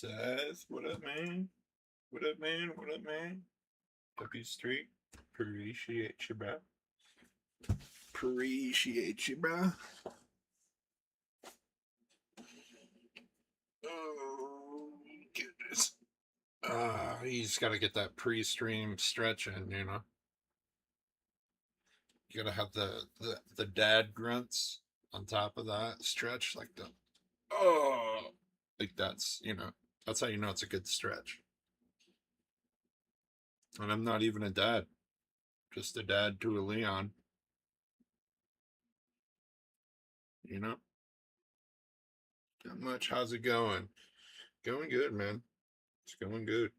Seth, what up, man? What up, man? What up, man? W Street, appreciate you, bro. Appreciate you, bro. Oh, goodness. You just gotta get that pre-stream stretch in, you know? You gotta have the dad grunts on top of that stretch, like the, oh, like that's, you know, that's how you know it's a good stretch. And I'm not even a dad, just a dad to a Leon. You know? Not much. How's it going? Going good, man. It's going good.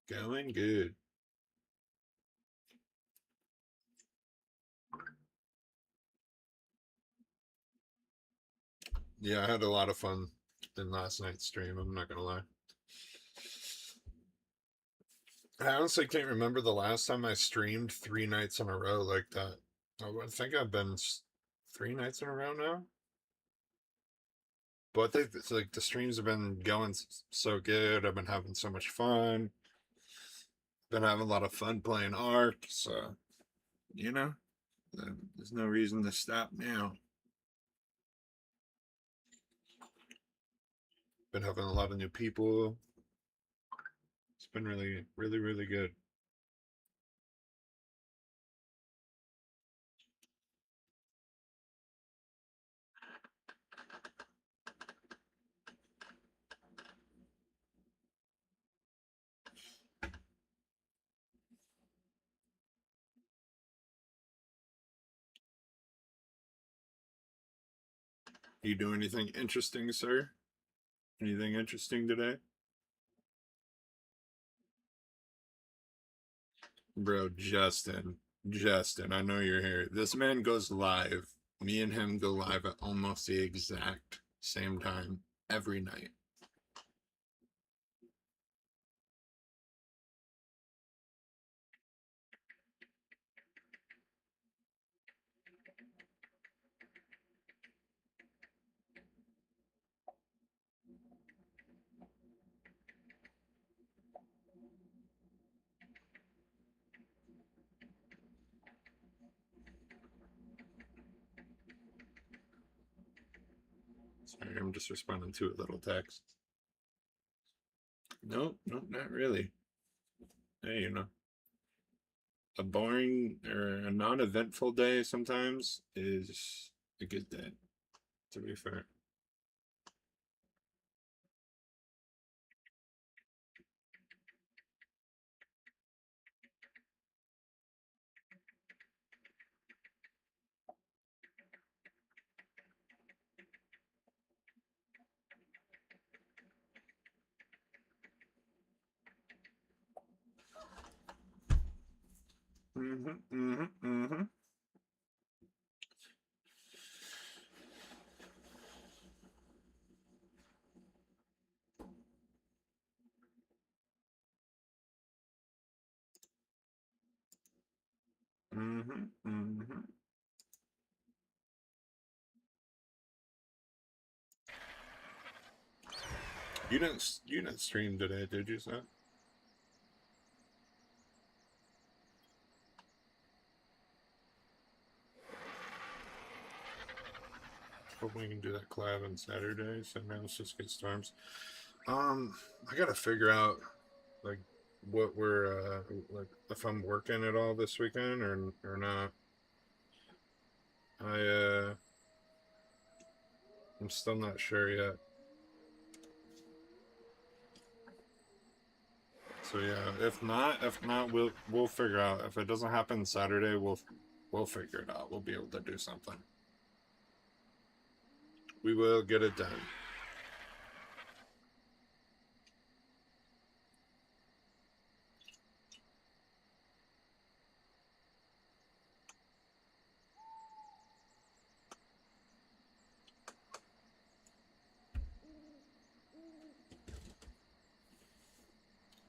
Going good. Yeah, I had a lot of fun in last night's stream, I'm not gonna lie. I honestly can't remember the last time I streamed 3 nights in a row like that. I think I've been 3 nights in a row now. But it's like the streams have been going so good. I've been having so much fun. Been having a lot of fun playing Ark, so you know, there's no reason to stop now. Been having a lot of new people. It's been really, really, really good. You do anything interesting, sir? Anything interesting today? Bro, Justin, I know you're here. This man goes live. Me and him go live at almost the exact same time every night. Sorry, I'm just responding to a little text. Nope, not really. Hey, you know, a boring or a non-eventful day sometimes is a good day, to be fair. Mm-hmm. You didn't stream today, did you, Seth? Hope we can do that collab on Saturday. So man, let's just get storms. I gotta figure out like what we're like if I'm working at all this weekend or not. I'm still not sure yet. So yeah, if not, we'll figure out. If it doesn't happen Saturday, we'll figure it out. We'll be able to do something. We will get it done.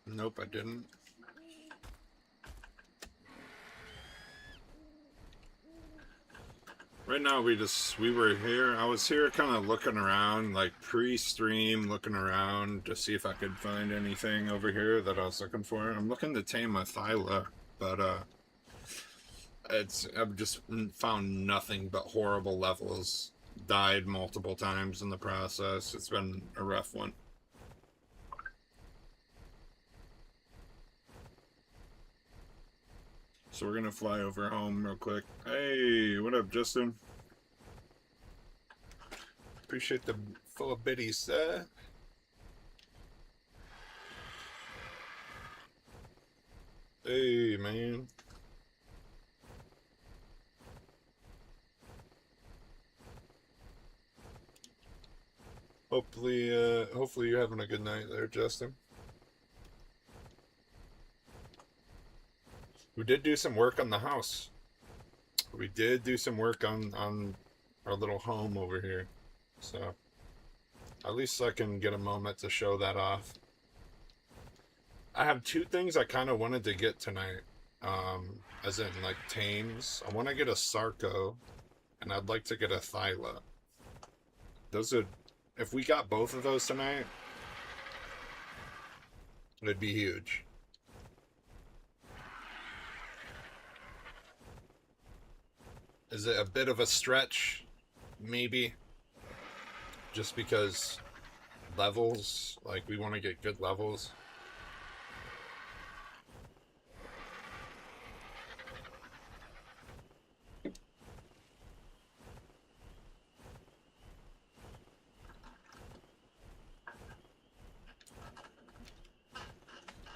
Nope, I didn't. Right now, we were here. I was here kind of looking around, like pre-stream, looking around to see if I could find anything over here that I was looking for. I'm looking to tame a Thyla, but I've just found nothing but horrible levels. Died multiple times in the process. It's been a rough one. So we're gonna fly over home real quick. Hey, what up, Justin? Appreciate the full biddies, Hey, man. Hopefully you're having a good night there, Justin. We did do some work on the house. We did do some work on our little home over here. So at least I can get a moment to show that off. I have two things I kind of wanted to get tonight. As in like tames. I want to get a Sarco, and I'd like to get a Thyla. Those are, if we got both of those tonight, it'd be huge. Is it a bit of a stretch? Maybe. Just because levels, like we want to get good levels.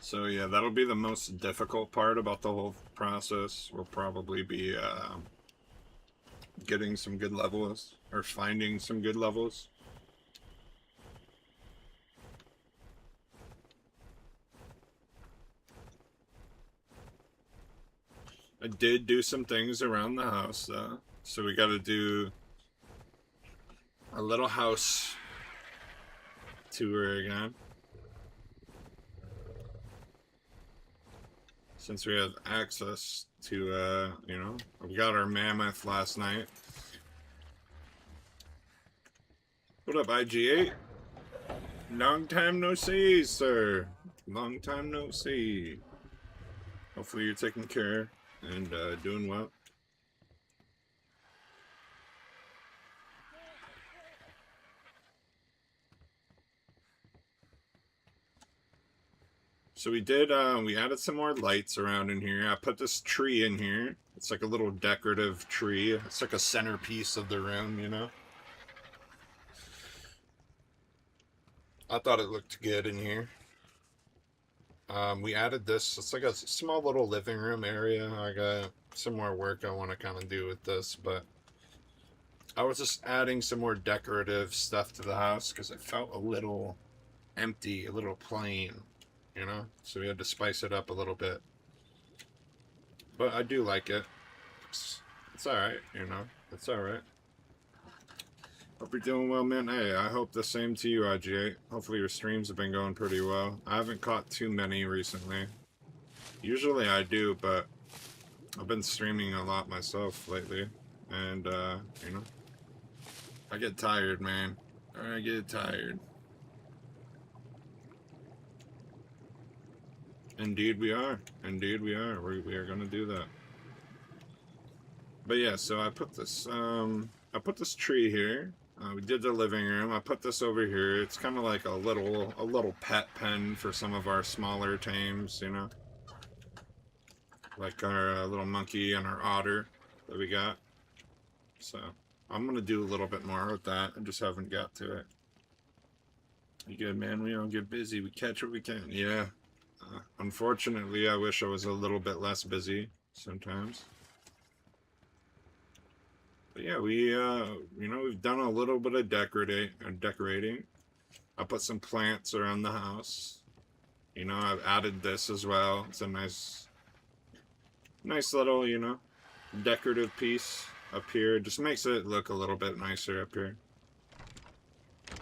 So yeah, that'll be the most difficult part about the whole process. Will probably be getting some good levels or finding some good levels. I did do some things around the house though. So we got to do a little house tour again. Since we have access to, we got our mammoth last night. What up, IG8? Long time no see, sir. Long time no see. Hopefully you're taking care and doing well. So we did, we added some more lights around in here. I put this tree in here. It's like a little decorative tree. It's like a centerpiece of the room, you know? I thought it looked good in here. We added this. It's like a small little living room area. I got some more work I want to kind of do with this, but I was just adding some more decorative stuff to the house because it felt a little empty, a little plain, you know? So we had to spice it up a little bit. But I do like it. It's alright, you know? It's alright. Hope you're doing well, man. Hey, I hope the same to you, IG8. Hopefully your streams have been going pretty well. I haven't caught too many recently. Usually I do, but I've been streaming a lot myself lately. And, I get tired, man. I get tired. Indeed we are. Indeed we are. We are gonna do that. But yeah, so I put this tree here. We did the living room. I put this over here. It's kind of like a little pet pen for some of our smaller tames, you know, like our little monkey and our otter that we got. So I'm gonna do a little bit more with that. I just haven't got to it. You good, man? We don't get busy. We catch what we can. Yeah. Unfortunately, I wish I was a little bit less busy sometimes. But yeah, we've done a little bit of decorating. I put some plants around the house. You know, I've added this as well. It's a nice little, decorative piece up here. Just makes it look a little bit nicer up here.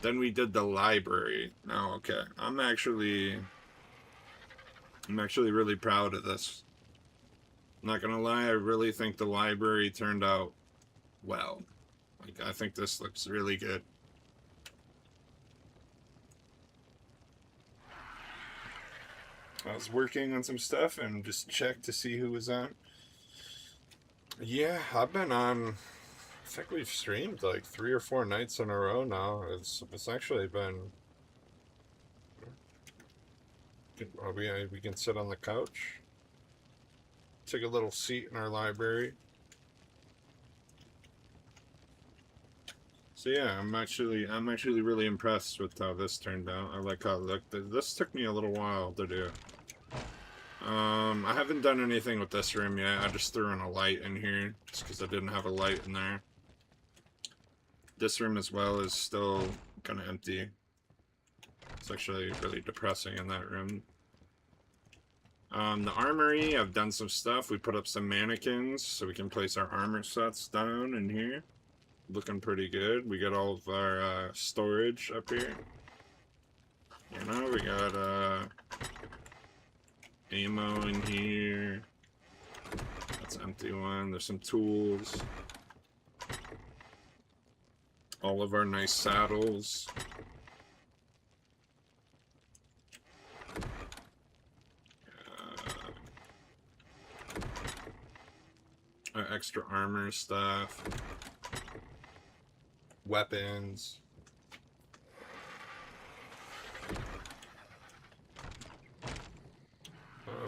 Then we did the library. Now, okay, I'm actually really proud of this. I'm not gonna lie, I really think the library turned out well. Like, I think this looks really good. I was working on some stuff and just checked to see who was on. Yeah, I've been on. I think we've streamed like 3 or 4 nights in a row now. It's actually been. We can sit on the couch, take a little seat in our library. So yeah, I'm actually really impressed with how this turned out. I like how it looked. This took me a little while to do. I haven't done anything with this room yet. I just threw in a light in here just because I didn't have a light in there. This room as well is still kind of empty. It's actually really depressing in that room. The armory, I've done some stuff. We put up some mannequins so we can place our armor sets down in here. Looking pretty good. We got all of our storage up here. You know, we got ammo in here. That's an empty one. There's some tools. All of our nice saddles. Our extra armor stuff. Weapons.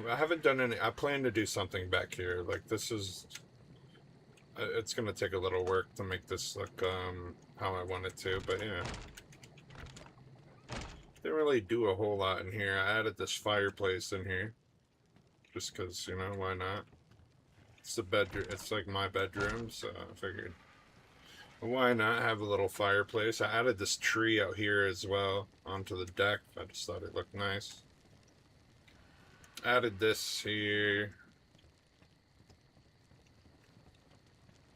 I haven't done any. I plan to do something back here. Like, this is. It's gonna take a little work to make this look how I want it to, but yeah. Didn't really do a whole lot in here. I added this fireplace in here. Just because, you know, why not? It's the bedroom. It's like my bedroom, so I figured. Why not have a little fireplace? I added this tree out here as well onto the deck. I just thought it looked nice. Added this here.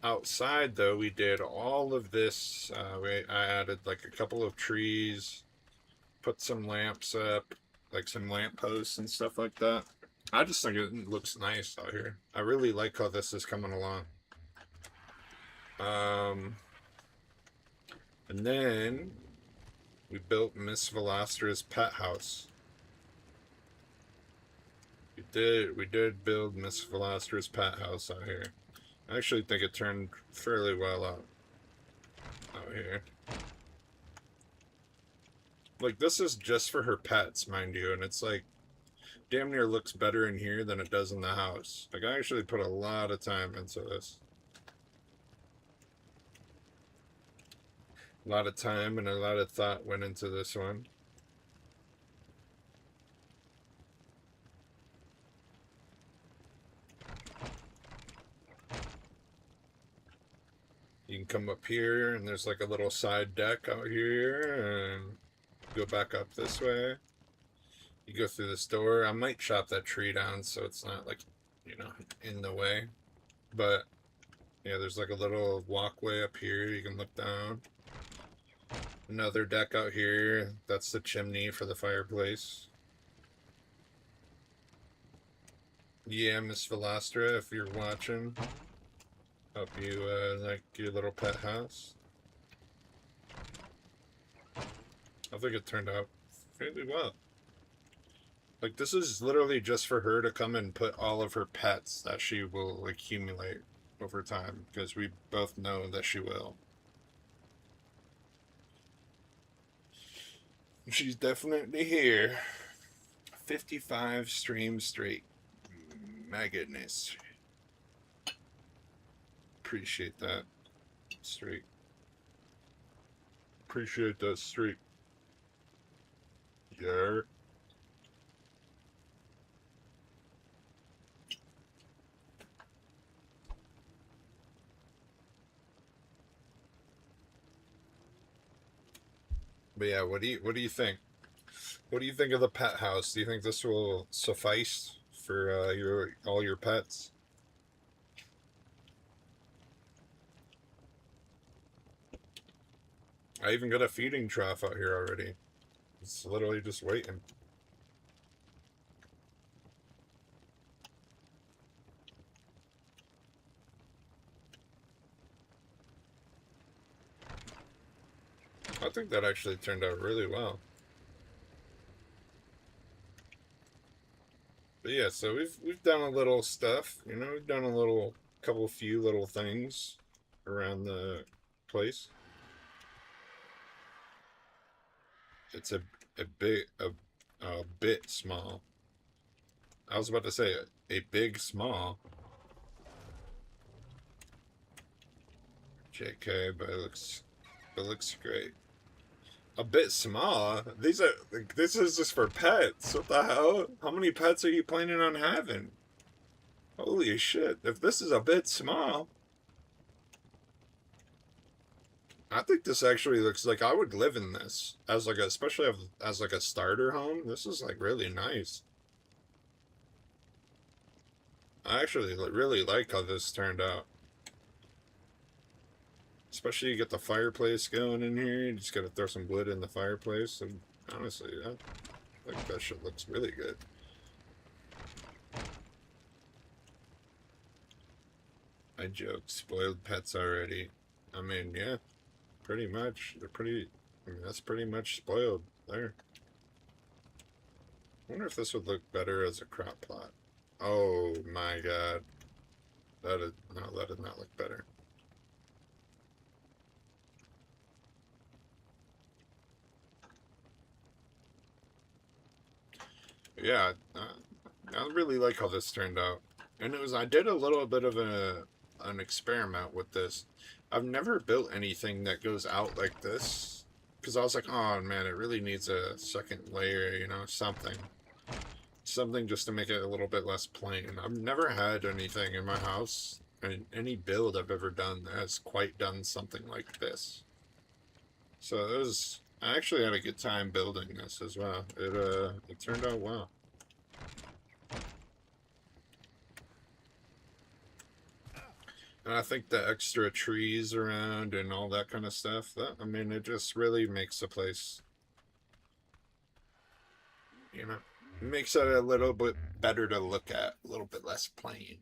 Outside, though, we did all of this. I added like a couple of trees, put some lamps up, like some lamp posts and stuff like that. I just think it looks nice out here. I really like how this is coming along. And then we built Miss Velostra's pet house. We did build Miss Velostra's pet house out here. I actually think it turned fairly well out here. Like, this is just for her pets, mind you, and it's like damn near looks better in here than it does in the house. Like, I actually put a lot of time into this. A lot of time and a lot of thought went into this one. You can come up here, and there's like a little side deck out here, and go back up this way. You go through this door. I might chop that tree down so it's not like, you know, in the way. But yeah, there's like a little walkway up here. You can look down. Another deck out here. That's the chimney for the fireplace. Yeah, Miss Velastra, if you're watching, hope you like your little pet house. I think it turned out fairly well. Like, this is literally just for her to come and put all of her pets that she will accumulate over time, because we both know that she will. She's definitely here. 55 streams straight. My goodness. Appreciate that streak. Appreciate that streak. Yeah. But yeah, what do you think? What do you think of the pet house? Do you think this will suffice for all your pets? I even got a feeding trough out here already. It's literally just waiting. I think that actually turned out really well. But yeah, so we've done a little stuff, you know, we've done a little few little things around the place. It's a bit small. I was about to say a big small. JK, but it looks great. A bit small. This is just for pets. What the hell? How many pets are you planning on having? Holy shit! If this is a bit small, I think this actually looks like I would live in this as like a, especially as like a starter home. This is like really nice. I actually really like how this turned out. Especially you get the fireplace going in here. You just gotta throw some wood in the fireplace. And honestly, I think that shit looks really good. I joke, spoiled pets already. I mean, yeah, pretty much. They're pretty. I mean, that's pretty much spoiled there. I wonder if this would look better as a crop plot. Oh my god. That did not look better. Yeah, I really like how this turned out. And I did a little bit of an experiment with this. I've never built anything that goes out like this. Because I was like, oh man, it really needs a second layer, you know, something. Something just to make it a little bit less plain. I've never had anything in my house, and any build I've ever done that has quite done something like this. So I actually had a good time building this as well. It turned out well. And I think the extra trees around and all that kind of stuff, I mean, it just really makes the place, you know, makes it a little bit better to look at, a little bit less plain.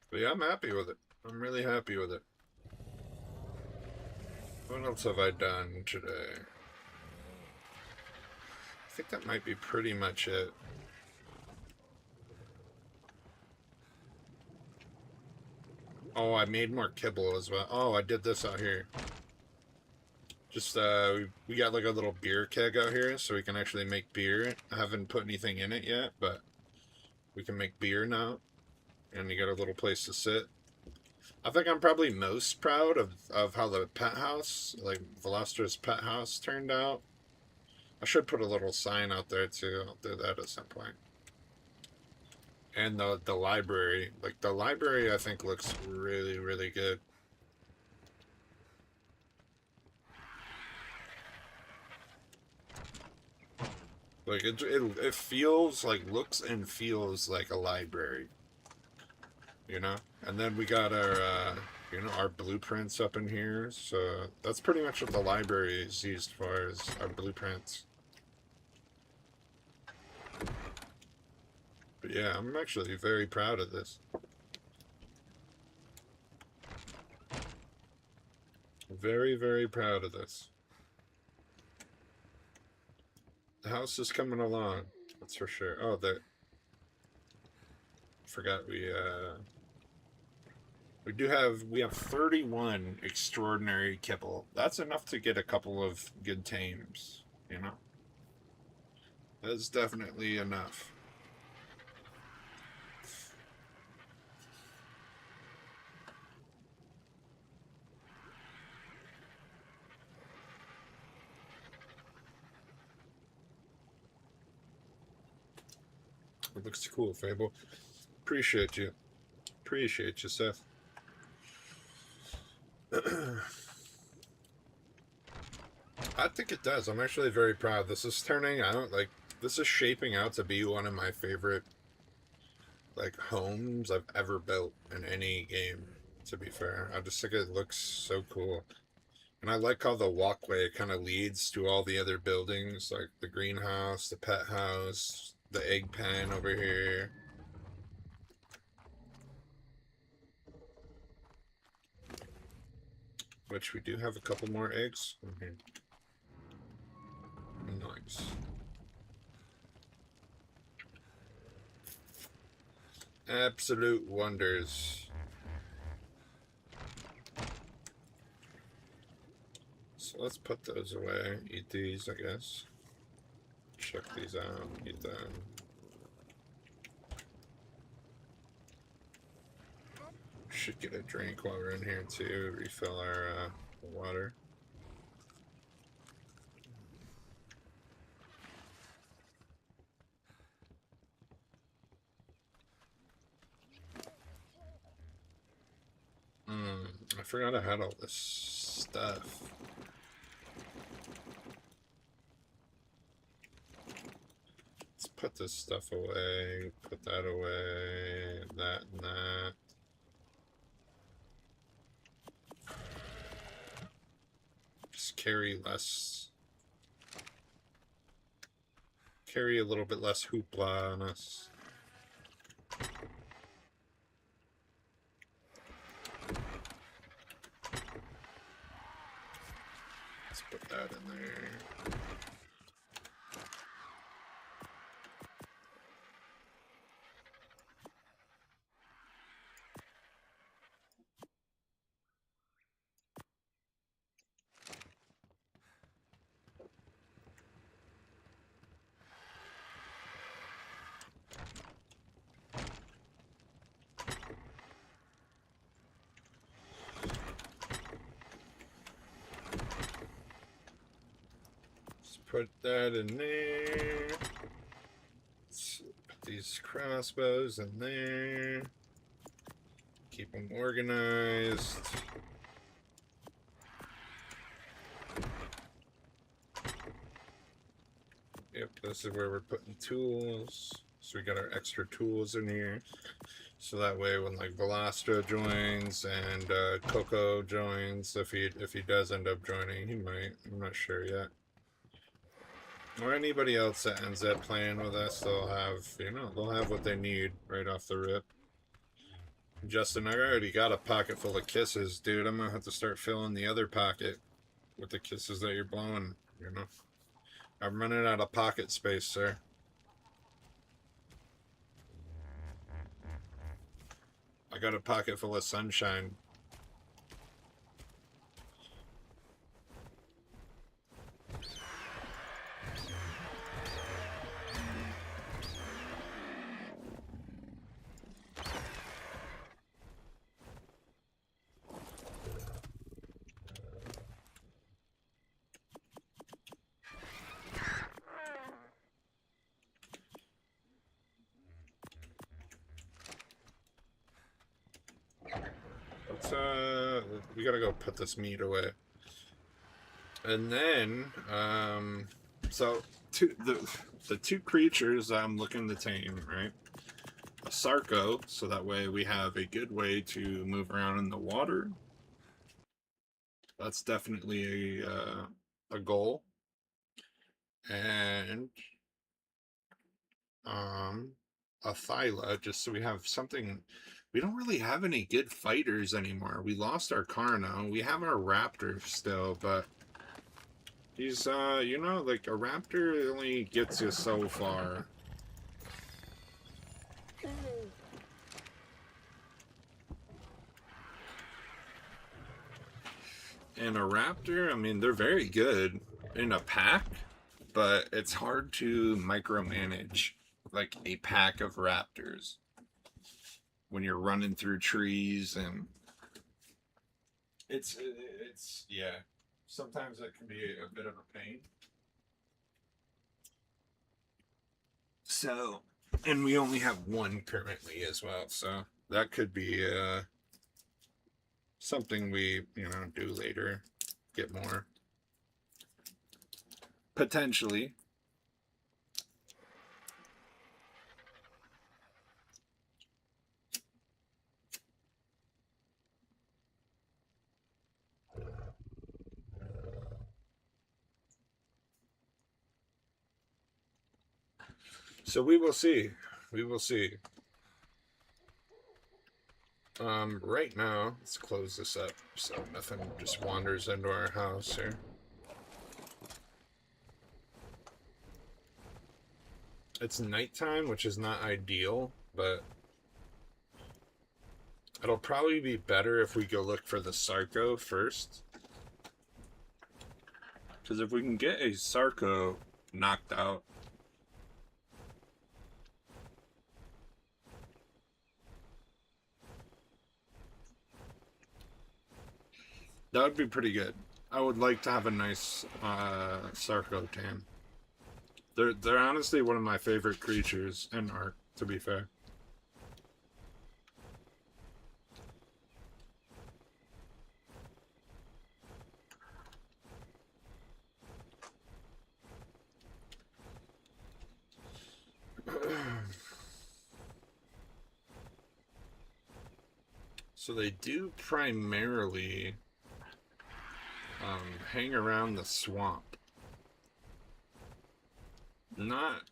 But yeah, I'm happy with it. I'm really happy with it. What else have I done today? I think that might be pretty much it. Oh, I made more kibble as well. Oh, I did this out here. Just, we got like a little beer keg out here, so we can actually make beer. I haven't put anything in it yet, but we can make beer now. And you got a little place to sit. I think I'm probably most proud of how the pet house, like Veloster's pet house, turned out. I should put a little sign out there too. I'll do that at some point. And the library, like the library, I think looks really, really good. Like it feels like, looks and feels like a library, you know. And then we got our you know, our blueprints up in here. So that's pretty much what the library is used for, is our blueprints. But yeah, I'm actually very proud of this. Very, very proud of this. The house is coming along, that's for sure. Oh, forgot we have 31 extraordinary kibble. That's enough to get a couple of good tames, you know? That's definitely enough. It looks cool, Fable. Appreciate you. Appreciate you, Seth. I think it does. I'm actually very proud. This is turning out like, this is shaping out to be one of my favorite like homes I've ever built in any game, to be fair. I just think it looks so cool. And I like how the walkway kind of leads to all the other buildings, like the greenhouse, the pet house, the egg pen over here. which we do have a couple more eggs. Okay. Nice. Absolute wonders. So let's put those away. Eat these, I guess. Check these out. Eat them. Should get a drink while we're in here too. Refill our water. I forgot I had all this stuff. Let's put this stuff away. Put that away. That and that. Just carry less. Carry a little bit less hoopla on us. Let's put that in there. Put that in there. Let's put these crossbows in there. Keep them organized. Yep, this is where we're putting tools. So we got our extra tools in here. So that way when like Velastra joins and Coco joins, if he does end up joining, he might. I'm not sure yet. Or anybody else that ends up playing with us, they'll have, they'll have what they need right off the rip. Justin, I already got a pocket full of kisses, dude. I'm gonna have to start filling the other pocket with the kisses that you're blowing, I'm running out of pocket space, sir. I got a pocket full of sunshine. We gotta go put this meat away. And then, so the two creatures I'm looking to tame, right? A Sarco, so that way we have a good way to move around in the water. That's definitely a goal. And a Thyla, just so we have something. We don't really have any good fighters anymore. We lost our Carno. We have our Raptor still, but he's, like a Raptor only gets you so far. And a Raptor, I mean, they're very good in a pack, but it's hard to micromanage like a pack of Raptors when you're running through trees, and it's yeah, sometimes it can be a bit of a pain. So, and we only have one currently as well, so that could be something we do later, get more potentially. So we will see. We will see. Right now, let's close this up so nothing just wanders into our house here. It's nighttime, which is not ideal, but it'll probably be better if we go look for the Sarco first. Because if we can get a Sarco knocked out, that would be pretty good. I would like to have a nice Sarco tame. They're honestly one of my favorite creatures in art, to be fair. So they do primarily hang around the swamp. Not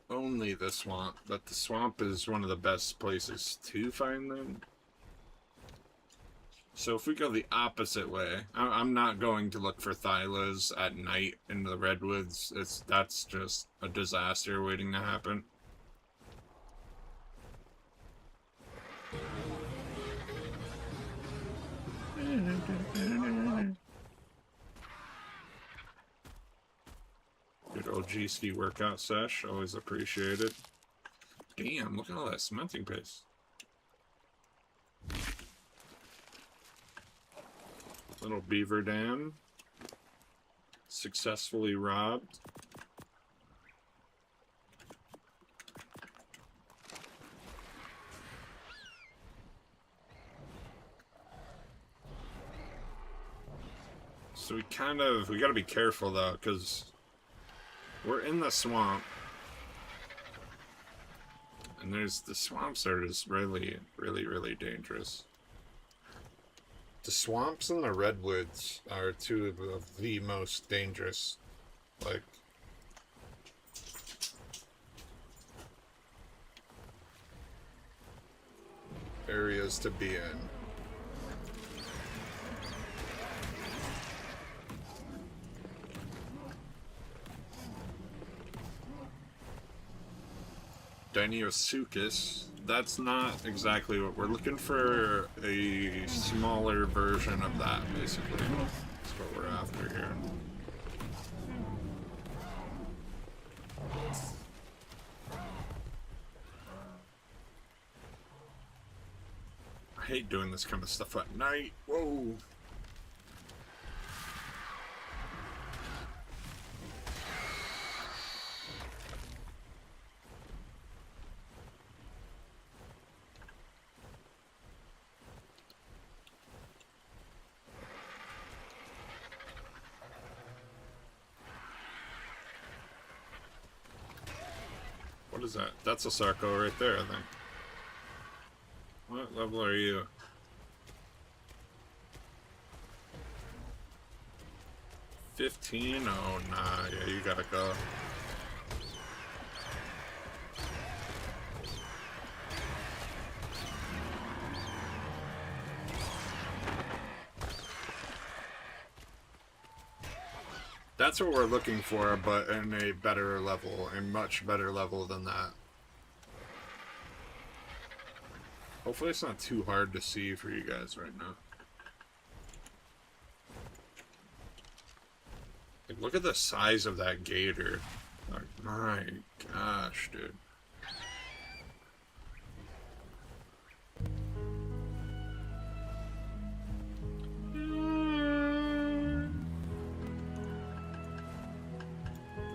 only the swamp, but the swamp is one of the best places to find them. So if we go the opposite way, I'm not going to look for Thylas at night in the redwoods. That's just a disaster waiting to happen. Good old G-ski workout sesh, always appreciated. Damn, look at all that cementing paste. Little beaver dam. Successfully robbed. So we gotta be careful though, because we're in the swamp. And the swamps are just really, really, really dangerous. The swamps and the redwoods are two of the most dangerous, like, areas to be in. Deiniosuchus. That's not exactly what we're looking for. A smaller version of that, basically. That's what we're after here. I hate doing this kind of stuff at night. Whoa. What is that? That's a Sarco right there, I think. What level are you? 15? Oh, nah. Yeah, you gotta go. That's what we're looking for, but in a better level, a much better level than that. Hopefully it's not too hard to see for you guys right now. Like, look at the size of that gator. Like, my gosh, dude.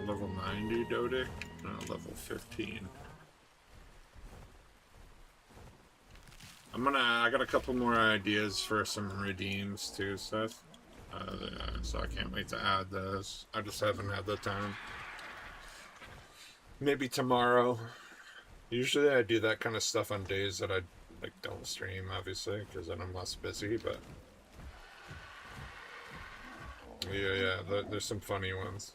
Level 90 Dodic? No, level 15. I got a couple more ideas for some redeems too, Seth. So I can't wait to add those. I just haven't had the time. Maybe tomorrow. Usually I do that kind of stuff on days that I don't stream, obviously, because then I'm less busy, but yeah, there's some funny ones.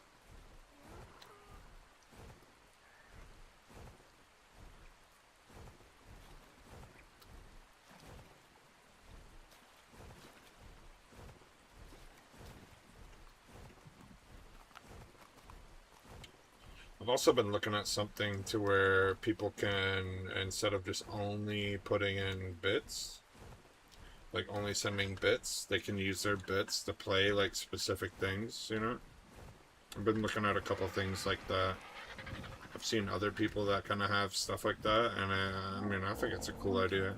I've also been looking at something to where people can, instead of just only putting in bits, like only sending bits, they can use their bits to play like specific things, you know? I've been looking at a couple things like that. I've seen other people that kind of have stuff like that, and I mean, I think it's a cool idea.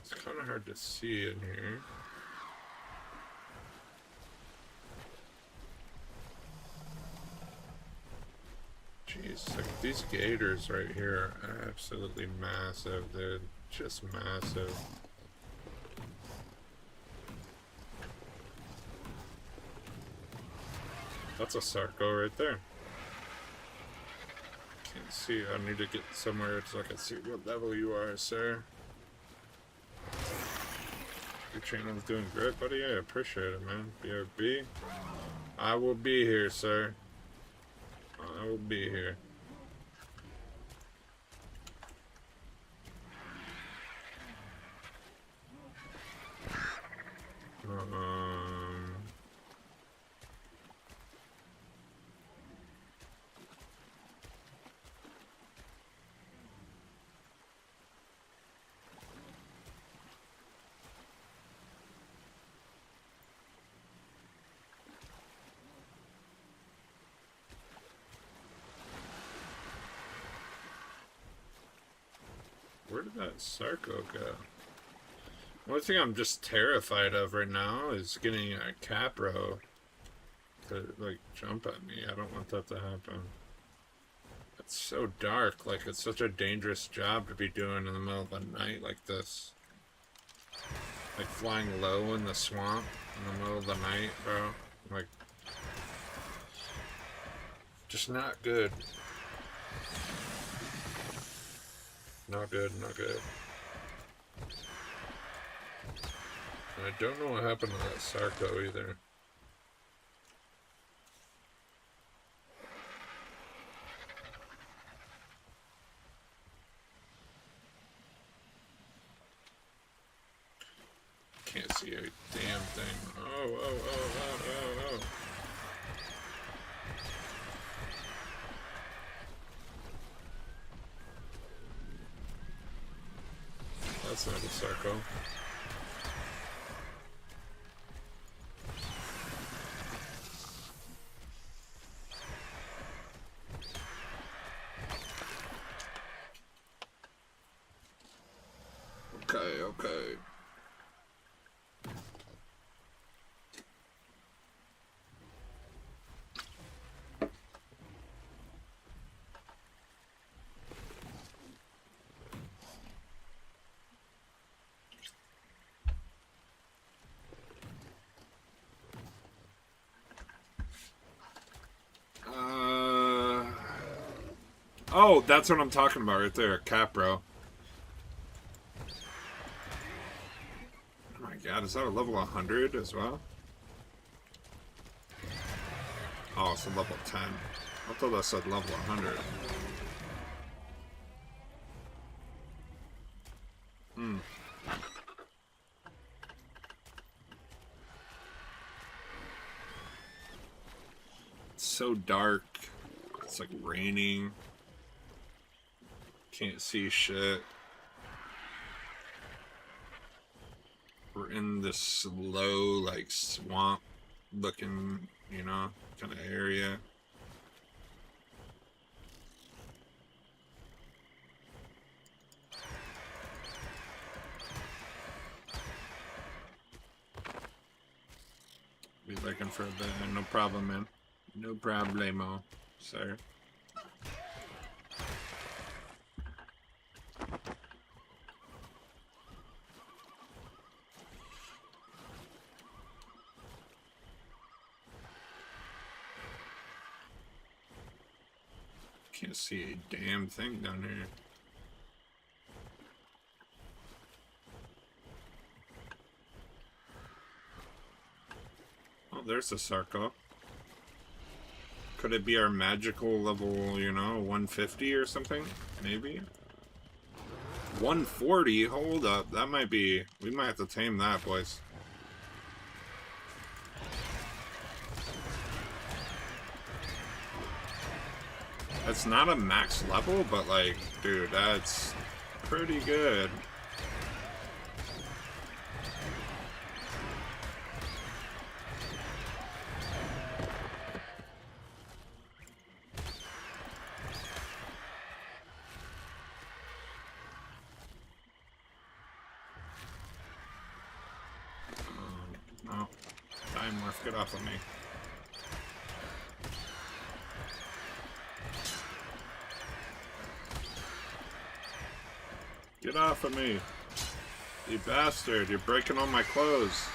It's kind of hard to see in here. Jeez, like these gators right here are absolutely massive, dude. Just massive. That's a Sarco right there. Can't see. I need to get somewhere so I can see what level you are, sir. Your channel's doing great, buddy. I appreciate it, man. BRB. I will be here, sir. I will be here. Where did that Sarco go? One thing I'm just terrified of right now is getting a Capro to, like, jump at me. I don't want that to happen. It's so dark. Like, it's such a dangerous job to be doing in the middle of the night like this. Like, flying low in the swamp in the middle of the night, bro. Like, just not good. Not good, not good. And I don't know what happened to that Sarco either. Can't see a damn thing. Oh. That's not a Sarco. Okay. Oh, that's what I'm talking about right there, Capro. Oh my god, is that a level 100 as well? Oh, it's a level 10. I thought that said level 100. It's so dark. It's like raining. Can't see shit. We're in this low, like, swamp looking, you know, kind of area. Be looking for a bit. No problem, man. No problemo, sir. can't see a damn thing down here. Oh, there's a circle. Could it be our magical level, you know, 150 or something? Maybe? 140? Hold up. That might be... We might have to tame that, boys. That's not a max level, but like, dude, that's pretty good. Oh, Dimorph, get off of me. Get off of me. You bastard, you're breaking all my clothes.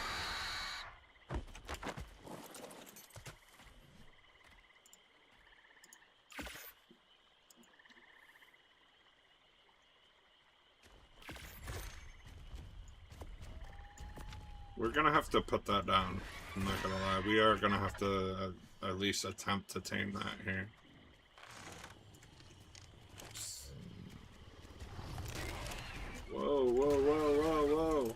We're gonna have to put that down. I'm not gonna lie. We are gonna have to at least attempt to tame that here. Whoa, whoa, whoa, whoa, whoa.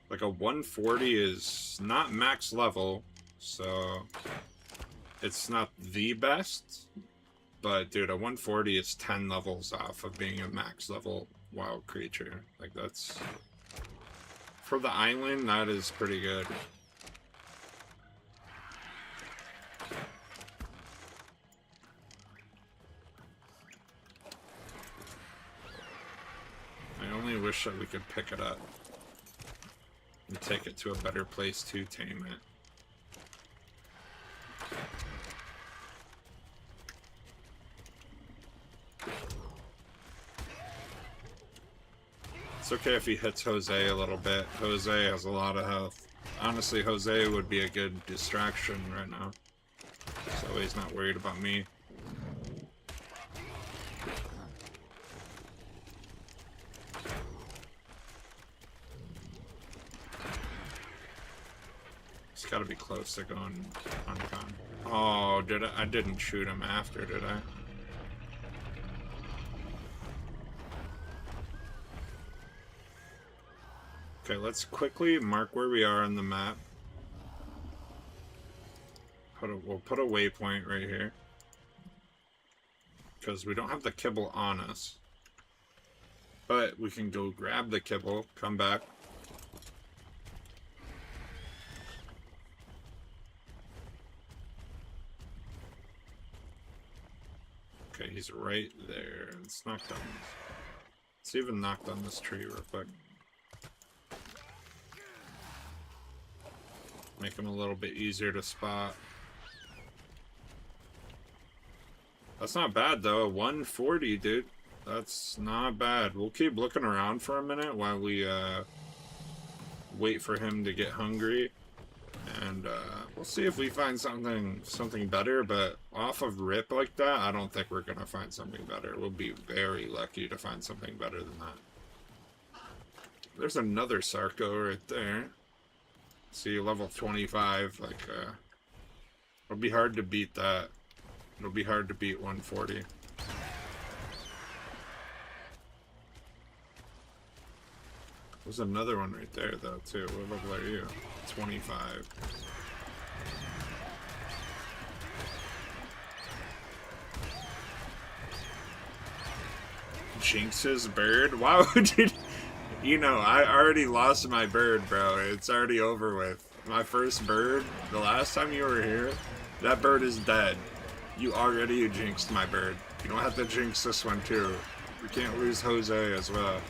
Like a 140 is not max level, so it's not the best. But dude, a 140 is 10 levels off of being a max level wild creature. Like that's... For the island, that is pretty good. I only wish that we could pick it up and take it to a better place to tame it. It's okay if he hits Jose a little bit. Jose has a lot of health. Honestly, Jose would be a good distraction right now. So he's not worried about me. He's gotta be close to going on con. Oh, I didn't shoot him after, did I? Okay, let's quickly mark where we are on the map. We'll put a waypoint right here. Because we don't have the kibble on us. But we can go grab the kibble, come back. Okay, he's right there. Let's knock down this. Let's even knock down this tree real quick. Make him a little bit easier to spot. That's not bad though. 140, dude. That's not bad. We'll keep looking around for a minute while we wait for him to get hungry. And we'll see if we find something better, but off of rip like that, I don't think we're gonna find something better. We'll be very lucky to find something better than that. There's another Sarco right there. See, level 25, like, it'll be hard to beat that. It'll be hard to beat 140. There's another one right there, though, too. What level are you? 25. Jinx's bird? Why would you... You know, I already lost my bird, bro. It's already over with. My first bird, the last time you were here, that bird is dead. You already jinxed my bird. You don't have to jinx this one, too. We can't lose Jose as well.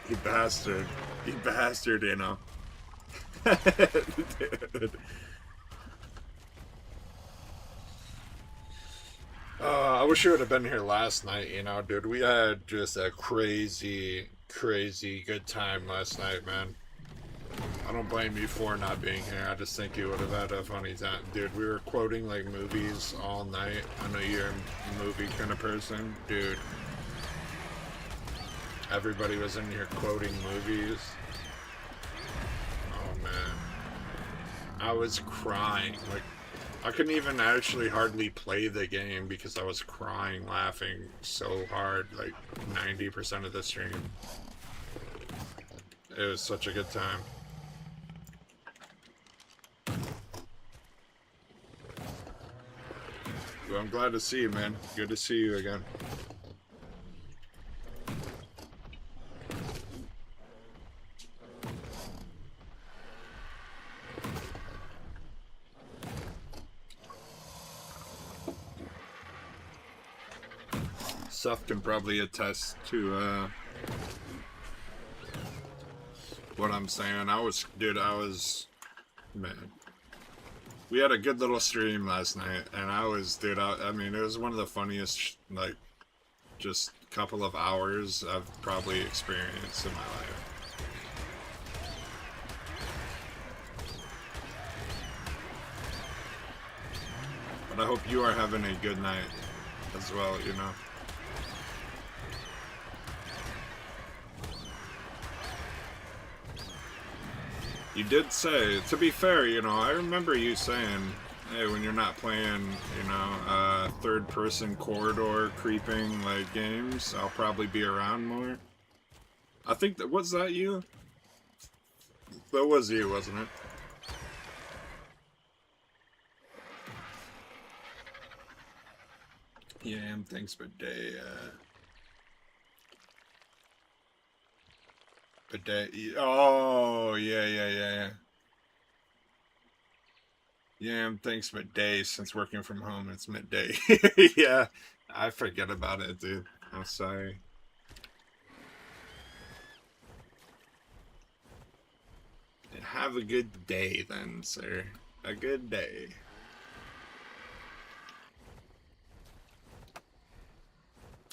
You bastard. You bastard, you know. Dude. I wish you would have been here last night, dude. We had just a crazy, crazy good time last night, man. I don't blame you for not being here. I just think you would have had a funny time. Dude, we were quoting like movies all night. I know you're a movie kind of person. Dude, everybody was in here quoting movies. Oh, man. I was crying. Like, I couldn't even actually hardly play the game because I was crying, laughing so hard, like 90% of the stream. It was such a good time. Well, I'm glad to see you, man. Good to see you again. Seth can probably attest to what I'm saying. Man. We had a good little stream last night, and I mean, it was one of the funniest, like, just couple of hours I've probably experienced in my life. But I hope you are having a good night as well. You did say, to be fair, I remember you saying, hey, when you're not playing, third person corridor creeping, like, games, I'll probably be around more. I think was that you? That was you, wasn't it? Yeah, thanks, bidet. Oh, yeah, yeah, yeah, yeah. Yeah, thanks, midday. Since working from home, it's midday. Yeah, I forget about it, dude. I'm sorry. Have a good day, then, sir. A good day.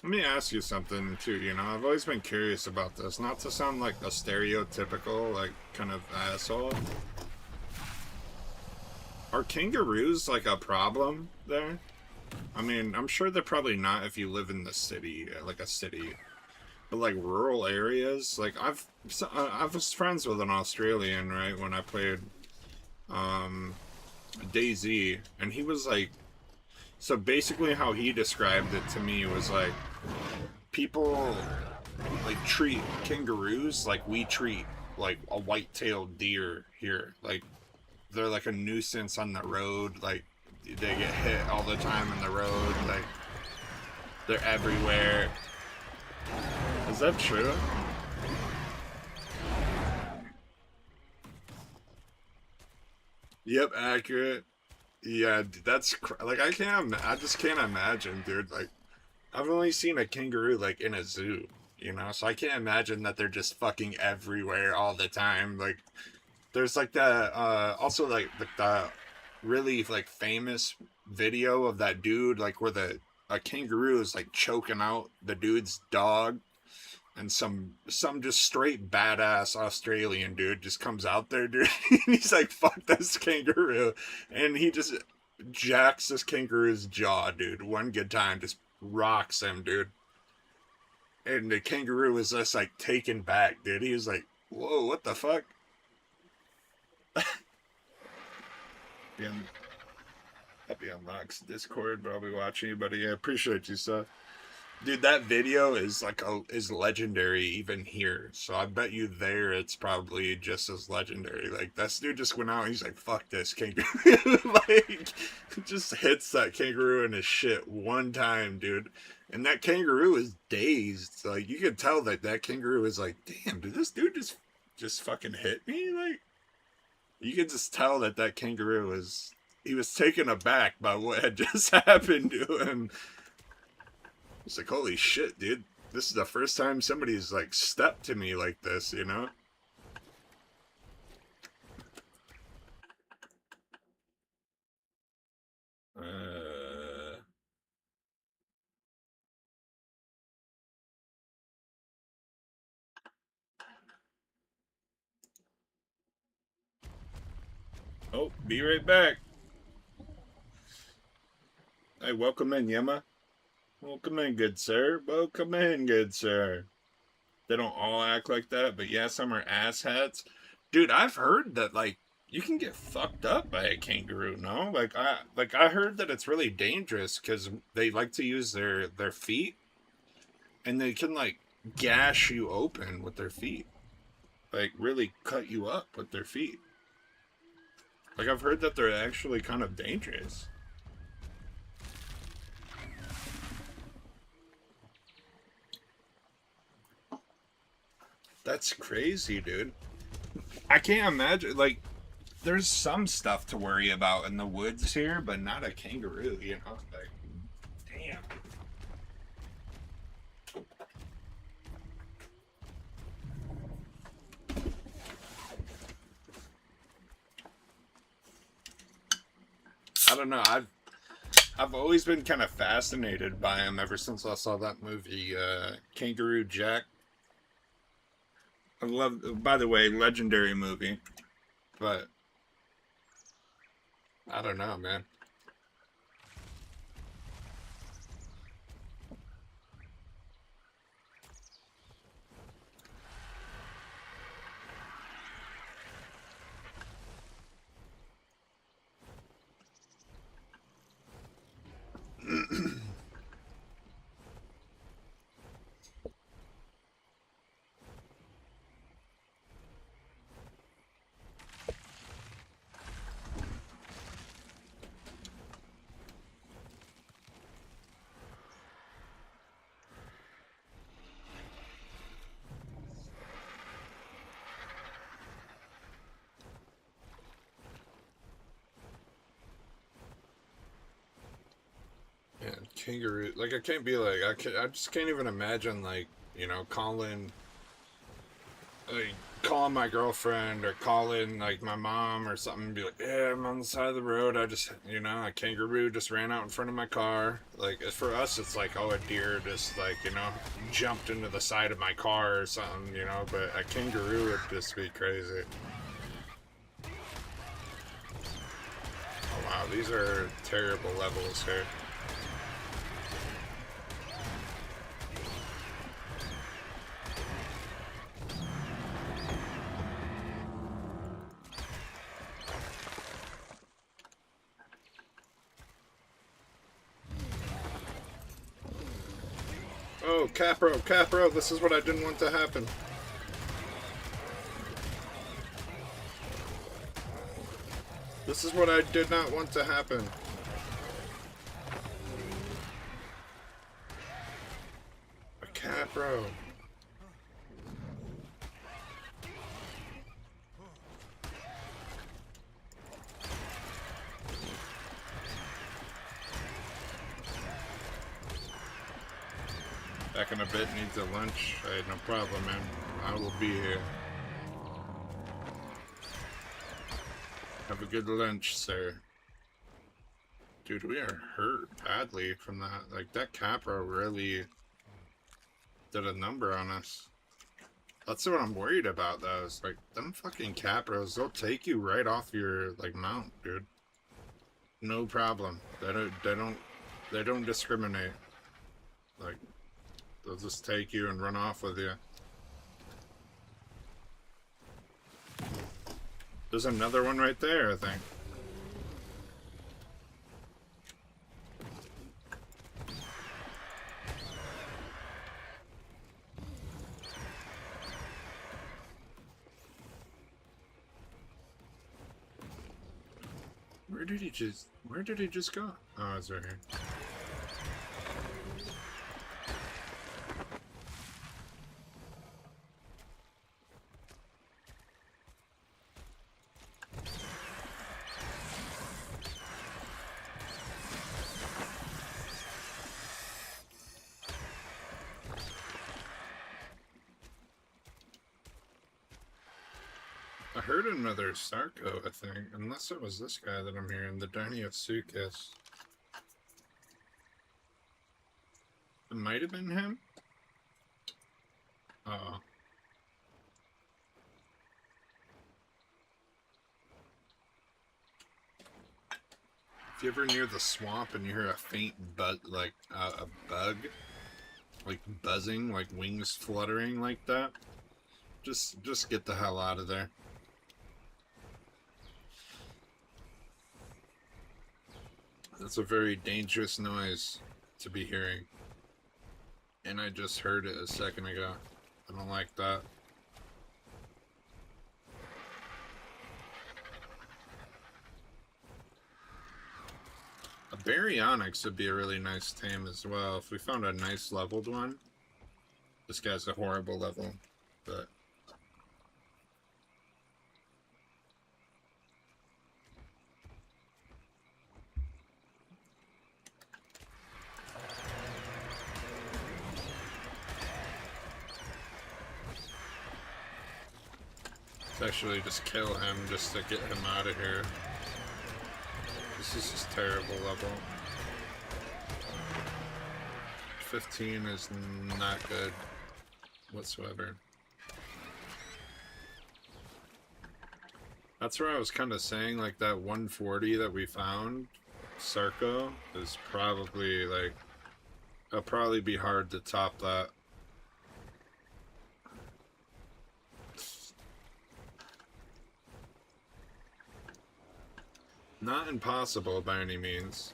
Let me ask you something, too. I've always been curious about this. Not to sound like a stereotypical, like, kind of asshole. Are kangaroos, like, a problem there? I mean, I'm sure they're probably not if you live in the city, like a city. But like rural areas, like I was friends with an Australian, right, when I played um DayZ, and he was like, so basically how he described it to me was like, people like treat kangaroos like we treat like a white-tailed deer here. Like, they're like a nuisance on the road. Like, they get hit all the time in the road. Like, they're everywhere. Is that true? Yep, accurate. Yeah, that's like I just can't imagine, dude. Like, I've only seen a kangaroo like in a zoo, so I can't imagine that they're just fucking everywhere all the time. Like, there's like the also like the really like famous video of that dude, like where the a kangaroo is like choking out the dude's dog, and some just straight badass Australian dude just comes out there, dude. And he's like, "Fuck this kangaroo," and he just jacks this kangaroo's jaw, dude. One good time, just rocks him, dude. And the kangaroo was just like taken back, dude. He was like, "Whoa, what the fuck?" And happy unlocks Discord, but I'll be watching you, buddy. Yeah, appreciate you, sir. Dude, that video is like is legendary even here. So I bet you there it's probably just as legendary. Like, this dude just went out. He's like, "Fuck this kangaroo!" Like, just hits that kangaroo in his shit one time, dude. And that kangaroo is dazed. Like, you could tell that that kangaroo is like, "Damn, did this dude just fucking hit me?" Like, you could just tell that that kangaroo was he was taken aback by what had just happened to him. It's like, holy shit, dude. This is the first time somebody's like stepped to me like this. Uh, Oh, be right back. Hey, welcome in, Yema. Welcome in, good sir. Welcome in, good sir. They don't all act like that, but yeah, some are asshats. Dude, I've heard that like you can get fucked up by a kangaroo. No, I heard that it's really dangerous because they like to use their feet, and they can like gash you open with their feet, like really cut you up with their feet. Like I've heard that they're actually kind of dangerous. That's crazy, dude. I can't imagine like there's some stuff to worry about in the woods here, but not a kangaroo, you know? Like, damn. I don't know. I've always been kind of fascinated by him ever since I saw that movie, Kangaroo Jack. I love, by the way, legendary movie. But I don't know, man. Yeah, kangaroo. Like I can't be like I just can't even imagine like like calling my girlfriend or calling like my mom or something and be like, yeah, I'm on the side of the road. I just, a kangaroo just ran out in front of my car. Like for us, it's like, oh, a deer just like, jumped into the side of my car or something, but a kangaroo would just be crazy. Oh, wow. These are terrible levels here. Oh, Capro, Capro, this is what I didn't want to happen. This is what I did not want to happen. A Capro. Back in a bit, needs a lunch. Hey, no problem, man. I will be here. Have a good lunch, sir. Dude, we are hurt badly from that. Like, that Capra really did a number on us. That's what I'm worried about, though. Is like, them fucking Capras, they'll take you right off your, like, mount, dude. No problem. They don't discriminate. Like, they'll just take you and run off with you. There's another one right there, I think. Where did he just go? Oh, it's right here. I heard another Sarko, I think. Unless it was this guy that I'm hearing, the Daniel-Sukis. It might have been him. Oh. If you're ever near the swamp and you hear a faint like a bug, like buzzing, like wings fluttering like that, just get the hell out of there. That's a very dangerous noise to be hearing. And I just heard it a second ago. I don't like that. A Baryonyx would be a really nice tame as well. If we found a nice leveled one. This guy's a horrible level, but... let's actually just kill him just to get him out of here. This is just terrible level. 15 is not good whatsoever. That's where I was kind of saying, like, that 140 that we found, Sarko, is probably, like, it'll probably be hard to top that. Not impossible by any means.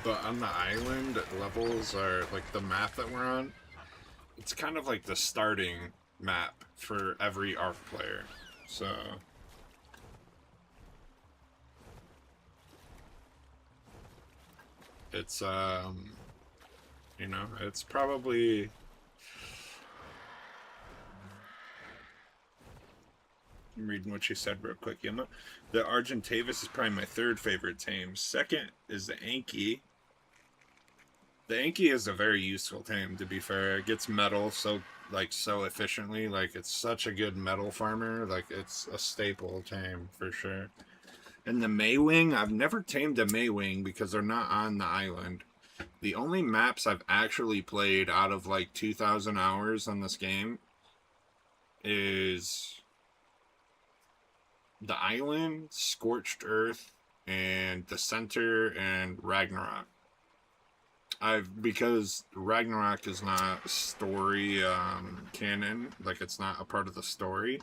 But on the island, levels are, like, the map that we're on, it's kind of like the starting map for every ARC player. So... it's, you know, it's probably... I'm reading what you said real quick, Yuma. The Argentavis is probably my third favorite tame. Second is the Anki. The Anki is a very useful tame, to be fair. It gets metal so efficiently. Like, it's such a good metal farmer. Like, it's a staple tame for sure. And the Maywing, I've never tamed a Maywing because they're not on the island. The only maps I've actually played out of like 2,000 hours on this game is the island, Scorched Earth, and the Center, and Ragnarok. Because Ragnarok is not story canon, like it's not a part of the story,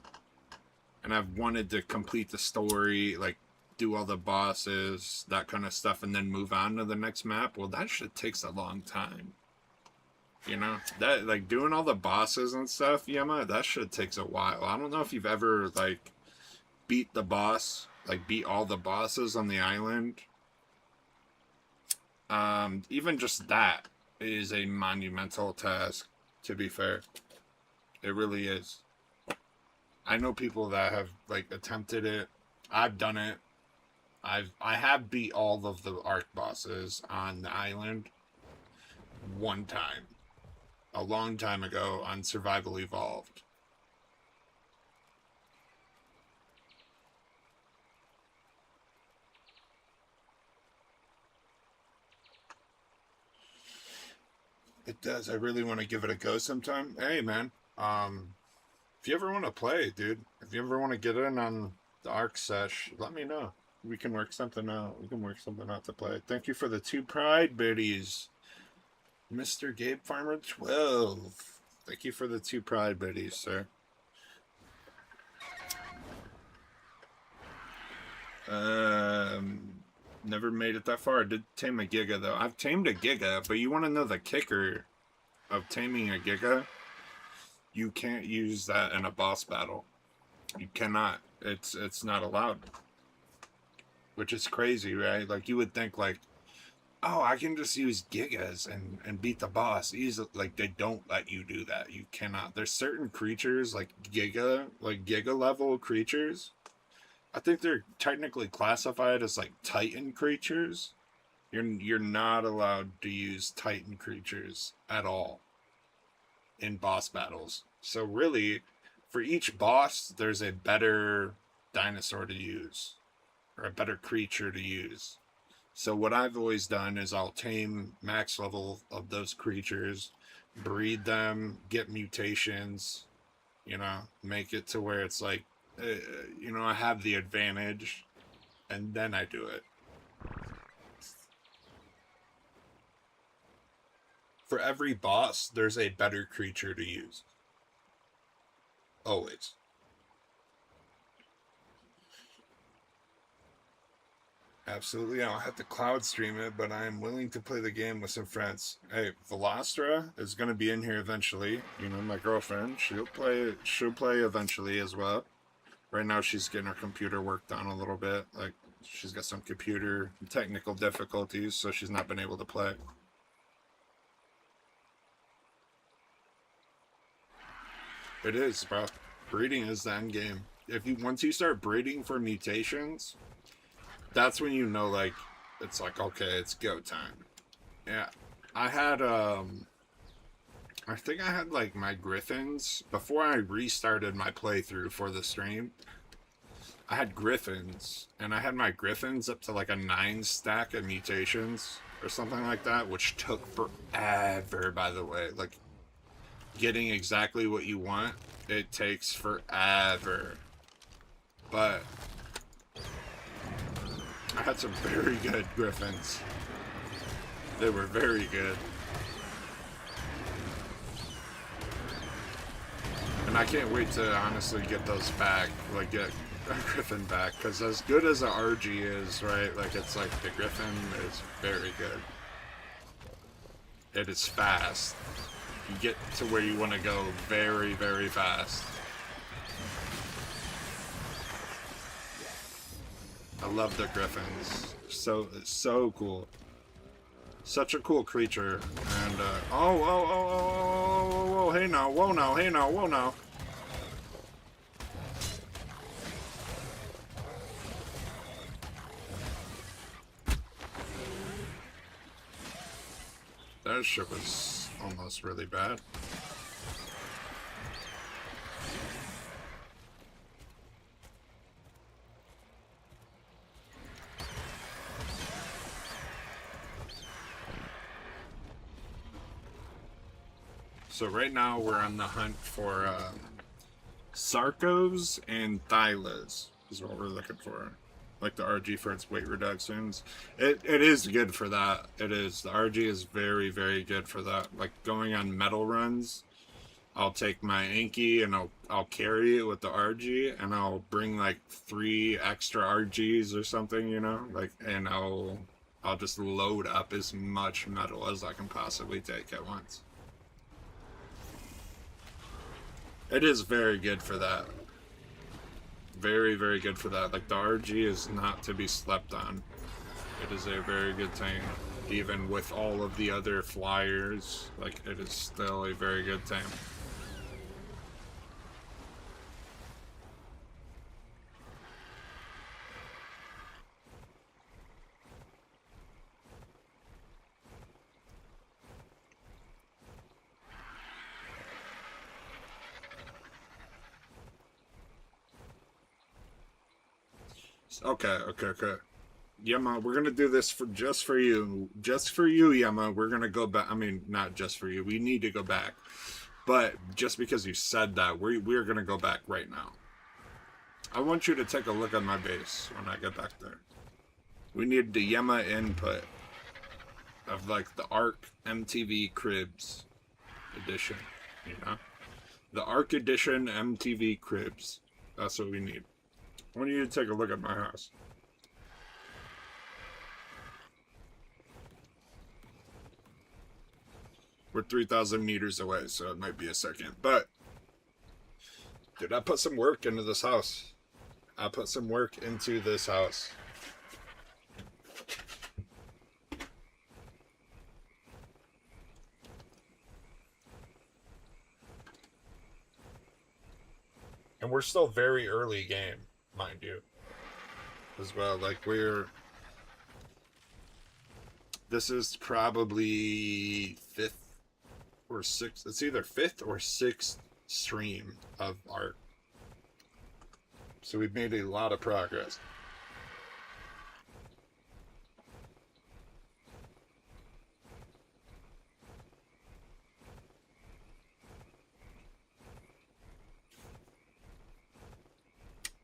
and I've wanted to complete the story, like do all the bosses, that kind of stuff, and then move on to the next map. Well, that shit takes a long time. You know, that, like, doing all the bosses and stuff, Yema, that shit takes a while. I don't know if you've ever, like, beat the boss, like, beat all the bosses on the island. Even just that is a monumental task, to be fair. It really is. I know people that have, like, attempted it. I've done it. I have beat all of the ARC bosses on the island one time. A long time ago on Survival Evolved. It does. I really want to give it a go sometime. Hey, man. If you ever want to play, dude, if you ever want to get in on the ARC sesh, let me know. We can work something out. We can work something out to play. Thank you for the 2 pride biddies. Mr. Gabe Farmer 12. Thank you for the 2 pride biddies, sir. Never made it that far. I did tame a Giga, though. I've tamed a Giga, but you want to know the kicker of taming a Giga? You can't use that in a boss battle. You cannot. It's not allowed. Which is crazy, right? Like, you would think, like, oh, I can just use Gigas and beat the boss easily. Like, they don't let you do that. You cannot. There's certain creatures, like Giga level creatures. I think they're technically classified as, like, Titan creatures. You're not allowed to use Titan creatures at all in boss battles. So really, for each boss, there's a better dinosaur to use. Or a better creature to use. So what I've always done is I'll tame max level of those creatures, breed them, get mutations, you know, make it to where it's like you know, I have the advantage, and then I do it. For every boss, there's a better creature to use. Always. Absolutely, I don't have to cloud stream it, but I am willing to play the game with some friends. Hey, Velostra is going to be in here eventually. You know, my girlfriend, she'll play eventually as well. Right now she's getting her computer worked on a little bit. Like, she's got some computer technical difficulties, so she's not been able to play. It is, bro. Breeding is the end game. Once you start breeding for mutations, that's when you know, like, it's like, okay, it's go time. Yeah. I had I think I had like my griffins before I restarted my playthrough for the stream. I had griffins, and I had my griffins up to like a 9 stack of mutations or something like that, which took forever, by the way. Like, getting exactly what you want, it takes forever. But I had some very good griffins. They were very good. And I can't wait to honestly get those back, like get a griffin back, because as good as the RG is, right, like it's like the griffin is very good. It is fast. You get to where you want to go very, very fast. I love the griffins. So cool. Such a cool creature. And oh, hey now, whoa now, hey now, whoa now. That shit was almost really bad. So right now we're on the hunt for Sarcos and Thylas is what we're looking for. Like the RG for its weight reductions. It is good for that. It is. The RG is very, very good for that. Like going on metal runs, I'll take my Anki and I'll carry it with the RG, and I'll bring like 3 extra RGs or something, you know? Like, and I'll just load up as much metal as I can possibly take at once. It is very good for that. Very, very good for that. Like, the RG is not to be slept on. It is a very good tank. Even with all of the other flyers, like, it is still a very good tank. Okay. Yema, we're gonna do this for just for you. Just for you, Yema. We're gonna go back. I mean, not just for you. We need to go back. But just because you said that, we're gonna go back right now. I want you to take a look at my base when I get back there. We need the Yema input of like the ARC MTV Cribs edition, you know? The ARC edition MTV Cribs. That's what we need. I want you to take a look at my house. We're 3,000 meters away, so it might be a second. But, dude, I put some work into this house. I put some work into this house. And we're still very early game, mind you. As well, like this is probably 5th or 6th. It's either 5th or 6th stream of art. So we've made a lot of progress.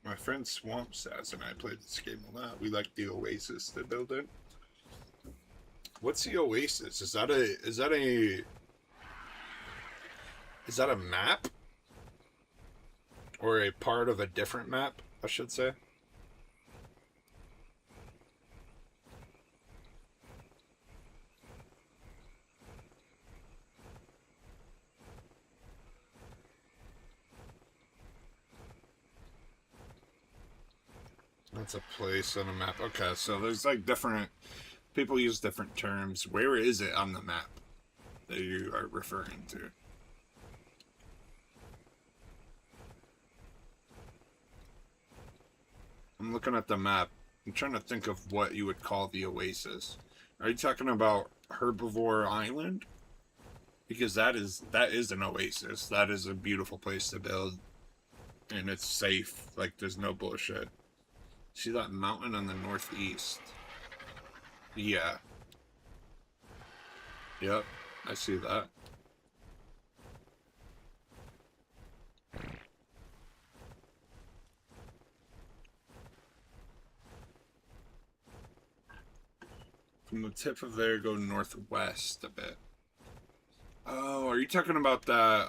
My friend Swamp Sass and I played this game a lot. We like the Oasis to build it. What's the Oasis? Is that a map? Or a part of a different map, I should say? That's a place on a map. Okay, so there's like different people use different terms. Where is it on the map that you are referring to? I'm looking at the map. I'm trying to think of what you would call the Oasis. Are you talking about Herbivore Island? Because that is an oasis. That is a beautiful place to build. And it's safe. Like, there's no bullshit. See that mountain on the northeast? Yeah. Yep. I see that. From the tip of there, go northwest a bit. Oh, are you talking about that,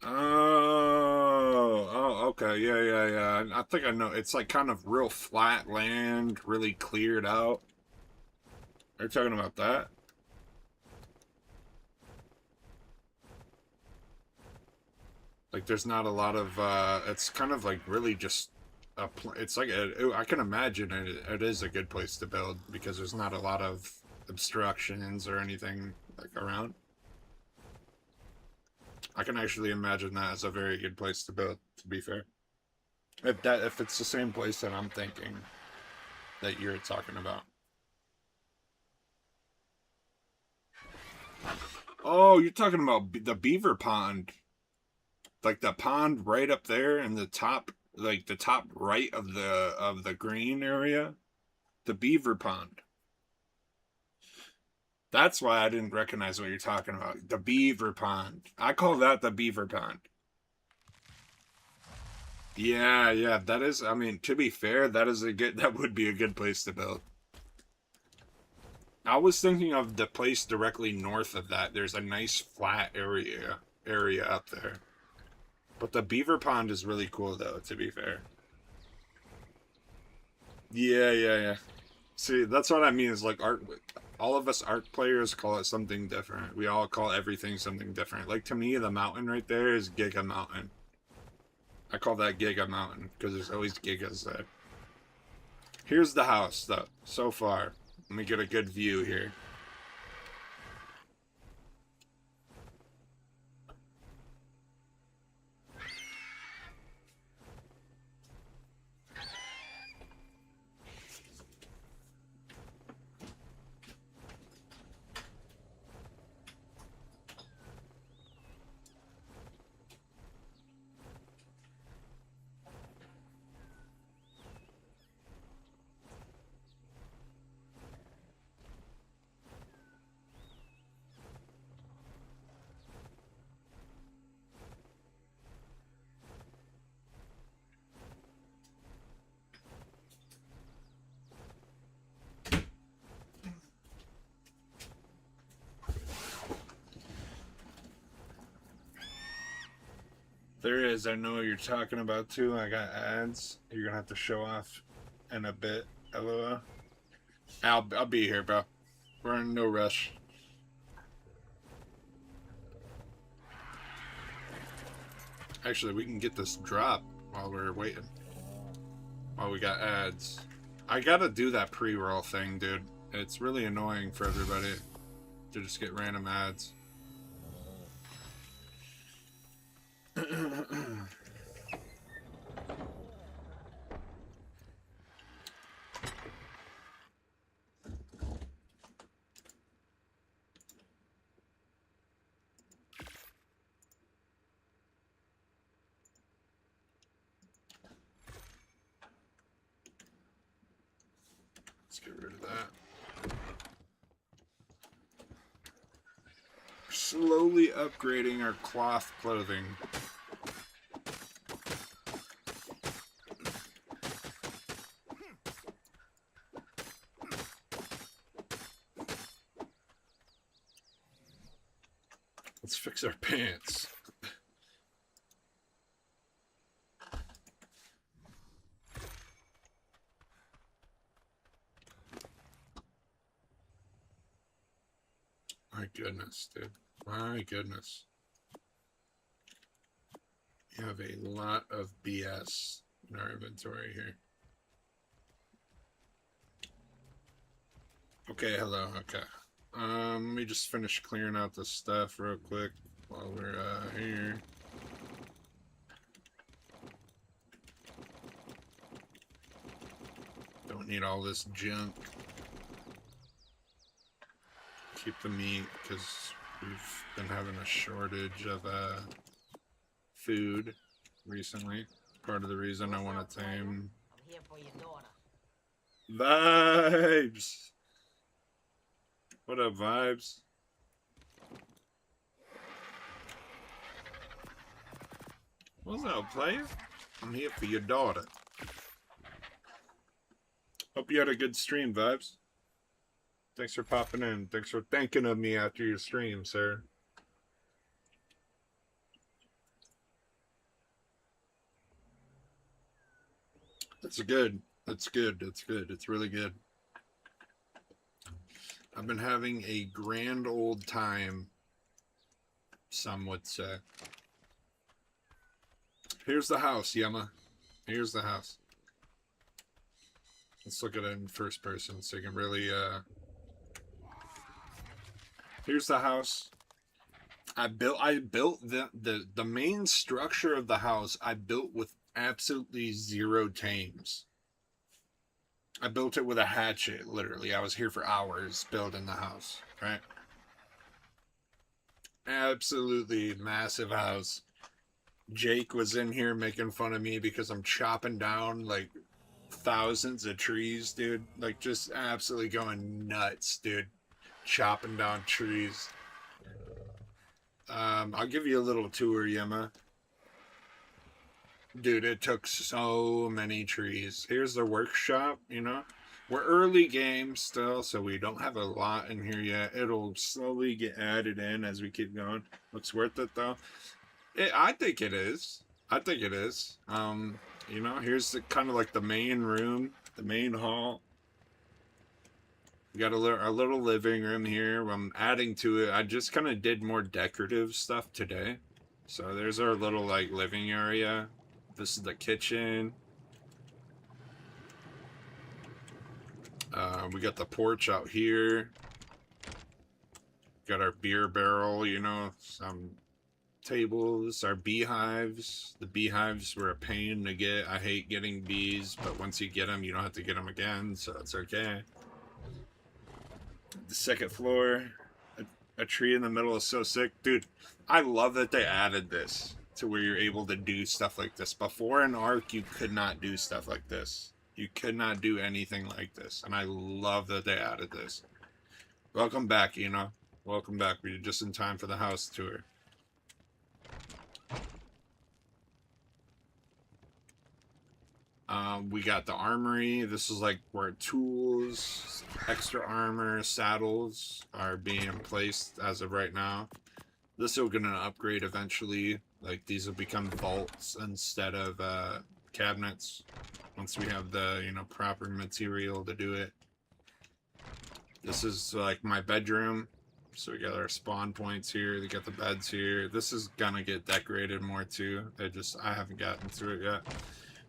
Oh, okay, yeah. I think I know. It's like kind of real flat land, really cleared out. Are you talking about that? Like, there's not a lot of, it's kind of like really just it's like, I can imagine it is a good place to build because there's not a lot of obstructions or anything like around. I can actually imagine that as a very good place to build, to be fair. If it's the same place that I'm thinking that you're talking about. Oh, you're talking about the beaver pond. Like the pond right up there in the top, like the top right of the green area. The beaver pond. That's why I didn't recognize what you're talking about. The beaver pond. I call that the beaver pond. Yeah, that is, I mean, to be fair, that would be a good place to build. I was thinking of the place directly north of that. There's a nice flat area up there. But the beaver pond is really cool though, to be fair. Yeah. See, that's what I mean is like art, all of us art players call it something different. We all call everything something different. Like to me, the mountain right there is Giga Mountain. I call that Giga Mountain because there's always gigas there. Here's the house though, so far. Let me get a good view here. There is. I know what you're talking about too. I got ads. You're gonna have to show off in a bit. LOL. I'll be here, bro. We're in no rush. Actually, we can get this drop while we're waiting. While we got ads. I gotta do that pre-roll thing, dude. It's really annoying for everybody to just get random ads. Let's get rid of that. Slowly upgrading our cloth clothing. fix our pants. My goodness, dude. My goodness. You have a lot of BS in our inventory here. Okay, hello, okay. Let me just finish clearing out the stuff real quick while we're here. Don't need all this junk. Keep the meat because we've been having a shortage of food recently. Part of the reason I want to tame. I'm here for your daughter. Vibes! What up, Vibes? What's up, player? I'm here for your daughter. Hope you had a good stream, Vibes. Thanks for popping in. Thanks for thinking of me after your stream, sir. That's good. That's good. That's good. It's really good. I've been having a grand old time, some would say. Here's the house, Yema. Here's the house. Let's look at it in first person so you can really, Here's the house. I built the main structure of the house I built with absolutely zero tames. I built it with a hatchet, literally. I was here for hours building the house, right? Absolutely massive house. Jake was in here making fun of me because I'm chopping down like thousands of trees, dude. Like just absolutely going nuts, dude. Chopping down trees. I'll give you a little tour, Yema. Dude, it took so many trees. Here's the workshop, you know. We're early game still, so we don't have a lot in here yet. It'll slowly get added in as we keep going. Looks worth it, though. I think it is. I think it is. You know, here's the kind of like the main room, the main hall. We got a little living room here. I'm adding to it. I just kind of did more decorative stuff today. So there's our little like living area. This is the kitchen. We got the porch out here. Got our beer barrel, you know, some tables, our beehives. The beehives were a pain to get. I hate getting bees, but once you get them, you don't have to get them again, so it's okay. The second floor, a tree in the middle is so sick. Dude, I love that they added this to where you're able to do stuff like this. Before in Ark, you could not do stuff like this. You could not do anything like this. And I love that they added this. Welcome back, Eno. Welcome back. We're just in time for the house tour. We got the armory. This is like where tools, extra armor, saddles are being placed as of right now. This will get an upgrade eventually. Like these will become vaults instead of cabinets once we have the, you know, proper material to do it. This is like my bedroom. So we got our spawn points here. We got the beds here. This is gonna get decorated more too. I haven't gotten to it yet.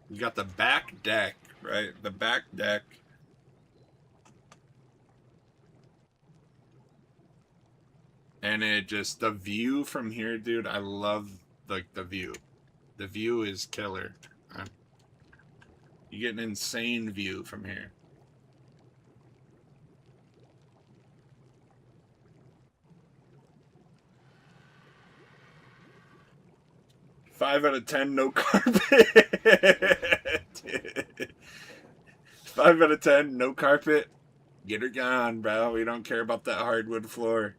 We got the back deck, right? The back deck. And it just, the view from here, dude, I love, like, the view. The view is killer. You get an insane view from here. Five out of 10, no carpet. 5 out of 10, no carpet. Get her gone, bro. We don't care about that hardwood floor.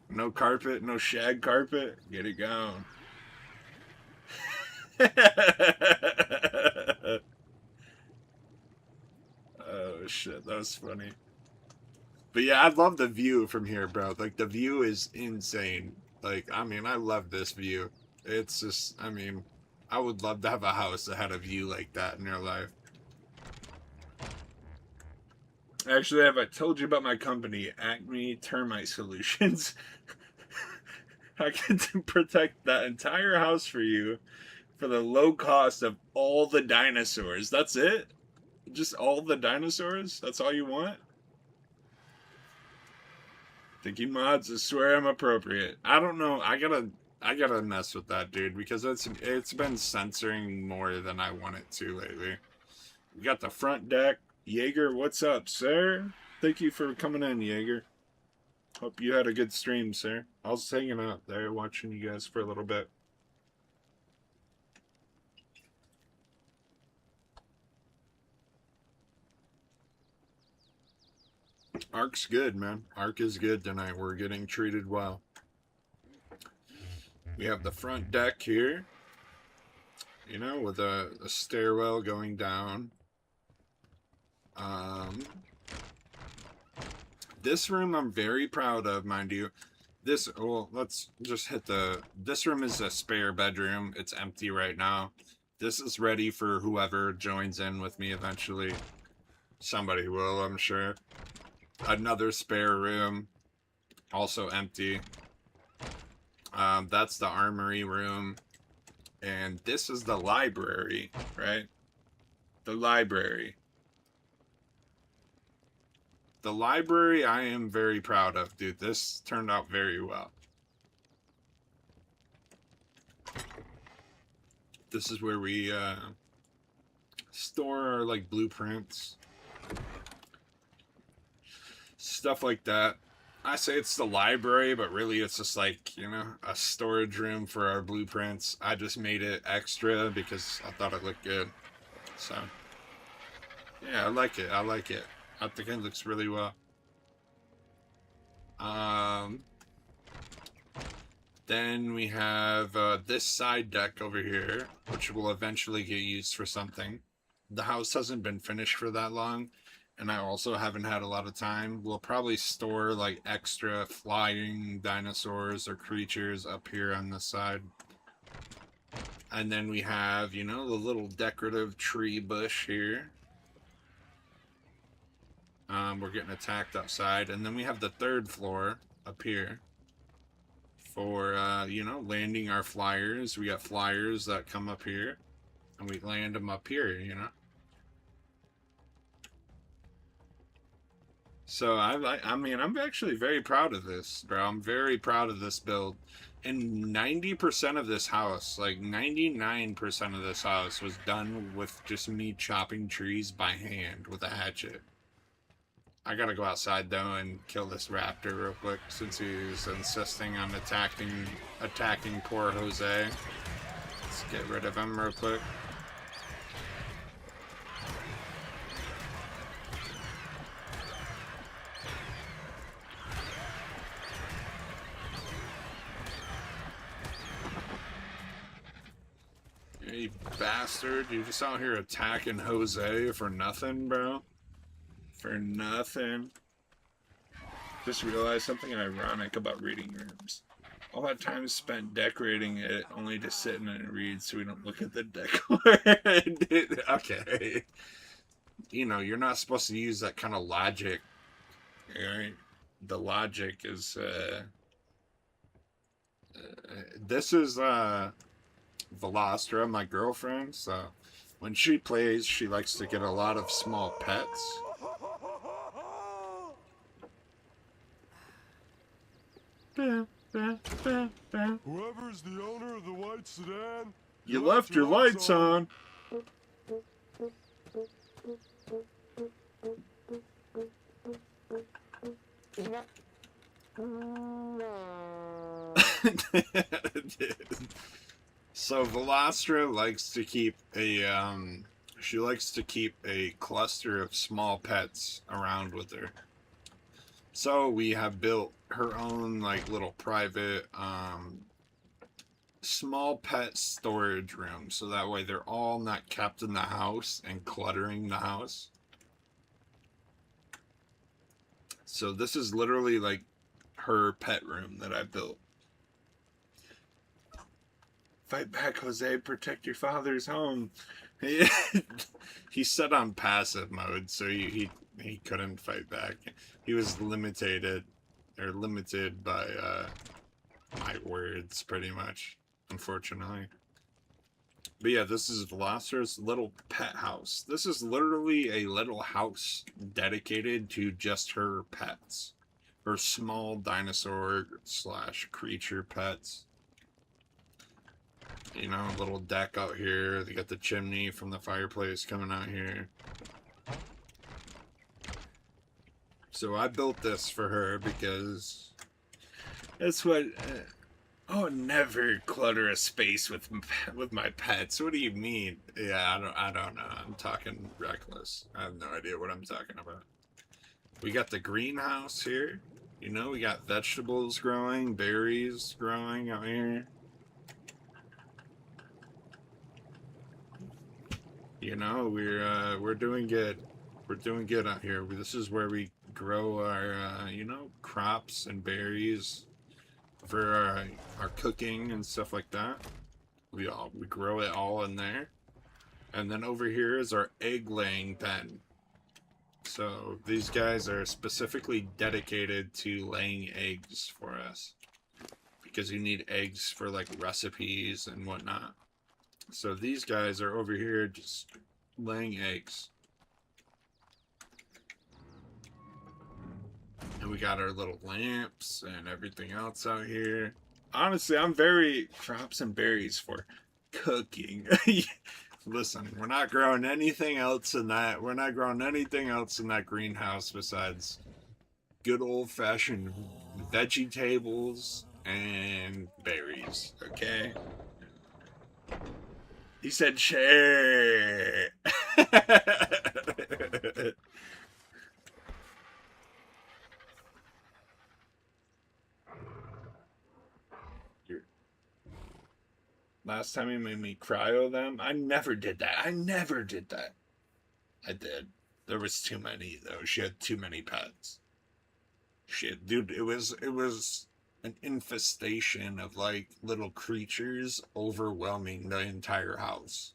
No carpet, no shag carpet. Get it gone. Oh, shit. That was funny. But yeah, I love the view from here, bro. Like, the view is insane. Like, I mean, I love this view. It's just, I mean, I would love to have a house that had a view like that in your life. Actually, have I told you about my company, Acme Termite Solutions? I can protect that entire house for you for the low cost of all the dinosaurs. That's it? Just all the dinosaurs? That's all you want? Thinking mods, I swear I'm appropriate. I don't know. I gotta mess with that, dude, because it's been censoring more than I want it to lately. We got the front deck. Jaeger, what's up, sir? Thank you for coming in, Jaeger. Hope you had a good stream, sir. I was hanging out there watching you guys for a little bit. Ark's good, man. Ark is good tonight. We're getting treated well. We have the front deck here, you know, with a stairwell going down. This room I'm very proud of, mind you. This, well, let's just hit this room is a spare bedroom. It's empty right now. This is ready for whoever joins in with me eventually. Somebody will, I'm sure. Another spare room, also empty. That's the armory room. And this is the library, right? The library. The library I am very proud of, dude. This turned out very well. This is where we store our, like, blueprints. Stuff like that. I say it's the library, but really it's just like, you know, a storage room for our blueprints. I just made it extra because I thought it looked good. So, yeah, I like it. I like it. I think it looks really well. Then we have this side deck over here, which will eventually get used for something. The house hasn't been finished for that long, and I also haven't had a lot of time. We'll probably store like extra flying dinosaurs or creatures up here on this side. And then we have, you know, the little decorative tree bush here. We're getting attacked outside. And then we have the third floor up here for, you know, landing our flyers. We got flyers that come up here, and we land them up here, you know. So I mean, I'm actually very proud of this, bro. I'm very proud of this build. And 90% of this house, like 99% of this house was done with just me chopping trees by hand with a hatchet. I gotta go outside though and kill this raptor real quick since he's insisting on attacking poor Jose. Let's get rid of him real quick. You bastard, you just out here attacking Jose for nothing, bro? For nothing. Just realized something ironic about reading rooms. All that time spent decorating it only to sit in it and read so we don't look at the decor. Okay. You know, you're not supposed to use that kind of logic. Right? The logic is, this is, Velastra, my girlfriend, so when she plays, she likes to get a lot of small pets. Whoever's the owner of the white sedan, you left your lights on. So Velastra likes to keep a cluster of small pets around with her. So we have built her own like little private small pet storage room, so that way they're all not kept in the house and cluttering the house. So this is literally like her pet room that I built. Fight back, Jose. Protect your father's home. He's set on passive mode, so he couldn't fight back. He was limited by my words, pretty much, unfortunately. But yeah, this is Velocir's little pet house. This is literally a little house dedicated to just her pets. Her small dinosaur / creature pets. You know, a little deck out here. They got the chimney from the fireplace coming out here. So I built this for her because that's what... oh, never clutter a space with my pets. What do you mean? Yeah, I don't know. I'm talking reckless. I have no idea what I'm talking about. We got the greenhouse here. You know, we got vegetables growing, berries growing out here. You know, we're doing good. We're doing good out here. This is where we grow our you know, crops and berries for our cooking and stuff like that. We grow it all in there. And then over here is our egg laying pen. So these guys are specifically dedicated to laying eggs for us, because you need eggs for like recipes and whatnot. So these guys are over here just laying eggs. And we got our little lamps and everything else out here. Honestly, I'm very crops and berries for cooking. Listen, we're not growing anything else in that. We're not growing anything else in that greenhouse besides good old-fashioned veggie tables and berries. Okay. He said, "Sure." Last time he made me cryo them. I never did that. I never did that. I did. There was too many though. She had too many pets. Shit, dude, it was an infestation of like little creatures overwhelming the entire house.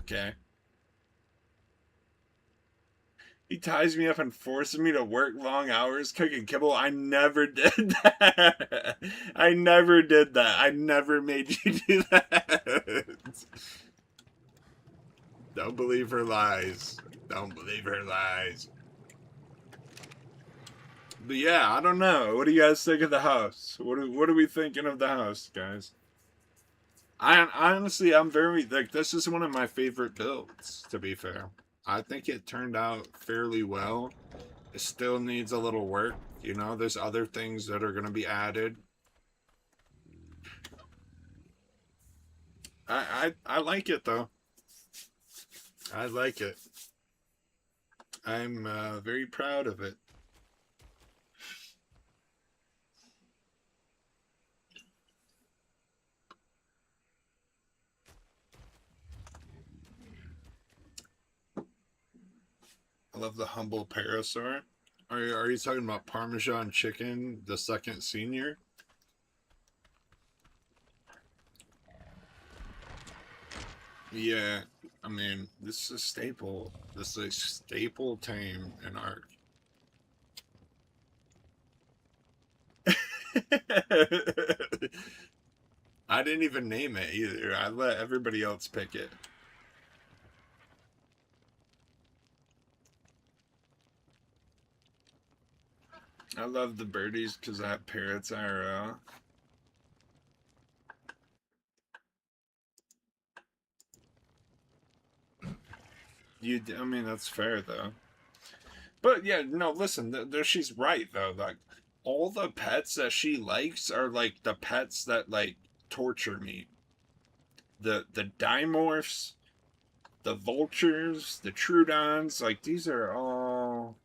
Okay? He ties me up and forces me to work long hours cooking kibble. I never did that. I never did that. I never made you do that. Don't believe her lies. Don't believe her lies. But yeah, I don't know. What do you guys think of the house? What are we thinking of the house, guys? Honestly, I'm very, like, this is one of my favorite builds, to be fair. I think it turned out fairly well. It still needs a little work. You know, there's other things that are going to be added. I like it, though. I like it. I'm very proud of it. I love the humble parasaur. Are you talking about Parmesan chicken, the second senior? Yeah, I mean, this is a staple. This is a staple tame in art. I didn't even name it either. I let everybody else pick it. I love the birdies because I have parrots IRL. I mean, that's fair though. But yeah, no, listen, she's right though. Like, all the pets that she likes are like the pets that like torture me. The dimorphs, the vultures, the troodons, like these are all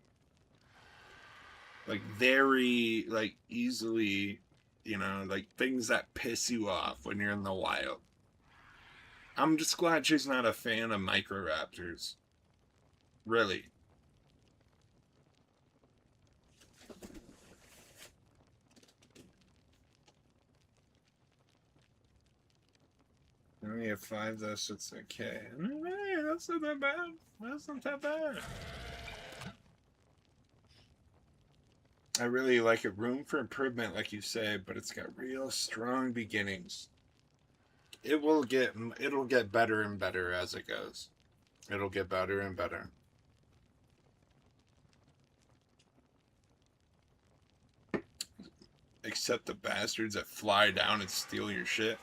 like very like easily, you know, like things that piss you off when you're in the wild. I'm just glad she's not a fan of microraptors. Really. I only have 5 though, so it's okay. Hey, that's not that bad. That's not that bad. I really like it. Room for improvement, like you say, but it's got real strong beginnings. It'll get better and better as it goes. It'll get better and better. Except the bastards that fly down and steal your shit.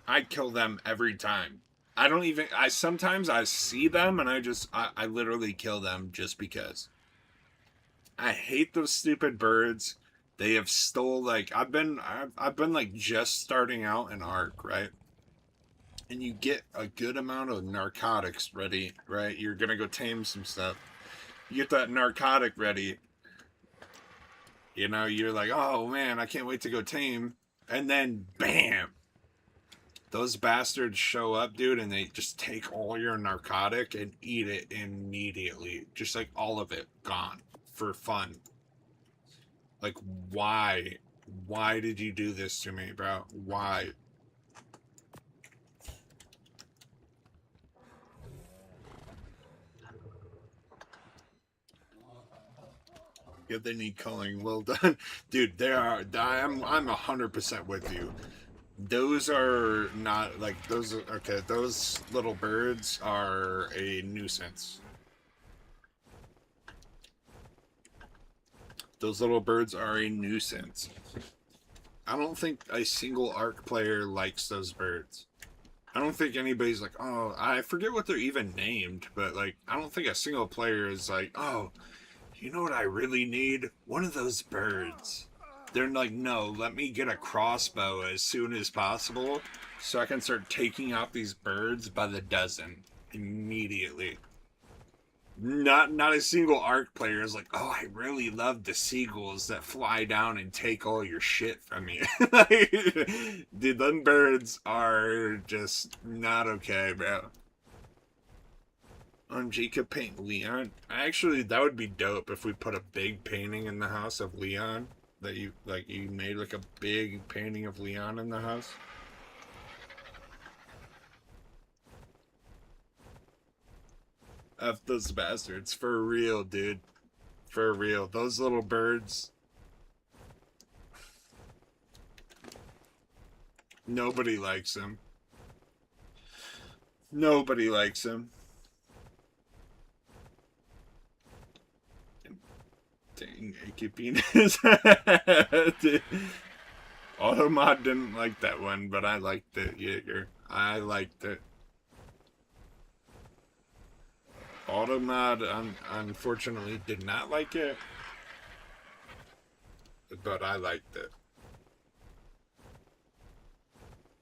I kill them every time. Sometimes I see them and I literally kill them just because. I hate those stupid birds. They have stole I've been like just starting out in Ark, right? And you get a good amount of narcotics ready, right? You're gonna go tame some stuff. You get that narcotic ready. You know, you're like, oh man, I can't wait to go tame. And then bam! Those bastards show up, dude, and they just take all your narcotic and eat it immediately. Just like all of it gone for fun. Like, why? Why did you do this to me, bro? Why? Yeah, they need culling. Well done. Dude, I'm 100% with you. Those are not, like, those, okay, those little birds are a nuisance. Those little birds are a nuisance. I don't think a single Ark player likes those birds. I don't think anybody's like, oh, I forget what they're even named, but, like, I don't think a single player is like, oh, you know what I really need? One of those birds. They're like, no, let me get a crossbow as soon as possible so I can start taking out these birds by the dozen immediately. Not a single Ark player is like, oh, I really love the seagulls that fly down and take all your shit from you. Like, dude, them birds are just not okay, bro. Jacob paint Leon. Actually, that would be dope if we put a big painting in the house of Leon. That you made like a big painting of Leon in the house. F those bastards. For real, dude. For real. Those little birds. Nobody likes them. Nobody likes them. Dang, AK penis. Automod didn't like that one, but I liked it, Jaeger. I liked it. Automod, unfortunately, did not like it, but I liked it.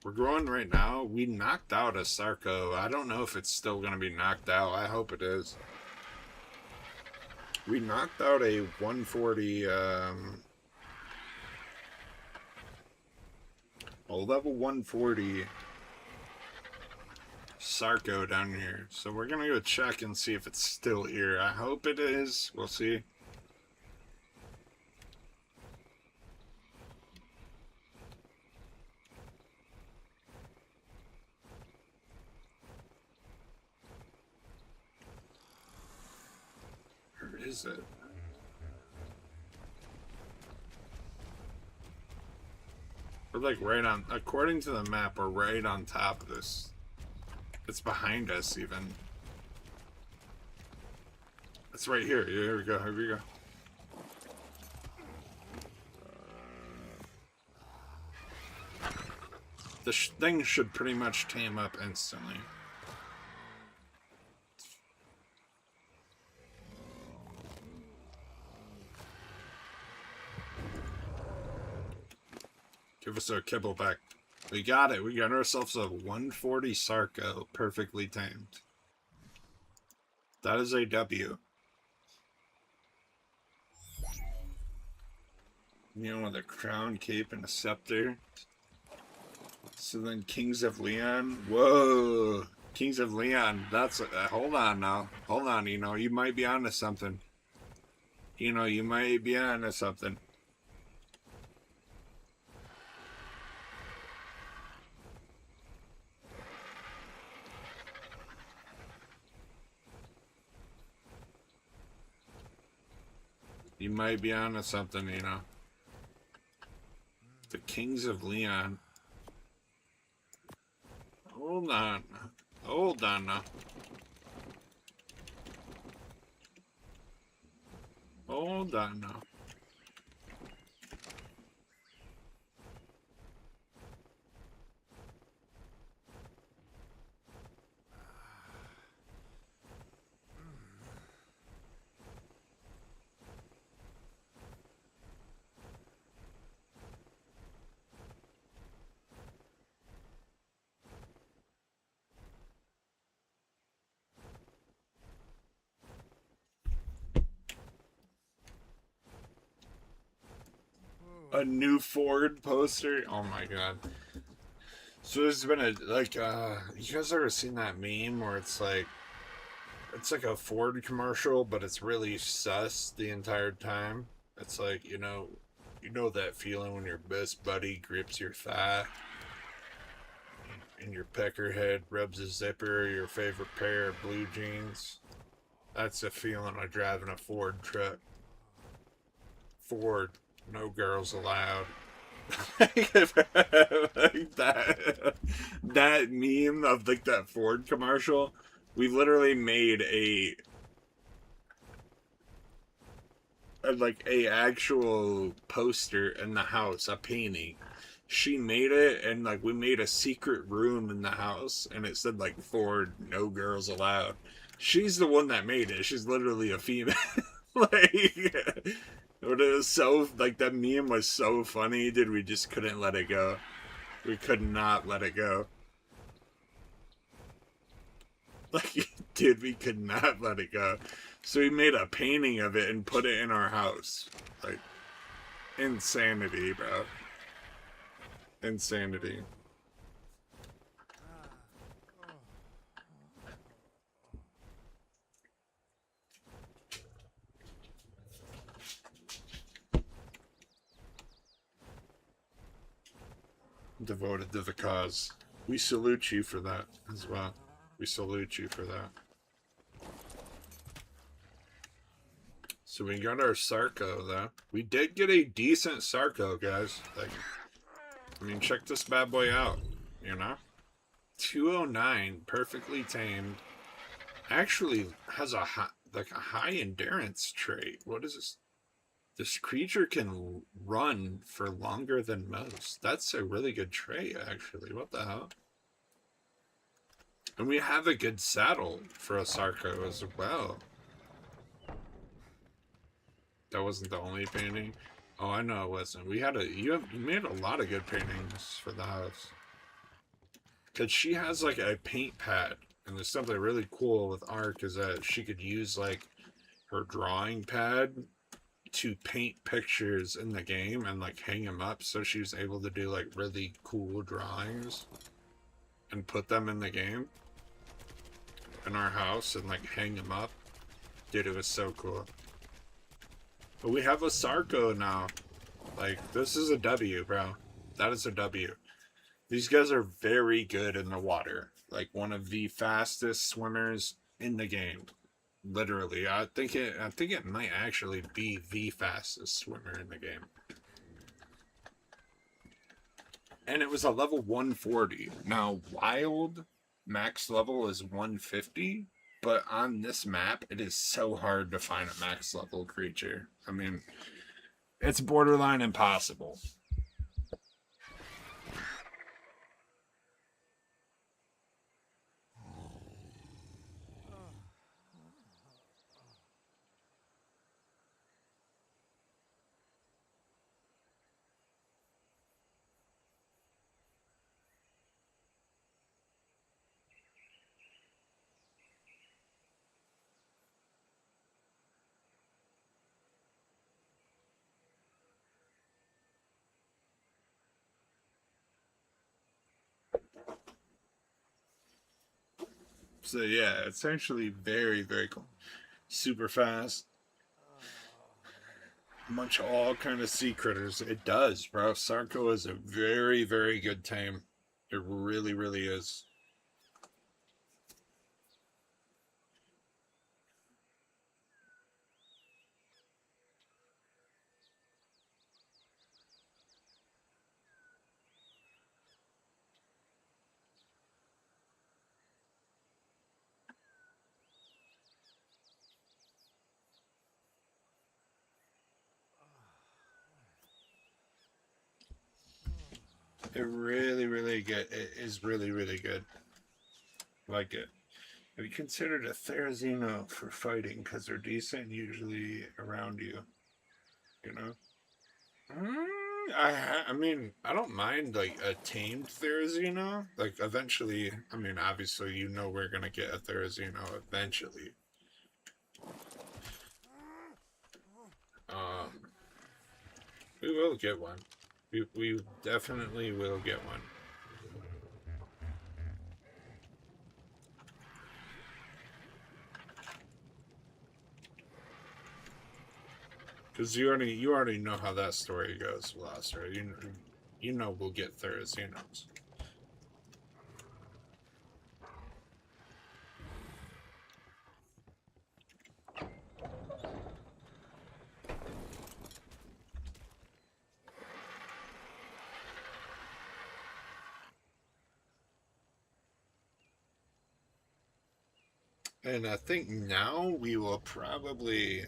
We're growing right now. We knocked out a Sarco. I don't know if it's still going to be knocked out. I hope it is. We knocked out a 140, a level 140 Sarco down here. So we're going to go check and see if it's still here. I hope it is. We'll see. Where is it? We're like right on, according to the map, we're right on top of this. It's behind us even. It's right here. Here we go. Here we go. The thing should pretty much tame up instantly. Give us our kibble back. We got it. We got ourselves a 140 Sarco, perfectly tamed. That is a W. You know, with a crown, cape, and a scepter. So then Kings of Leon. Whoa! Kings of Leon. That's... hold on now. Hold on, you know. You might be onto something. You know, you might be onto something. You might be onto something, you know. The Kings of Leon. Hold on. Hold on now. Hold on now. A new Ford poster? Oh my god. So there's been a, like, you guys ever seen that meme where it's like a Ford commercial, but it's really sus the entire time? It's like, you know that feeling when your best buddy grips your thigh and your peckerhead rubs a zipper of your favorite pair of blue jeans? That's the feeling of driving a Ford truck. Ford, no girls allowed. Like that meme of like that Ford commercial, we literally made a actual poster in the house, a painting. She made it, and like we made a secret room in the house, and it said like Ford, no girls allowed. She's the one that made it. She's literally a female. Like, but it was so, like, that meme was so funny, dude. We just couldn't let it go. We could not let it go. Like, dude, we could not let it go. So we made a painting of it and put it in our house. Like, insanity, bro. Insanity. Devoted to the cause. We salute you for that as well. We salute you for that. So we got our Sarko, though. We did get a decent Sarko, guys. Like, I mean, check this bad boy out, you know? 209, perfectly tamed. Actually has a high endurance trait. What is this? This creature can run for longer than most. That's a really good trait, actually. What the hell? And we have a good saddle for a Sarko as well. That wasn't the only painting. Oh, I know it wasn't. You made a lot of good paintings for the house. Cause she has like a paint pad, and there's something really cool with Ark is that she could use like her drawing pad to paint pictures in the game and like hang them up, so she was able to do like really cool drawings and put them in the game in our house and like hang them up. Dude, it was so cool. But we have a Sarko now. Like, this is a W, bro. That is a W. These guys are very good in the water. Like, one of the fastest swimmers in the game. Literally. I think it might actually be the fastest swimmer in the game. And it was a level 140. Now, wild max level is 150. But on this map, it is so hard to find a max level creature. I mean, it's borderline impossible. So yeah, it's actually very, very cool. Super fast. Munch all kind of sea critters. It does, bro. Sarko is a very, very good tame. It really, really is. It really, really good. It is really, really good. Like it. Have you considered a Therizino for fighting? Because they're decent usually around you. You know? I mean, I don't mind like a tamed Therizino. Like eventually, I mean, obviously, you know we're gonna get a Therizino eventually. Um, we will get one. We definitely will get one. Because you already know how that story goes, Veloster. You know we'll get Therazinos. And I think now we will probably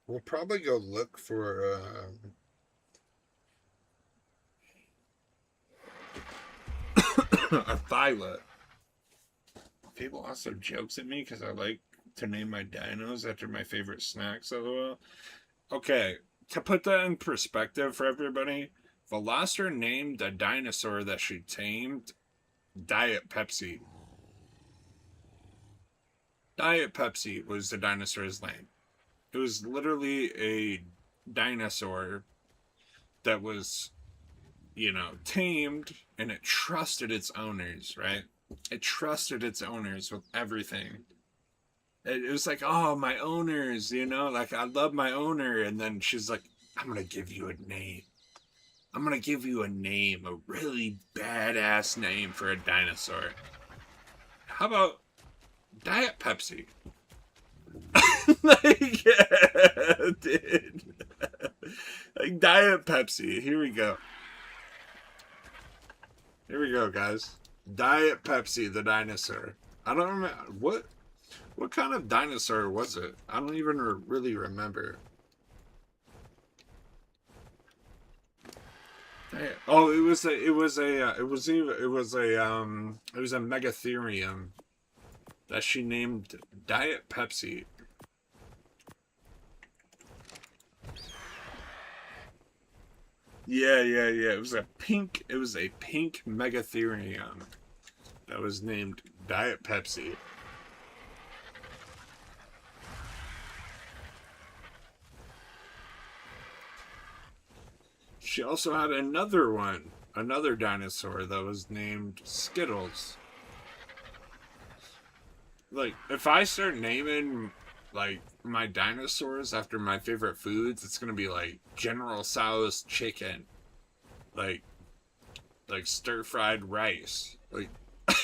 we'll probably go look for a Thyla. People also jokes at me because I like to name my dinos after my favorite snacks. LOL. Okay, to put that in perspective for everybody, Veloster named a dinosaur that she tamed Diet Pepsi. Diet Pepsi was the dinosaur's name. It was literally a dinosaur that was, tamed, and it trusted its owners, right? It trusted its owners with everything. It was like, oh, my owners, like I love my owner. And then she's like, I'm going to give you a name. I'm going to give you a name, a really badass name for a dinosaur. How about Diet Pepsi? Like, yeah, dude. Like Diet Pepsi. Here we go. Here we go, guys. Diet Pepsi, the dinosaur. I don't remember what kind of dinosaur was it. I don't even really remember. Oh, it was a Megatherium that she named Diet Pepsi. Yeah. It was a pink Megatherium that was named Diet Pepsi. She also had another dinosaur that was named Skittles. Like, if I start naming, like, my dinosaurs after my favorite foods, it's gonna be, like, General Tso's chicken. Like stir-fried rice. Like,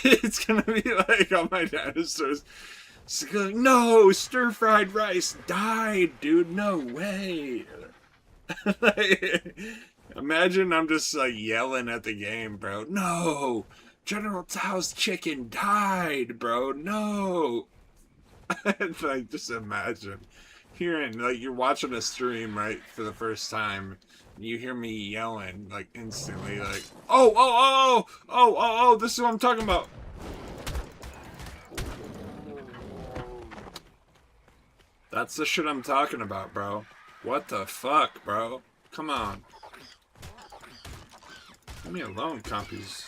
it's gonna be, like, all my dinosaurs. It's like, no, stir-fried rice died, dude, no way. Like, imagine I'm just like yelling at the game, bro. No, General Tso's chicken died, bro. No. Like, just imagine hearing, like, you're watching a stream, right, for the first time. You hear me yelling, like, instantly, like, oh, this is what I'm talking about. That's the shit I'm talking about, bro. What the fuck, bro? Come on. Leave me alone, compies.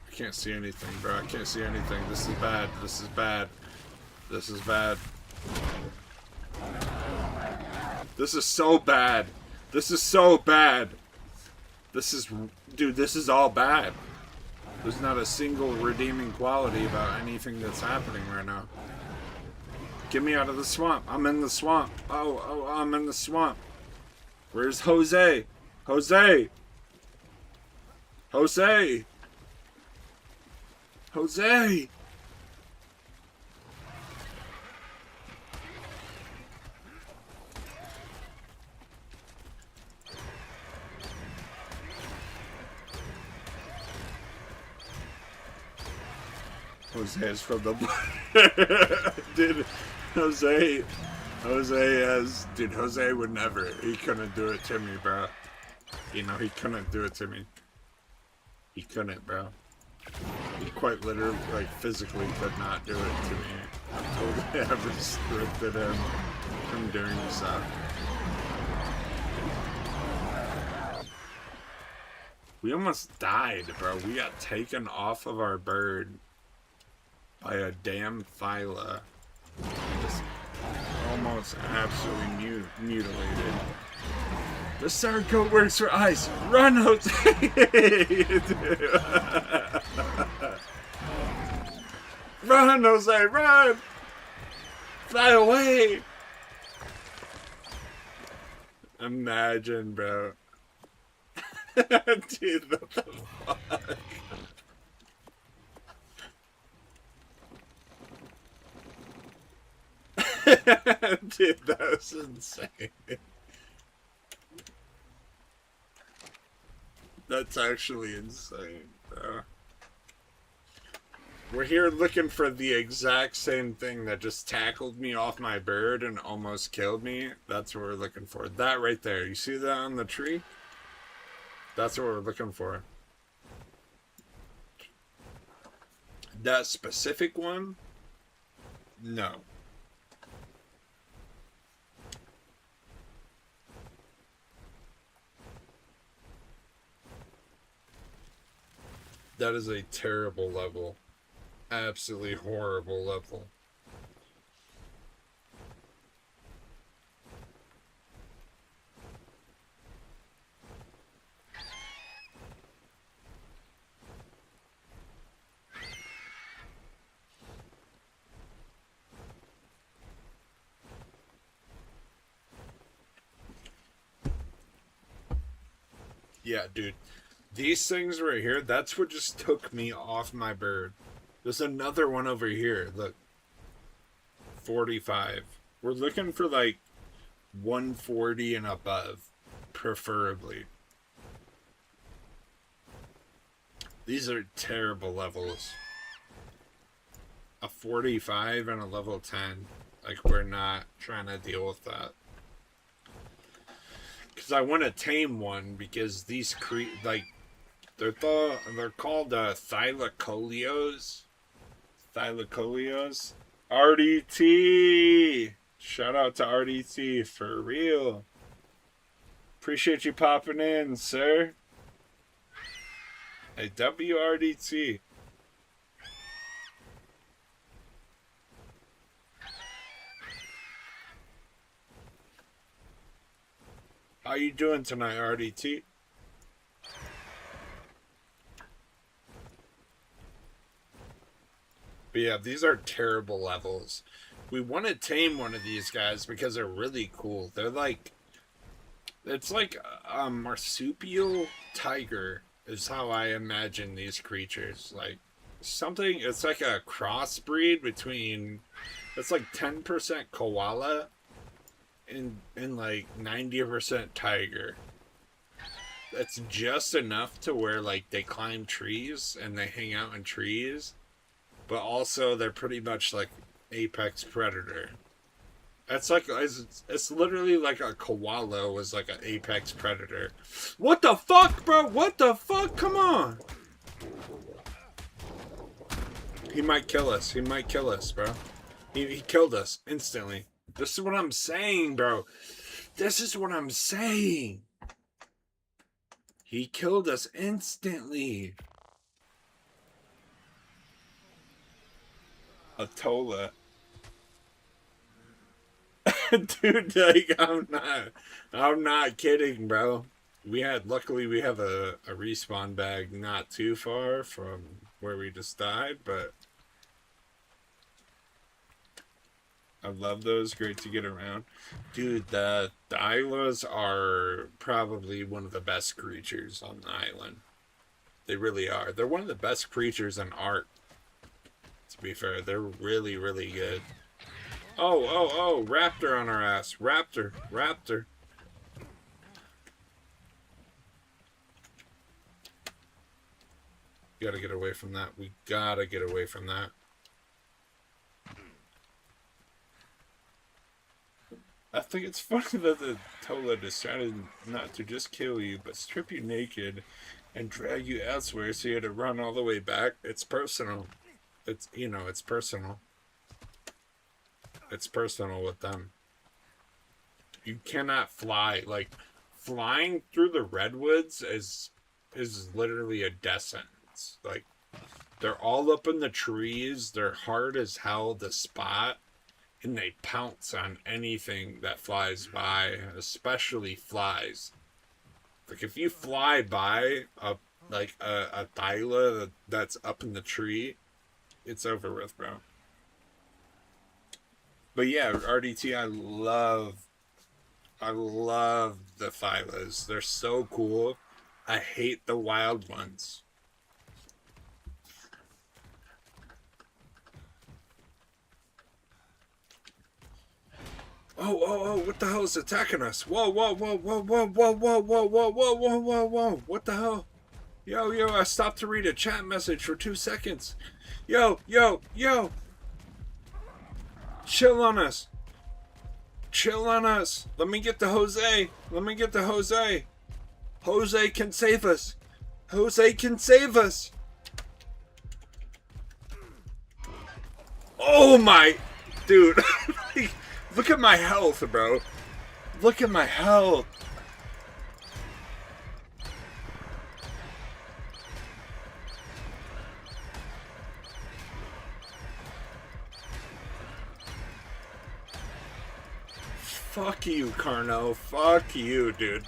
I can't see anything, bro. I can't see anything. This is bad. This is bad. This is bad. This is so bad. This is so bad. Dude, this is all bad. There's not a single redeeming quality about anything that's happening right now. Get me out of the swamp. I'm in the swamp. Oh, I'm in the swamp. Where's Jose? Jose! Jose! Jose's from the dude. Jose would never. He couldn't do it to me, bro. You know, he couldn't do it to me. He couldn't, bro. He quite literally, like, physically could not do it to me. I totally have restricted him from doing stuff. We almost died, bro. We got taken off of our bird by a damn phyla. Just almost absolutely mutilated. The star coat works for ice. Run, Jose! Run, Jose, run! Fly away! Imagine, bro. Dude, what the fuck? Dude, that was insane. That's actually insane, bro. We're here looking for the exact same thing that just tackled me off my bird and almost killed me. That's what we're looking for. That right there. You see that on the tree? That's what we're looking for. That specific one? No. That is a terrible level. Absolutely horrible level. Yeah, dude. These things right here, that's what just took me off my bird. There's another one over here. Look. 45. We're looking for like 140 and above, preferably. These are terrible levels. A 45 and a level 10. Like, we're not trying to deal with that. Because I want to tame one, because these they're called thylacolios. Thylacolios. RDT! Shout out to RDT, for real. Appreciate you popping in, sir. Hey, WRDT. How you doing tonight, RDT? But yeah, these are terrible levels. We want to tame one of these guys because they're really cool. They're like... It's like a marsupial tiger is how I imagine these creatures. Like, something... It's like a crossbreed between... It's like 10% koala and like 90% tiger. That's just enough to where, like, they climb trees and they hang out in trees. But also, they're pretty much like apex predator. It's like, it's literally like a koala was like an apex predator. What the fuck, bro? What the fuck? Come on. He might kill us. He might kill us, bro. He killed us instantly. This is what I'm saying, bro. This is what I'm saying. He killed us instantly. Atola. Dude, like, I'm not kidding, bro. Luckily we have a respawn bag not too far from where we just died, but I love those. Great to get around. Dude, the Islas are probably one of the best creatures on the island. They really are. They're one of the best creatures in art. To be fair, they're really, really good. Oh, Raptor on our ass. Raptor. Gotta get away from that. We gotta get away from that. I think it's funny that the Tola decided not to just kill you, but strip you naked and drag you elsewhere so you had to run all the way back. It's personal. It's, you know, it's personal. It's personal with them. You cannot fly. Like, flying through the redwoods is literally a death sentence. Like, they're all up in the trees. They're hard as hell to spot. And they pounce on anything that flies by, especially flies. Like, if you fly by a thyla that's up in the tree, it's over with, bro. But yeah, RDT, I love the thylas. They're so cool. I hate the wild ones. Oh, what the hell is attacking us? Whoa. What the hell? Yo, I stopped to read a chat message for 2 seconds. Yo. Chill on us. Let me get to Jose. Jose can save us. Oh my, dude. Look at my health, bro. Look at my health. Fuck you, Carno. Fuck you, dude.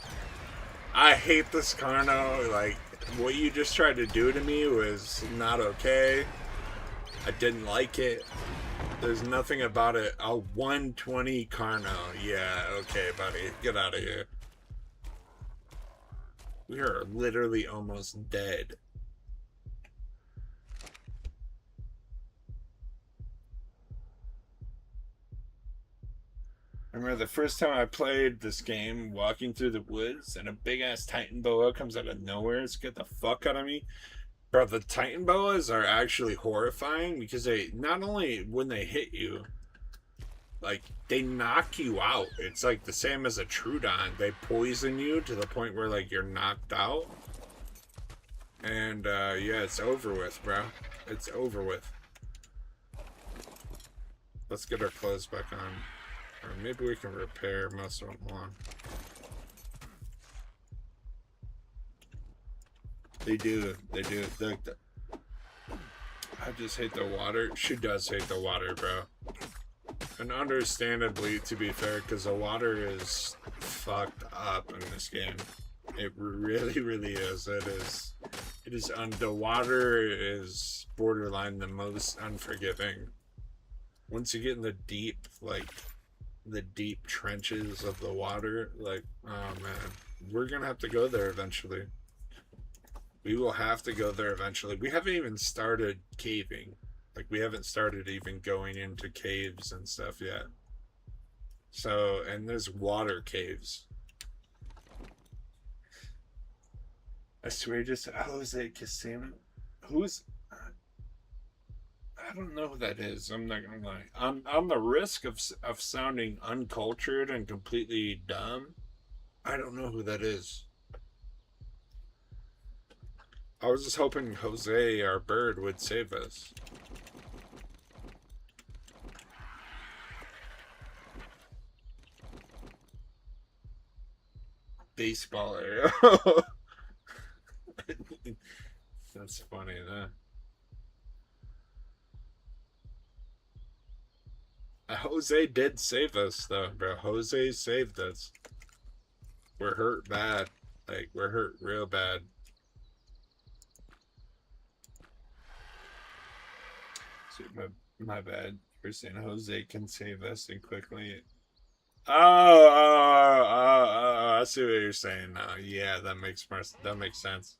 I hate this Carno. Like, what you just tried to do to me was not okay. I didn't like it. There's nothing about it. A 120 Carno. Yeah, okay, buddy. Get out of here. We are literally almost dead. I remember the first time I played this game, walking through the woods, and a big-ass Titan boa comes out of nowhere, scared the fuck out of me. Bro, the Titan boas are actually horrifying because they, not only when they hit you, like, they knock you out. It's like the same as a Trudon. They poison you to the point where, like, you're knocked out. And, yeah, it's over with, bro. It's over with. Let's get our clothes back on. Or maybe we can repair most of them. Hold on. They do. I just hate the water. She does hate the water, bro. And understandably, to be fair, because the water is fucked up in this game. It really is. It is. The water is borderline the most unforgiving. Once you get in the deep, the deep trenches of the water, like, oh man, we're gonna have to go there eventually. We will have to go there eventually. We haven't even started caving. Like, we haven't started even going into caves and stuff yet. So, and there's water caves. I swear, just Jose Casino. Who's... I don't know who that is. I'm not gonna lie. On the risk of sounding uncultured and completely dumb, I don't know who that is. I was just hoping Jose, our bird, would save us. Baseballer. That's funny, huh? Jose did save us, though, bro. Jose saved us. We're hurt bad. Like, we're hurt real bad. My bad. You're saying Jose can save us and quickly. Oh, I see what you're saying now. Yeah, that makes sense.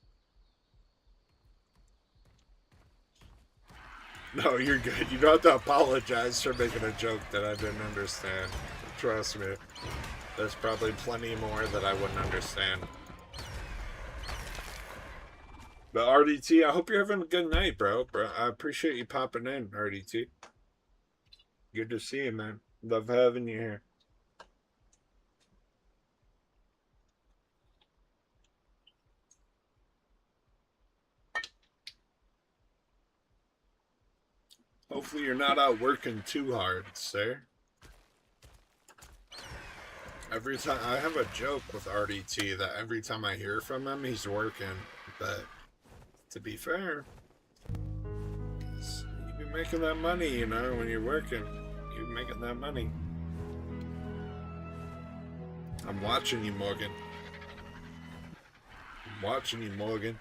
No, you're good. You don't have to apologize for making a joke that I didn't understand. Trust me. There's probably plenty more that I wouldn't understand. But RDT, I hope you're having a good night, bro. I appreciate you popping in, RDT. Good to see you, man. Love having you here. Hopefully you're not out working too hard, sir. Every time I have a joke with RDT that every time I hear from him, he's working. But to be fair, you be making that money, you know, when you're working. You're making that money. I'm watching you, Morgan. I'm watching you, Morgan.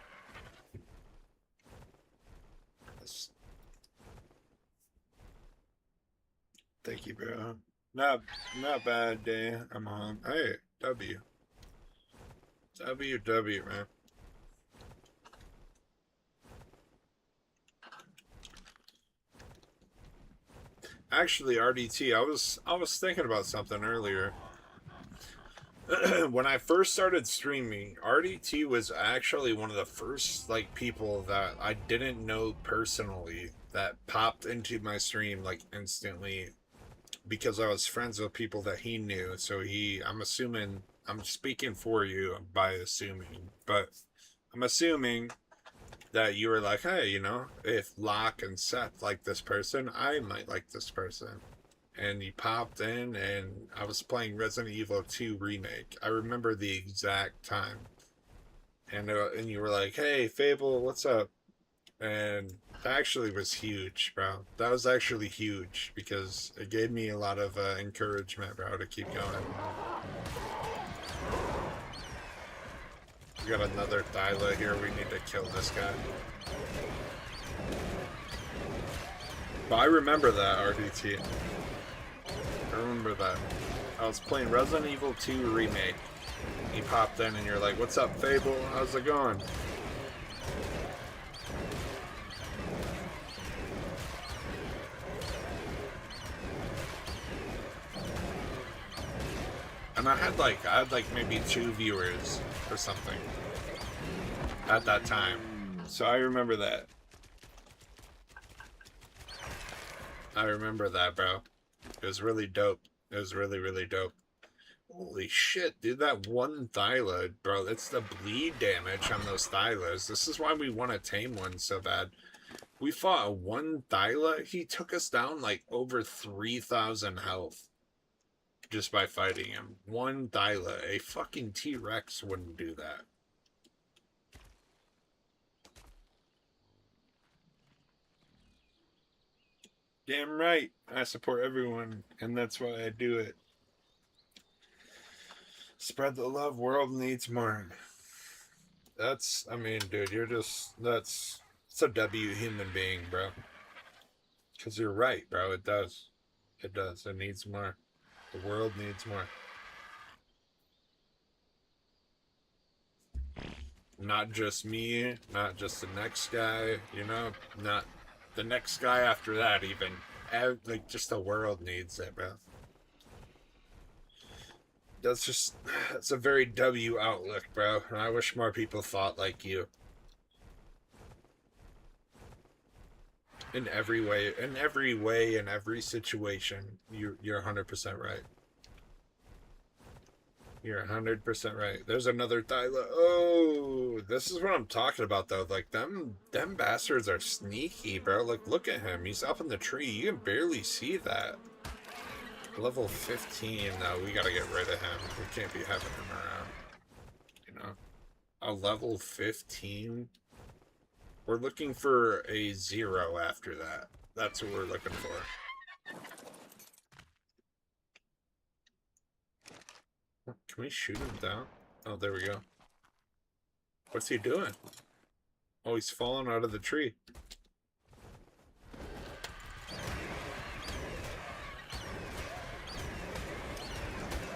Thank you, bro. Not bad day. I'm home. Hey, W, man. Actually, RDT, I was thinking about something earlier. When I first started streaming, RDT was actually one of the first like people that I didn't know personally that popped into my stream like instantly because I was friends with people that he knew. So I'm assuming, I'm speaking for you by assuming, but I'm assuming that you were like, hey, you know, if Locke and Seth like this person, I might like this person. And you popped in, and I was playing Resident Evil 2 Remake. I remember the exact time. And you were like, hey, Fable, what's up? And that actually was huge, bro. That was actually huge because it gave me a lot of encouragement, bro, to keep going. We got another Thyla here. We need to kill this guy. But I remember that, RDT. I remember that. I was playing Resident Evil 2 Remake. You popped in and you're like, what's up, Fable? How's it going? And I had like maybe 2 viewers or something at that time. So I remember that. I remember that, bro. It was really dope. It was really, really dope. Holy shit, dude, that one Thyla, bro, it's the bleed damage on those Thylas. This is why we want to tame one so bad. We fought a one Thyla, he took us down like over 3,000 health just by fighting him. One Thyla, a fucking T-Rex wouldn't do that. Damn right, I support everyone, and that's why I do it. Spread the love, world needs more. That's, I mean, dude, it's a W human being, bro. Because you're right, bro, it does. It does, it needs more. The world needs more. Not just me, not just the next guy, you know, not the next guy after that even. Like, just the world needs it, bro. That's a very W outlook, bro. And I wish more people thought like you. In every way, in every situation, you're 100% right. You're 100% right. There's another Thyla. Oh, this is what I'm talking about, though. Like, them bastards are sneaky, bro. Like, look at him. He's up in the tree. You can barely see that. Level 15, though. We gotta get rid of him. We can't be having him around. You know? A level 15? We're looking for a 0 after that. That's what we're looking for. Can we shoot him down? Oh, there we go. What's he doing? Oh, he's falling out of the tree.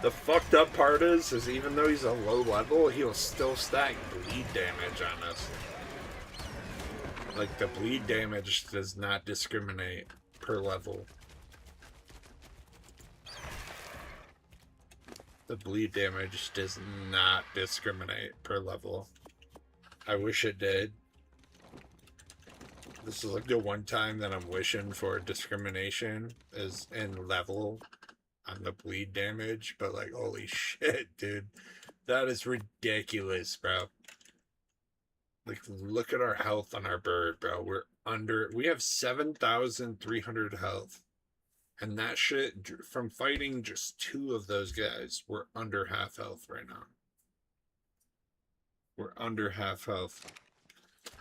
The fucked up part is even though he's a low level, he'll still stack bleed damage on us. Like, the bleed damage does not discriminate per level. The bleed damage does not discriminate per level. I wish it did. This is like the one time that I'm wishing for discrimination is in level on the bleed damage, but like, holy shit, dude. That is ridiculous, bro. Like, look at our health on our bird, bro. We have 7,300 health. And that shit, from fighting just 2 of those guys, we're under half health right now. We're under half health.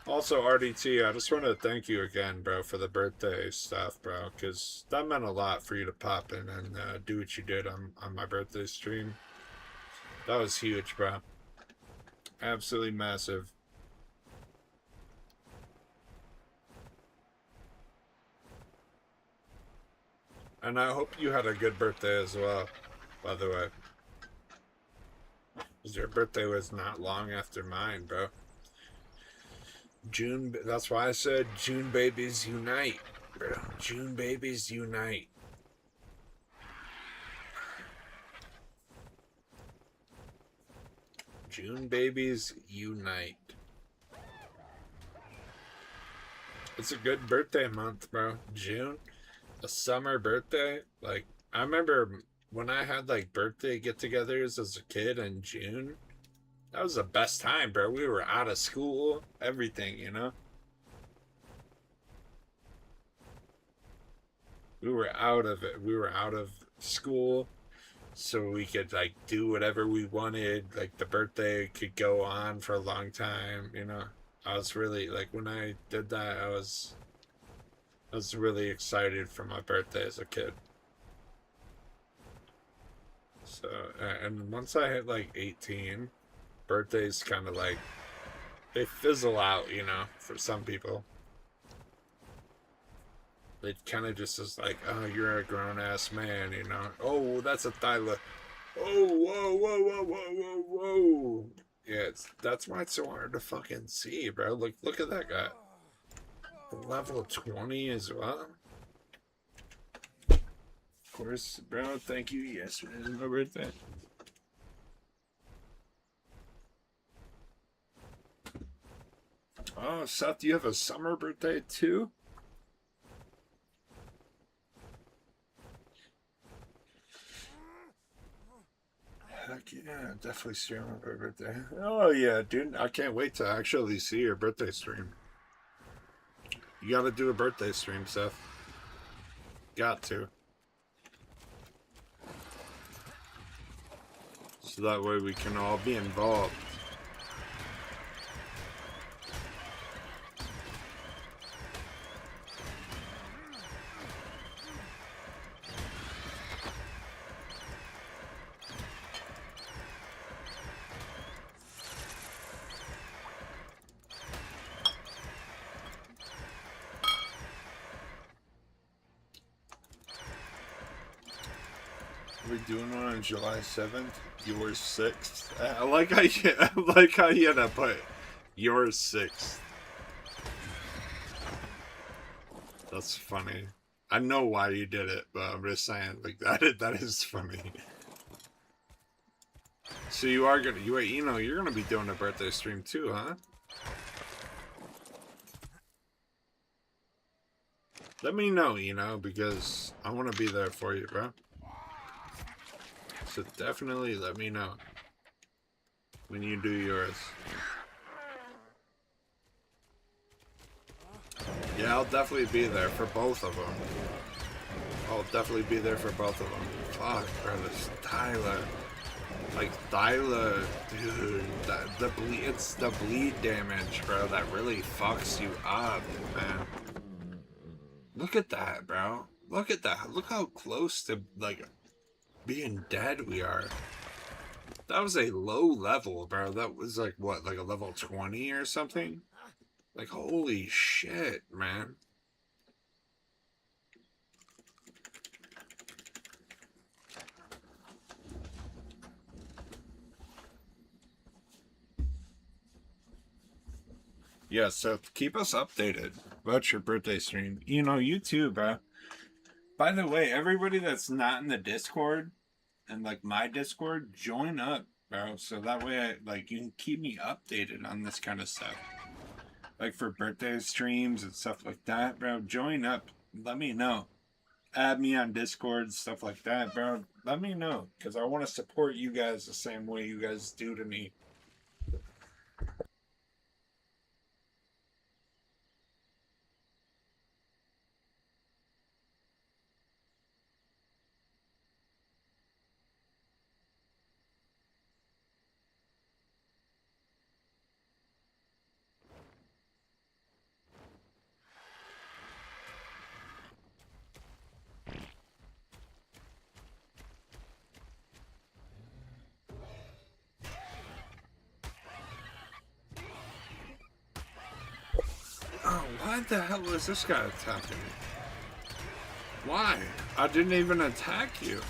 Also, RDT, I just want to thank you again, bro, for the birthday stuff, bro, because that meant a lot for you to pop in and do what you did on my birthday stream. That was huge, bro. Absolutely massive. And I hope you had a good birthday as well, by the way. Because your birthday was not long after mine, bro. June, that's why I said June babies unite, bro. June babies unite. June babies unite. It's a good birthday month, bro. June, a summer birthday. Like, I remember when I had like birthday get-togethers as a kid in June. That was the best time, bro. We were out of school, everything, you know? We were out of it. We were out of school, so we could, like, do whatever we wanted. Like, the birthday could go on for a long time, you know? I was really, like, when I did that, I was really excited for my birthday as a kid. So, and once I hit, like, 18, birthdays kind of, like, they fizzle out, you know, for some people. It kind of just is like, oh, you're a grown-ass man, you know? Oh, that's a Thyla. Oh, whoa, whoa, whoa, whoa, whoa, whoa. Yeah, that's why it's so hard to fucking see, bro. Look at that guy. Level 20 as well. Of course, bro, thank you. Yesterday is my birthday. Oh, Seth, you have a summer birthday too? Heck yeah, definitely stream on my birthday. Oh yeah, dude, I can't wait to actually see your birthday stream. You gotta do a birthday stream, Seth. Got to. So that way we can all be involved. We're doing one on July 7th, yours 6th. I like how you had to put yours 6th. That's funny. I know why you did it, but I'm just saying, like, that is funny. So you are gonna, you're gonna be doing a birthday stream too, huh? Let me know, because I want to be there for you, bro. So definitely let me know when you do yours. Yeah, I'll definitely be there for both of them. I'll definitely be there for both of them. Fuck, bro, this Tyler. Like, Thyla, dude, it's the bleed damage, bro, that really fucks you up, man. Look at that, bro. Look at that. Look how close to, like, being dead we are. That was a low level, bro. That was, like, what, like a level 20 or something? Like, holy shit, man. Yeah, so keep us updated about your birthday stream. You know, you too, bro. By the way, everybody that's not in the Discord and like my Discord, join up, bro. So that way, you can keep me updated on this kind of stuff. Like for birthday streams and stuff like that, bro. Join up. Let me know. Add me on Discord, stuff like that, bro. Let me know because I want to support you guys the same way you guys do to me. Oh, why the hell is this guy attacking me? Why? I didn't even attack you.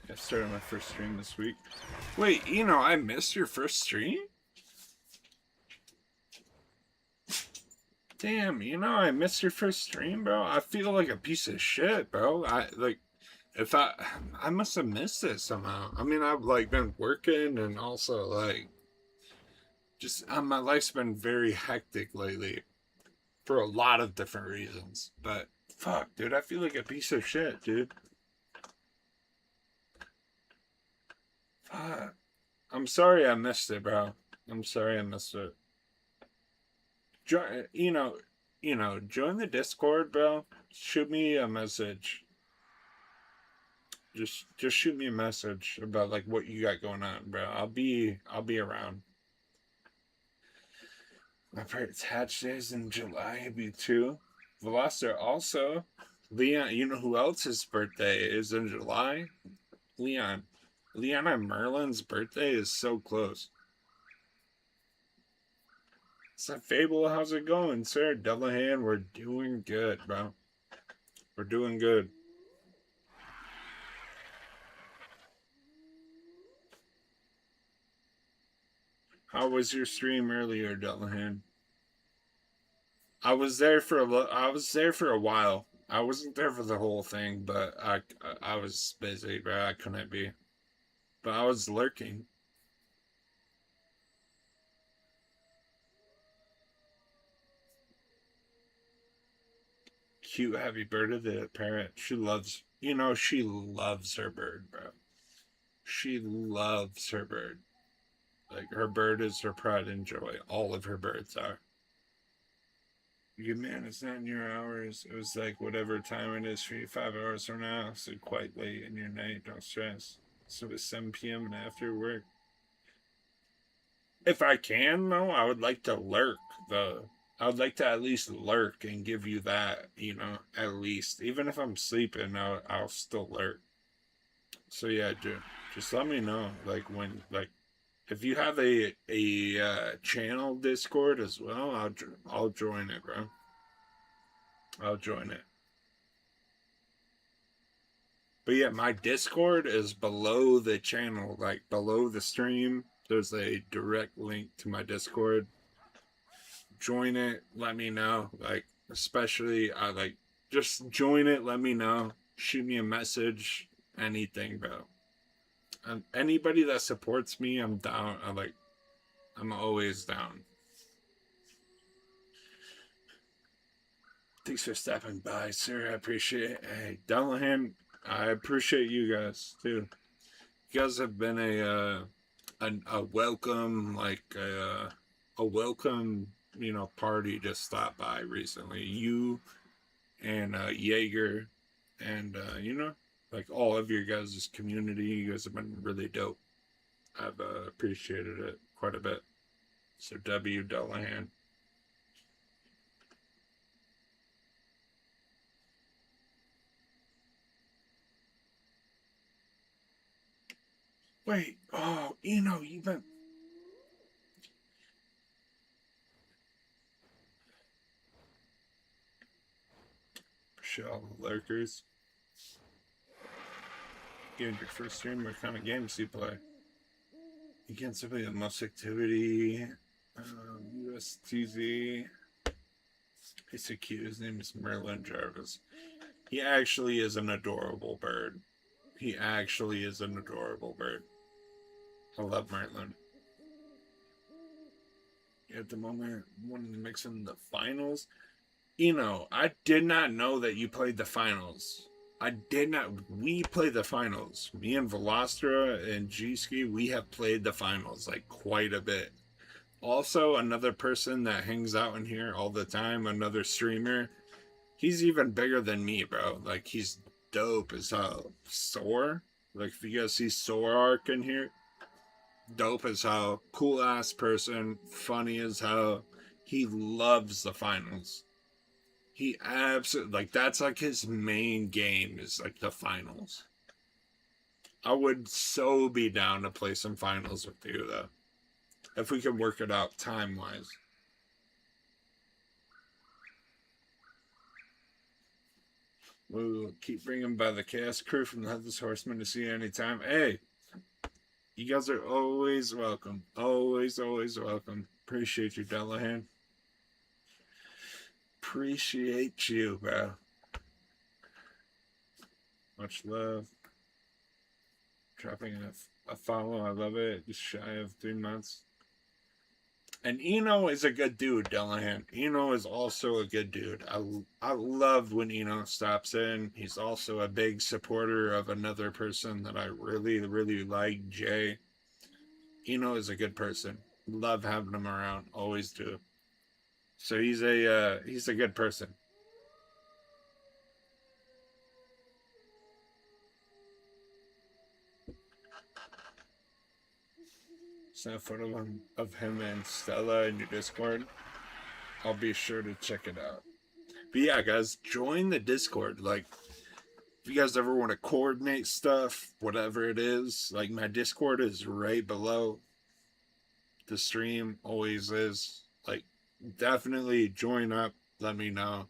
I started my first stream this week. Wait, I missed your first stream? Damn, I missed your first stream, bro. I feel like a piece of shit, bro. I must have missed it somehow. I mean, I've been working and also just my life's been very hectic lately for a lot of different reasons. But fuck, dude, I feel like a piece of shit, dude. Fuck. I'm sorry I missed it, bro. I'm sorry I missed it. Join, join the Discord, bro. Shoot me a message. Just shoot me a message about what you got going on, bro. I'll be around. My parents' hatch days in July be too. Veloster also. Leon, you know who else's birthday is in July? Leon. Leon Merlin's birthday is so close. So Fable, how's it going, sir? Dellahan, we're doing good, bro. We're doing good. How was your stream earlier, Dellahan? I was there for a while. I wasn't there for the whole thing, but I was busy, bro. I couldn't be. But I was lurking. Cute happy birthday to the parent. She loves her bird, bro. She loves her bird. Her bird is her pride and joy. All of her birds are. Good man, it's not in your hours. It was whatever time it is for you, 5 hours from now. So quite late in your night, don't stress. So it's 7 p.m. and after work. If I can, though, I would like to lurk, though. I would like to at least lurk and give you that, at least. Even if I'm sleeping, I'll still lurk. So yeah, just let me know, when, if you have a channel Discord as well, I'll join it, bro. I'll join it. But yeah, my Discord is below the channel, below the stream. There's a direct link to my Discord. Join it. Let me know. Especially, just join it. Let me know. Shoot me a message. Anything, bro. Anybody that supports me, I'm down. I'm always down. Thanks for stopping by, sir. I appreciate it. Hey, Dellahan, I appreciate you guys too. You guys have been a welcome, a welcome, party to stop by recently. You and Jaeger, and all of your guys' community. You guys have been really dope. I've appreciated it quite a bit. So W. Dellahan. Wait, oh, you've been... Shell lurkers. Get your first stream. What kind of games do you play? You can't simply the most activity. USTZ. He's so cute. His name is Merlin Jarvis. He actually is an adorable bird. He actually is an adorable bird. I love Merlin. At the moment, one to mix in the finals. I did not know that you played the finals. I did not. We played the finals. Me and Velostra and G-Ski, we have played the finals like quite a bit. Also, another person that hangs out in here all the time, another streamer. He's even bigger than me, bro. Like, he's dope as hell. Soar? Like, if you guys see Soar Arc in here, dope as hell. Cool ass person. Funny as hell. He loves the finals. He absolutely, like, that's like his main game is like the finals. I would so be down to play some finals with you, though. If we can work it out time-wise. We'll keep bringing by the Chaos Crew from the Headless Horseman to see you anytime. Hey, you guys are always welcome. Always, always welcome. Appreciate you, Delahan. Appreciate you, bro. Much love. Dropping a follow. I love it. Just shy of 3 months. And Eno is a good dude, Delahan. Eno is also a good dude. I love when Eno stops in. He's also a big supporter of another person that I really, really like, Jay. Eno is a good person. Love having him around. Always do. So he's a good person. Send a photo of him and Stella in your Discord. I'll be sure to check it out. But yeah, guys, join the Discord. Like, if you guys ever want to coordinate stuff, whatever it is, like, my Discord is right below the stream. Always is. Like, definitely join up. Let me know.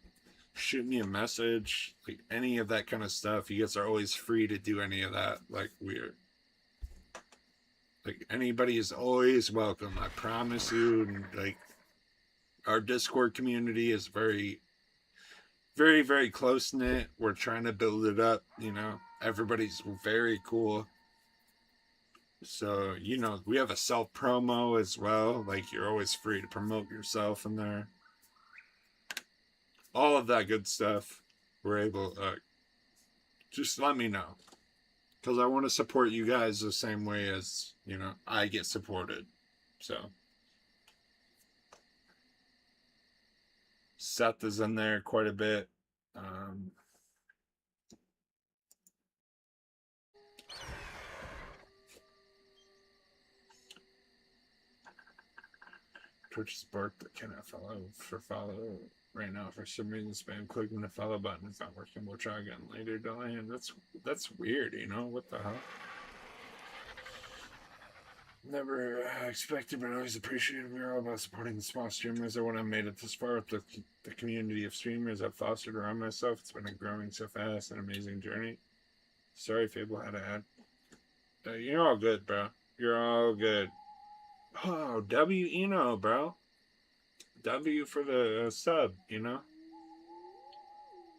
Shoot me a message. Like, any of that kind of stuff. You guys are always free to do any of that. Like, anybody is always welcome. I promise you. Like, our Discord community is very, very, very close knit. We're trying to build it up. Everybody's very cool. So, we have a self promo as well. Like, you're always free to promote yourself in there. All of that good stuff. We're able. Just let me know. Because I want to support you guys the same way as, I get supported. So. Seth is in there quite a bit. Twitch is barked that cannot follow right now. For some reason, spam clicking the follow button is not working. We'll try again later, Diane. That's weird, What the hell? Never expected, but always appreciated. We're all about supporting the small streamers. When I made it this far with the community of streamers I've fostered around myself, it's been a growing so fast, an amazing journey. Sorry, Fable had to add. You're all good, bro. You're all good. Oh, W Eno, bro. W for the sub,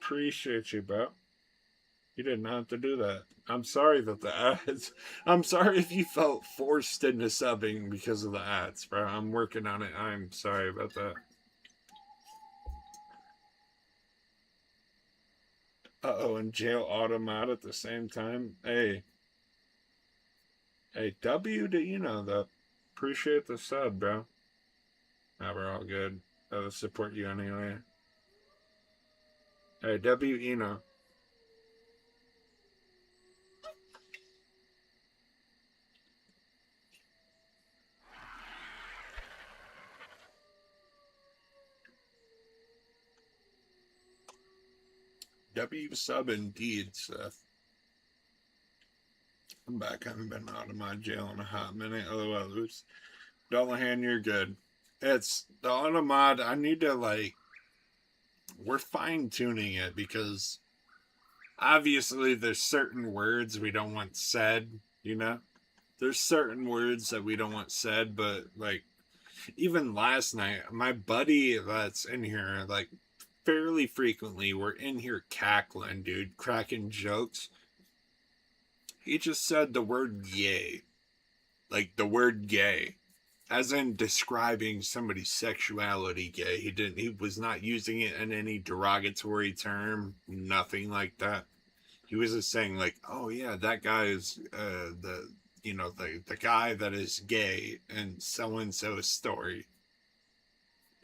Appreciate you, bro. You didn't have to do that. I'm sorry that the ads. I'm sorry if you felt forced into subbing because of the ads, bro. I'm working on it. I'm sorry about that. And jail automat at the same time. Hey, W to though. Appreciate the sub, bro. Now we're all good. I'll support you anyway. Hey, W Eno. W sub indeed, Seth. I'm back. I haven't been out of my jail in a hot minute. LOL. Oops. Dullahan, you're good. It's the automod. I need to we're fine tuning it because obviously there's certain words we don't want said, you know? There's certain words that we don't want said, but like even last night, my buddy that's in here, like fairly frequently, we're in here cackling, dude, cracking jokes. He just said the word gay. Like the word gay. As in describing somebody's sexuality gay. He was not using it in any derogatory term, nothing like that. He was just saying like, oh yeah, that guy is the guy that is gay in so and so's story.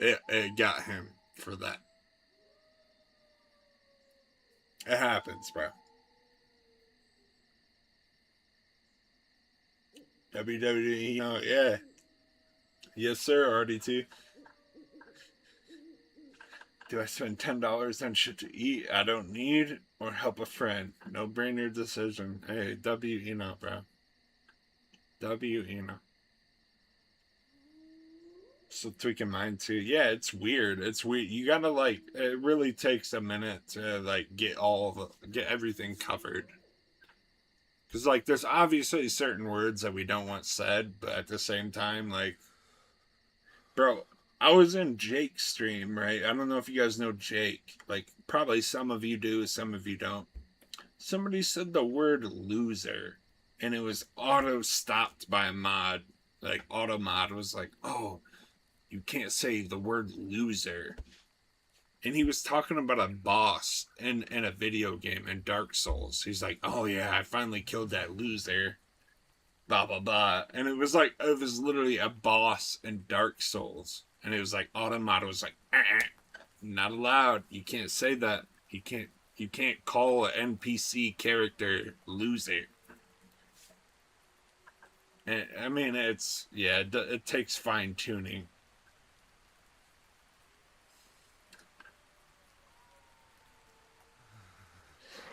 It got him for that. It happens, bro. WWE, yeah. Yes, sir, RDT. Do I spend $10 on shit to eat I don't need or help a friend? No brainer decision. Hey, bro. So tweaking mine too. Yeah, it's weird. It's weird. You gotta like. It really takes a minute to like get everything covered. Because like, there's obviously certain words that we don't want said, but at the same time, like, bro, I was in Jake's stream, right? I don't know if you guys know Jake. Like, probably some of you do, some of you don't. Somebody said the word loser, and it was auto stopped by a mod. Like, auto mod was like, oh, you can't say the word loser. And he was talking about a boss in a video game in Dark Souls. He's like, oh yeah, I finally killed that loser. Blah, blah, blah. And it was literally a boss in Dark Souls. And it was like, Automata was like, not allowed. You can't say that. You can't call an NPC character loser. And, I mean, it takes fine tuning.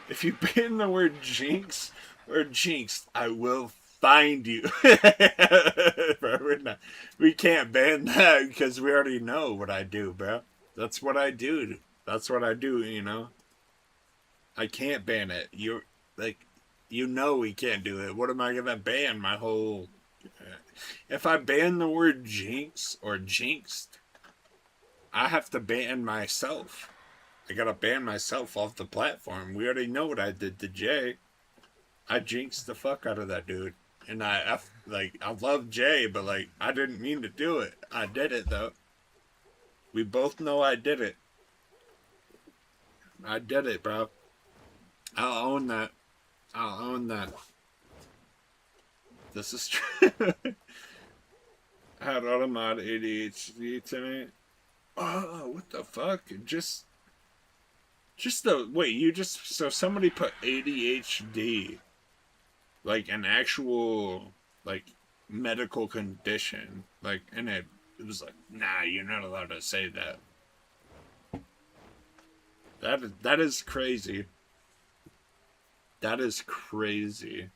If you ban the word jinx or jinxed, I will find you. Bro, we can't ban that because we already know what I do, bro. That's what I do. That's what I do, you know? I can't ban it. You're like, we can't do it. What am I gonna ban? My whole. If I ban the word jinx or jinxed, I have to ban myself. I gotta ban myself off the platform. We already know what I did to Jay. I jinxed the fuck out of that dude. And I love Jay, but like, I didn't mean to do it. I did it though. We both know I did it. I did it, bro. I'll own that. This is true. I had Automod ADHD tonight. Oh, what the fuck? So somebody put ADHD, like an actual, like, medical condition, like, and it was like, nah, you're not allowed to say that. That is crazy. That is crazy.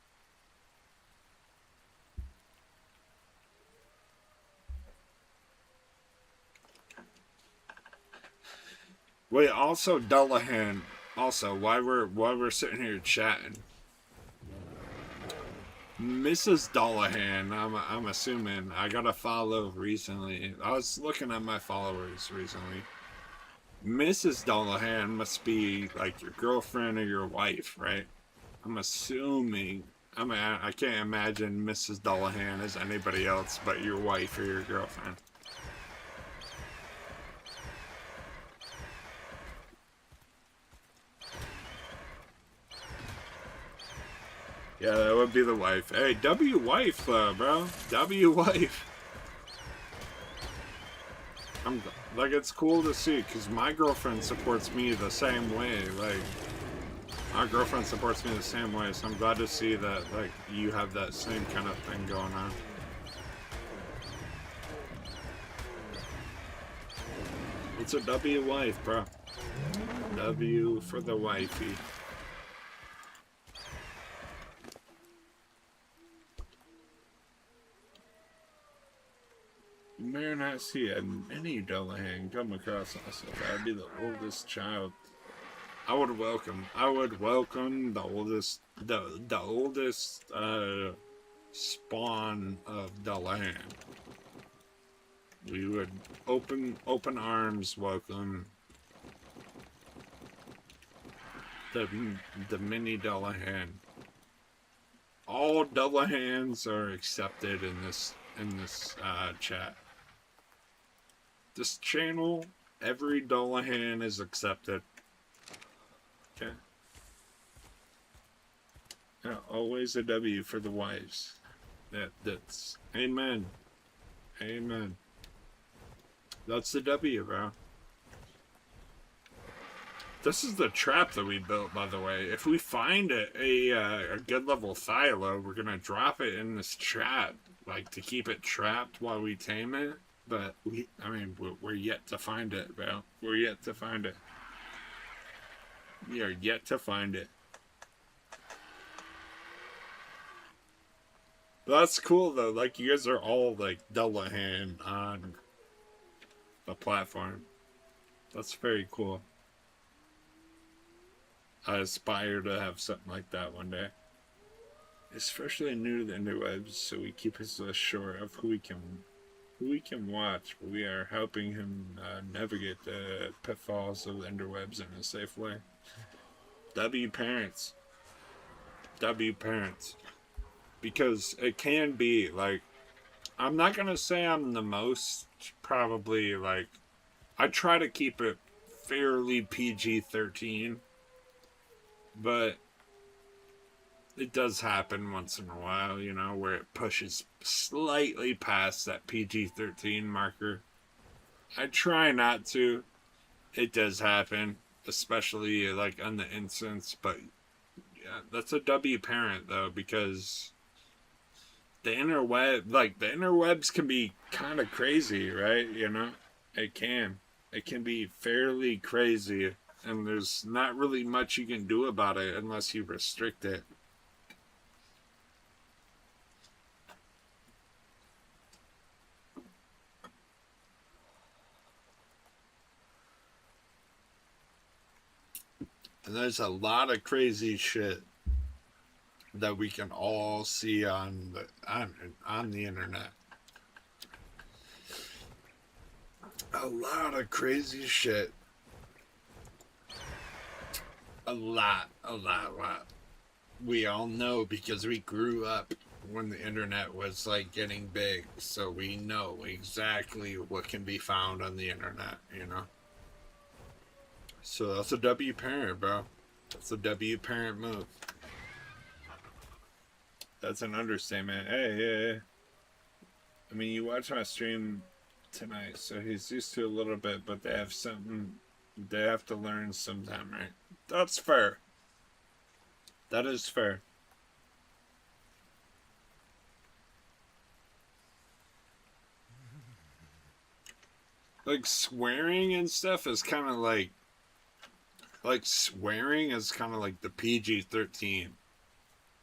Wait, also Dullahan. Also, while we're sitting here chatting, Mrs. Dullahan. I'm assuming I got a follow recently. I was looking at my followers recently. Mrs. Dullahan must be like your girlfriend or your wife, right? I'm assuming. I can't imagine Mrs. Dullahan as anybody else but your wife or your girlfriend. Yeah, that would be the wife. Hey, W wife, bro. W wife. I'm like, it's cool to see because my girlfriend supports me the same way. Like, my girlfriend supports me the same way, so I'm glad to see that like you have that same kind of thing going on. It's a W wife, bro. W for the wifey. You may not see a mini Dullahan come across us if I'd be the oldest child. I would welcome the oldest spawn of Dullahan. We would open arms welcome the mini Dullahan. All Dullahans are accepted in this chat. This channel, every Dullahan is accepted. Okay. Yeah, always a W for the wives. That's amen. Amen. That's the W, bro. This is the trap that we built, by the way. If we find a good level Thylo, we're gonna drop it in this trap, like to keep it trapped while we tame it. But we're yet to find it, bro. We're yet to find it. We are yet to find it. But that's cool though. Like you guys are all like Dullahan on the platform. That's very cool. I aspire to have something like that one day. Especially new to the interwebs, so we keep his list short of who we can watch. But we are helping him navigate the pitfalls of the interwebs in a safe way. W parents. Because it can be like, I'm not gonna say I'm the most, probably like, I try to keep it fairly PG-13, but it does happen once in a while, you know, where it pushes slightly past that PG-13 marker. I try not to. It does happen, especially like on the instance, but yeah, that's a W parent though, because the interwebs can be kind of crazy, right? You know, it can be fairly crazy, and there's not really much you can do about it unless you restrict it. And there's a lot of crazy shit that we can all see on the internet. A lot of crazy shit. A lot. We all know because we grew up when the internet was like getting big, so we know exactly what can be found on the internet, you know? So that's a W parent, bro. That's a W parent move. That's an understatement. Hey. I mean, you watch my stream tonight, so he's used to a little bit, but they have to learn sometime, right? That's fair. That is fair. Like swearing and stuff is kind of like swearing is kind of like the PG-13.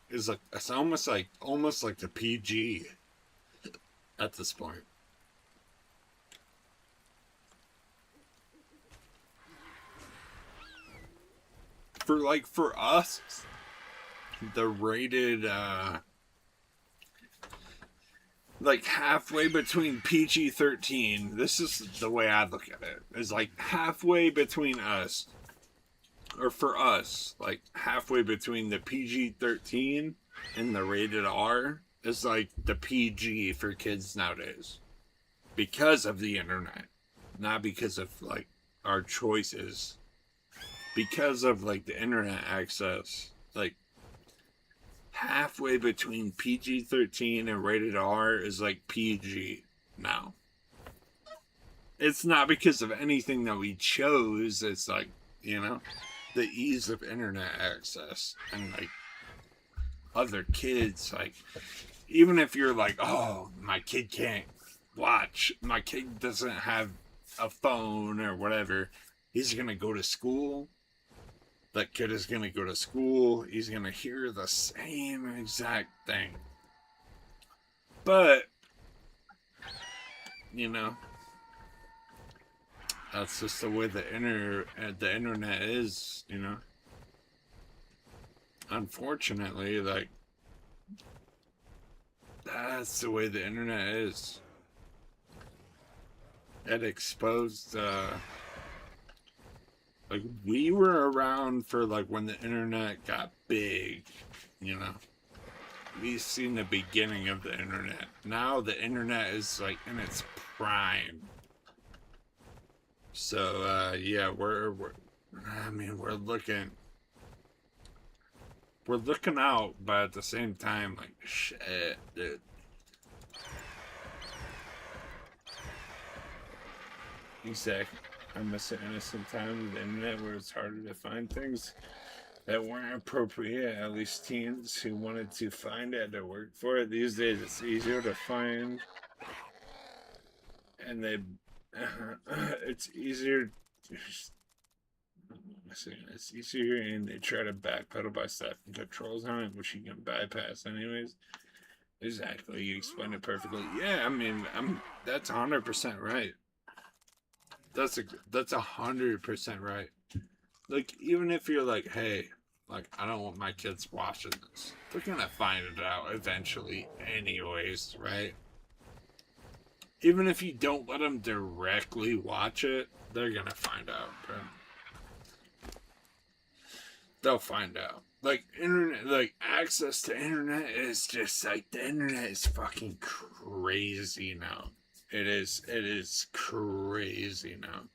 It's like it's almost like the PG at this point. For us, the rated like halfway between PG-13. This is the way I look at it. Is like halfway between us, or for us, like halfway between the PG-13 and the rated R is like the PG for kids nowadays, because of the internet, not because of like our choices. Because of like the internet access, like halfway between PG-13 and rated R is like PG now. It's not because of anything that we chose. It's like, you know, the ease of internet access and like other kids, like even if you're like, oh, my kid can't watch, my kid doesn't have a phone or whatever, he's gonna go to school. That kid is going to go to school. He's going to hear the same exact thing. But you know, that's just the way the internet is, you know. Unfortunately, like, that's the way the internet is. It exposed, like, we were around for, like, when the internet got big, you know. We've seen the beginning of the internet. Now the internet is, like, in its prime. So, yeah, I mean, we're looking out, but at the same time, like, shit, dude. Exactly. I miss an innocent time of the internet where it's harder to find things that weren't appropriate. At least teens who wanted to find it had to work for it. These days, it's easier to find, and it's easier. It's easier, and they try to backpedal by slapping controls on it, which you can bypass anyways. Exactly, you explained it perfectly. Yeah, I mean, that's 100% right. That's 100% right. Like, even if you're like, hey, like, I don't want my kids watching this, they're gonna find it out eventually, anyways, right? Even if you don't let them directly watch it, they're gonna find out, bro. They'll find out. Like, internet, like, access to internet is just like, the internet is fucking crazy now. It is crazy now.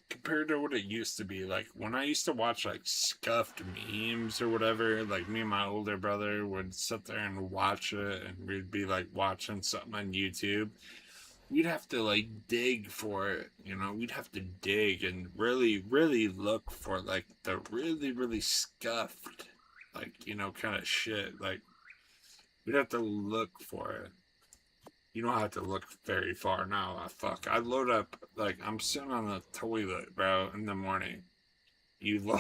Compared to what it used to be. Like, when I used to watch, like, scuffed memes or whatever, like, me and my older brother would sit there and watch it, and we'd be, like, watching something on YouTube. We'd have to, like, dig for it, you know? We'd have to dig and really, really look for, like, the really, really scuffed, like, you know, kind of shit. Like, we'd have to look for it. You don't have to look very far now. I load up, like, I'm sitting on the toilet, bro, in the morning. You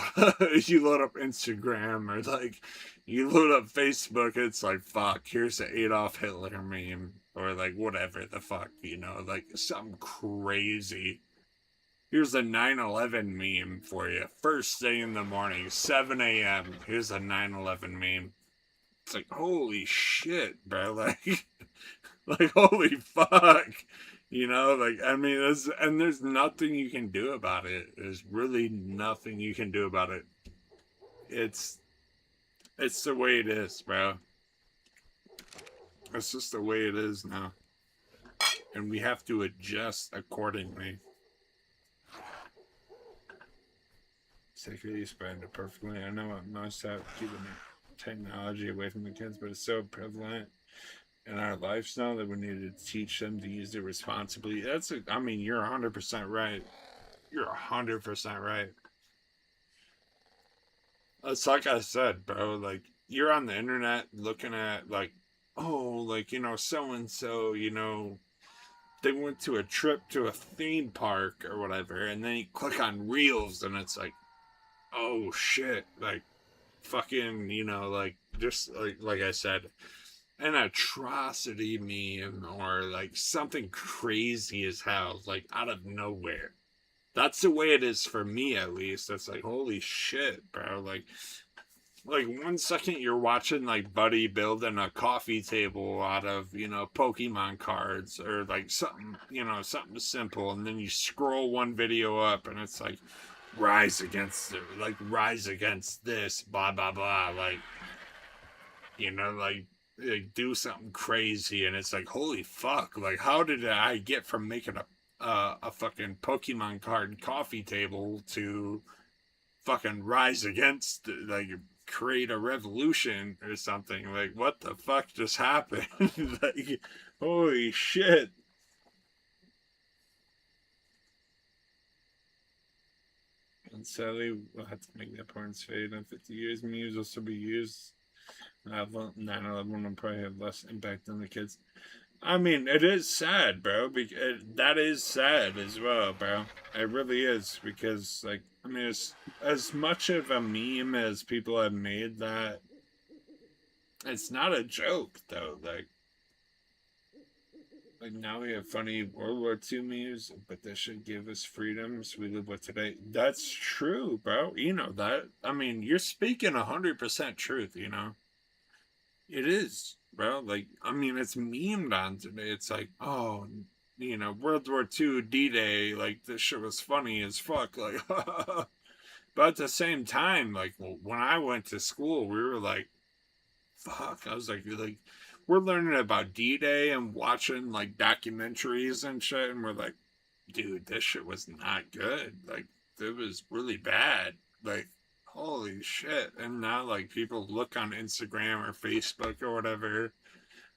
you load up Instagram, or, like, you load up Facebook. It's like, fuck, here's the Adolf Hitler meme, or, like, whatever the fuck, you know, like, something crazy. Here's a 9/11 meme for you. First thing in the morning, 7 a.m. Here's a 9/11 meme. It's like, holy shit, bro. Like, like, holy fuck. You know, like, I mean, there's nothing you can do about it. There's really nothing you can do about it. It's the way it is, bro. It's just the way it is now. And we have to adjust accordingly. Sacredly explained it perfectly. I know it must have keeping technology away from the kids, but it's so prevalent in our lives now that we need to teach them to use it responsibly. I mean, you're 100% right. You're 100% right. It's like I said, bro. Like, you're on the internet looking at, like, oh, like, you know, so and so, you know, they went to a trip to a theme park or whatever, and then you click on Reels, and it's like, oh shit, like, fucking, you know, like, just like I said, an atrocity meme, or like something crazy as hell, like, out of nowhere. That's the way it is for me, at least. It's like, holy shit, bro. Like 1 second you're watching, like, Buddy building a coffee table out of, you know, Pokemon cards, or like something, you know, something simple, and then you scroll one video up and it's like, rise against this, blah blah blah, like, you know, like, do something crazy, and it's like, holy fuck, like, how did I get from making a fucking Pokemon card coffee table to fucking rise against, like, create a revolution or something? Like, what the fuck just happened? Like, holy shit. And sadly, we'll have to make that porn's fade. In 50 years, memes will still be used. 9/11 will probably have less impact on the kids. I mean, it is sad, bro. That is sad as well, bro. It really is, because, like, I mean, as much of a meme as people have made that, it's not a joke, though. Like, Like now we have funny World War II memes, but this should give us freedoms we live with today. That's true, bro. You know that. I mean, you're speaking 100% truth. You know, it is, bro. Like, I mean, it's memed on today. It's like, oh, you know, World War II D-Day. Like, this shit was funny as fuck. Like, but at the same time, like when I went to school, we were like, fuck. I was like, we're learning about D-Day and watching like documentaries and shit, and we're like, dude, this shit was not good. Like, it was really bad. Like, holy shit. And now like people look on Instagram or Facebook or whatever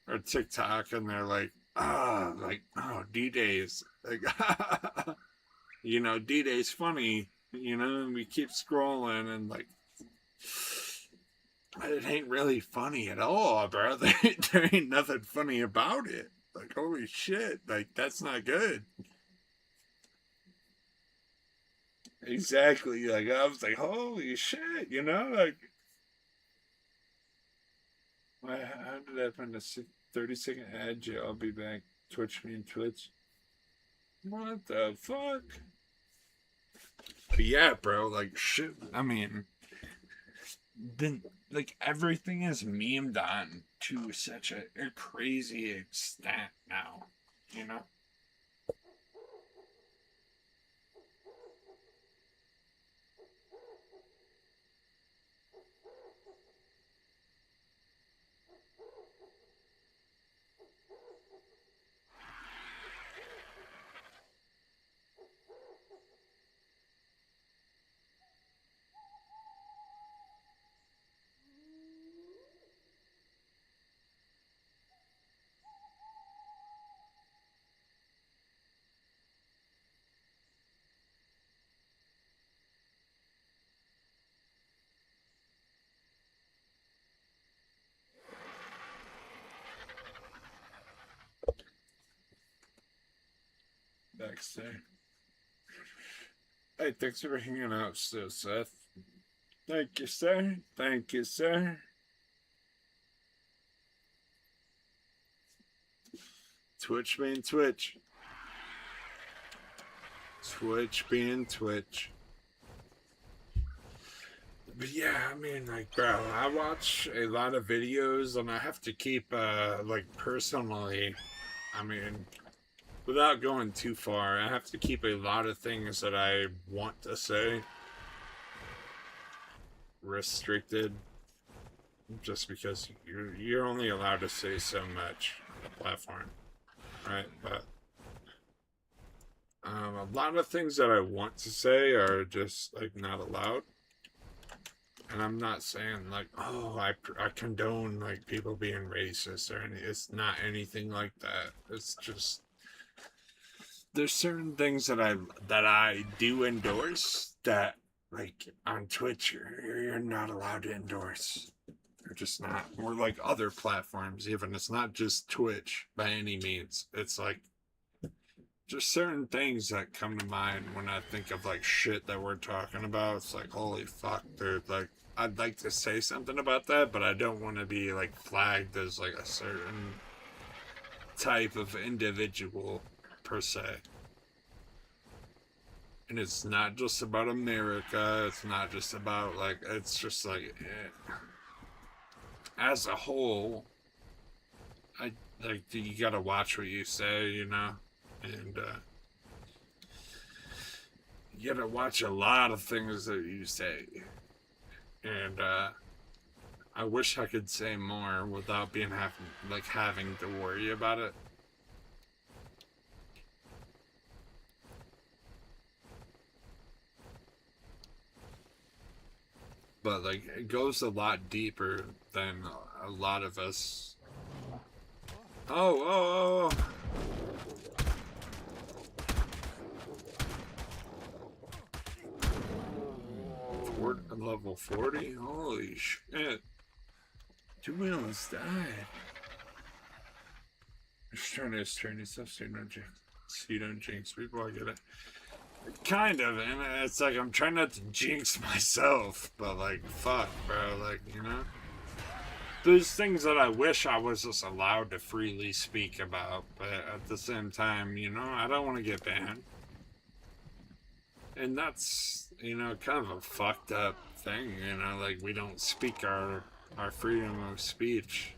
or TikTok and they're like, oh, D-Day's like you know, D-Day's funny, you know, and we keep scrolling and like it ain't really funny at all, bro. There ain't nothing funny about it. Like, holy shit. Like, that's not good. Exactly. Like, I was like, holy shit, you know? Like, how did I find a 30-second ad? Yeah, I'll be back. Twitch me and Twitch. What the fuck? But yeah, bro. Like, shit. I mean, then like everything is memed on to such a crazy extent now, you know. Next day. Hey, thanks for hanging out still, Seth. Thank you, sir. Thank you, sir. Twitch being Twitch. Twitch being Twitch. But yeah, I mean, like, bro, I watch a lot of videos and I have to keep, like, personally, I mean, without going too far, I have to keep a lot of things that I want to say restricted just because you're only allowed to say so much on the platform, right? But a lot of things that I want to say are just like not allowed. And I'm not saying like, oh, I condone like people being racist or anything. It's not anything like that. It's just there's certain things that I do endorse that like on Twitch you're not allowed to endorse. You're just not. Or like other platforms even. It's not just Twitch by any means. It's like just certain things that come to mind when I think of like shit that we're talking about. It's like, holy fuck, dude. Like, I'd like to say something about that, but I don't want to be like flagged as like a certain type of individual per se. And it's not just about America. It's not just about like, it's just like, as a whole, I like, you gotta watch what you say, you know? And you gotta watch a lot of things that you say. And I wish I could say more without having to worry about it. But like it goes a lot deeper than a lot of us. Oh. Level 40? Holy shit. Two almost died. Just trying to turn stuff so you don't jinx people. I get it. Kind of, and it's like I'm trying not to jinx myself, but like, fuck, bro. Like, you know? there's things that I wish I was just allowed to freely speak about, but at the same time, I don't want to get banned. And that's, kind of a fucked up thing, like we don't speak our freedom of speech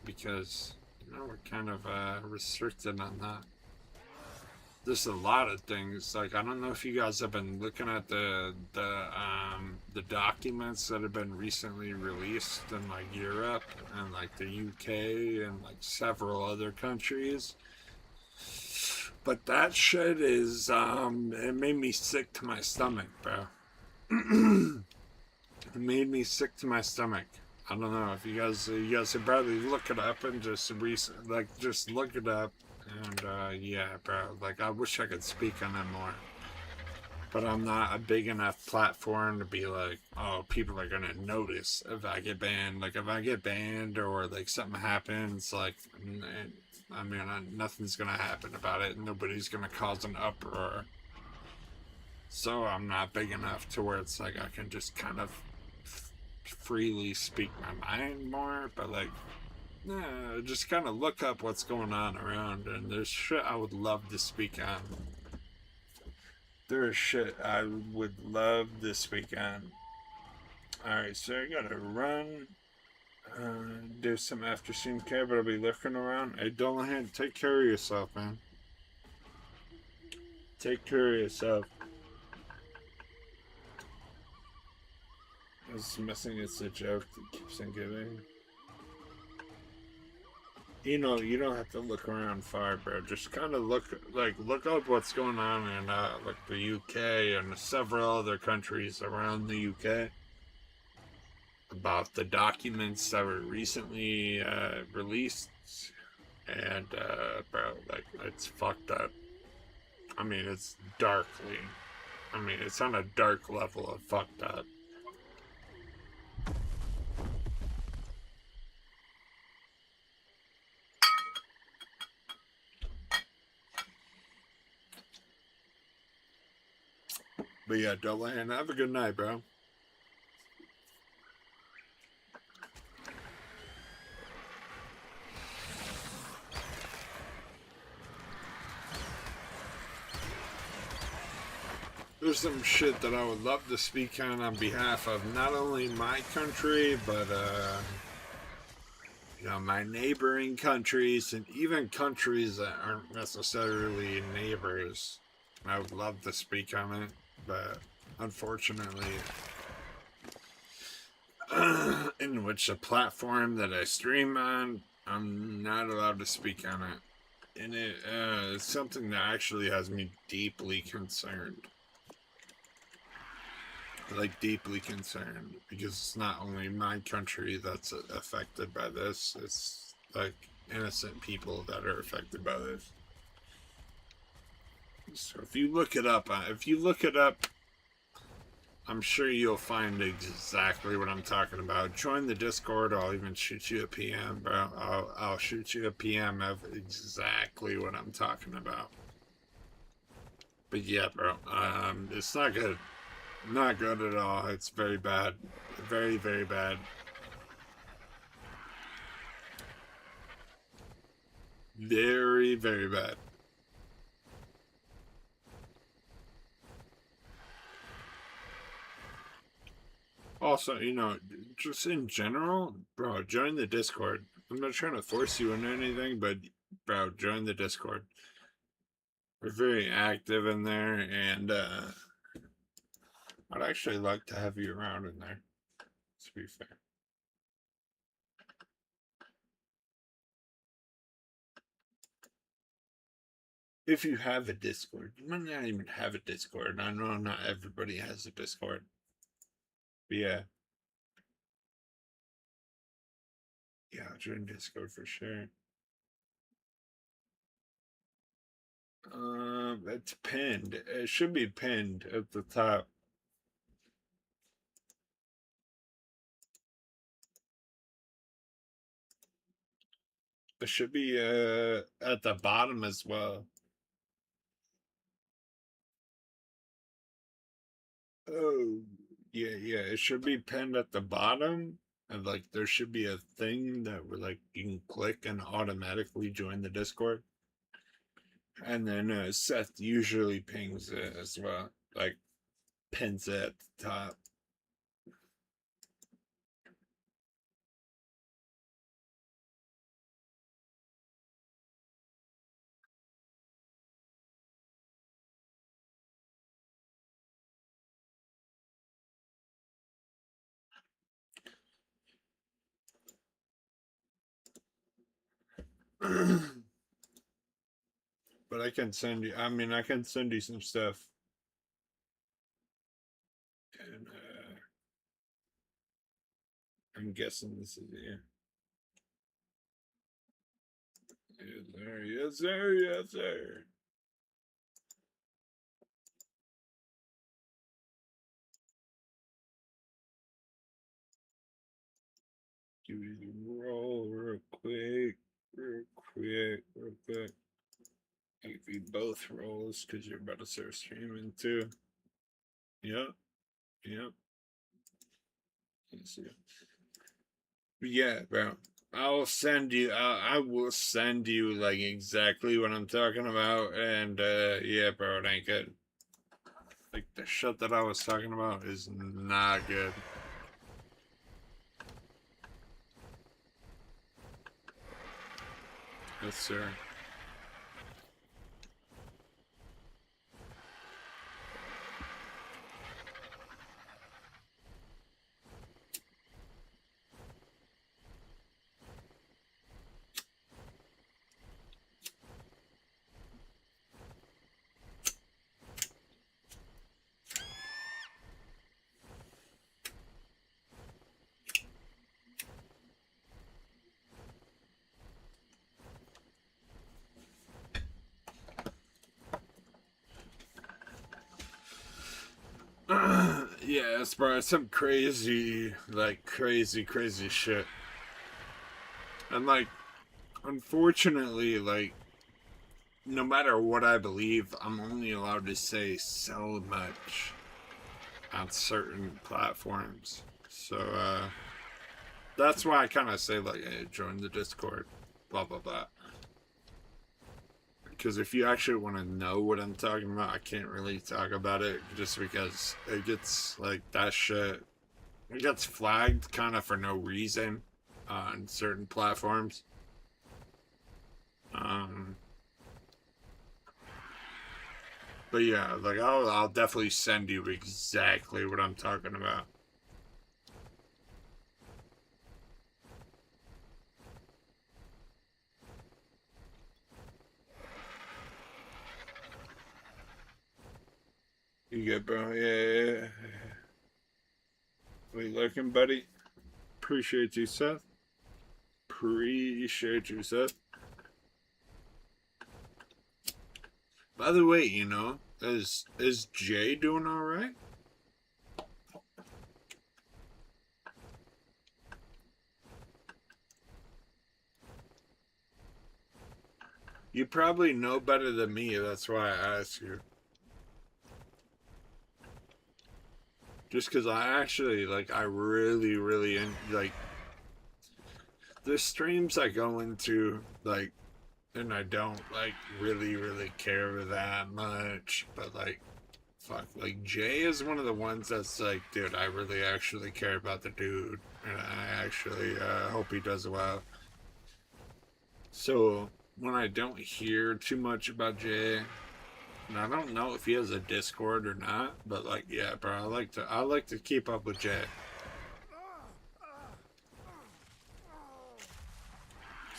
because, we're kind of restricted on that. There's a lot of things. Like, I don't know if you guys have been looking at the documents that have been recently released in like Europe and like the UK and like several other countries. But that shit is it made me sick to my stomach, bro. It made me sick to my stomach. I don't know if you guys should probably look it up and just just look it up. And yeah, bro, like I wish I could speak on it more, but I'm not a big enough platform to be like, oh, people are gonna notice if I get banned. Like if I get banned or like something happens, like I mean, nothing's gonna happen about it. Nobody's gonna cause an uproar. So I'm not big enough to where it's like I can just kind of freely speak my mind more, but like, yeah, just kind of look up what's going on around, and there's shit I would love to speak on. There's shit I would love to speak on. Alright, so I gotta run, do some after scene care, but I'll be looking around. Hey, Dullahan, take care of yourself, man. Take care of yourself. I was missing, it's a joke that keeps on giving. You don't have to look around far, bro. Just kind of look up what's going on in like the UK and several other countries around the UK about the documents that were recently released, and bro, like it's fucked up. I mean, it's darkly. I mean, it's on a dark level of fucked up. But yeah, Dullahan, have a good night, bro. There's some shit that I would love to speak on behalf of not only my country, but my neighboring countries and even countries that aren't necessarily neighbors. I would love to speak on it, but unfortunately, in which a platform that I stream on, I'm not allowed to speak on it. And it's something that actually has me deeply concerned. Like, deeply concerned, because it's not only my country that's affected by this, it's like innocent people that are affected by this. So if you look it up, I'm sure you'll find exactly what I'm talking about. Join the Discord. I'll even shoot you a PM, bro. I'll shoot you a PM of exactly what I'm talking about. But yeah, bro, it's not good. Not good at all. It's very bad. Very, very bad. Very, very bad. Also, just in general, bro, join the Discord. I'm not trying to force you into anything, but bro, join the Discord. We're very active in there, and I'd actually like to have you around in there, to be fair. If you have a Discord, you might not even have a Discord. I know not everybody has a Discord. But yeah. Yeah, join Discord for sure. It's pinned. It should be pinned at the top. It should be at the bottom as well. Oh, yeah, yeah. It should be pinned at the bottom. And like there should be a thing that where like you can click and automatically join the Discord. And then Seth usually pings it as well. Like pins it at the top. But I can send you, I mean, I can send you some stuff. And I'm guessing this is it. Yes, sir, yes, sir, yes, sir. Do we roll real quick, real quick, real quick. Give you both rolls because you're about to start streaming too. Yep, yep. Let's see. Yeah, bro. I will send you like exactly what I'm talking about, and yeah, bro, it ain't good. Like the shit that I was talking about is not good. Yes, sir. Yeah, it's bro, some crazy, like crazy shit. And like, unfortunately, like, no matter what I believe, I'm only allowed to say so much on certain platforms. So, that's why I kind of say, like, hey, join the Discord, blah, blah, blah. Because if you actually want to know what I'm talking about, I can't really talk about it just because it gets, like, that shit, it gets flagged kind of for no reason on certain platforms. But yeah, like I'll definitely send you exactly what I'm talking about. You good, bro? Yeah. We looking, buddy? Appreciate you, Seth. Appreciate you, Seth. By the way, you know, is Jay doing all right? You probably know better than me. That's why I asked you. Just because I actually like, I really like the streams I go into, like, and I don't like really care that much, but like fuck, like Jay is one of the ones that's like, dude, I really actually care about the dude, and I actually hope he does well. So when I don't hear too much about Jay, and I don't know if he has a Discord or not, but like, yeah, bro, I like to keep up with Jay.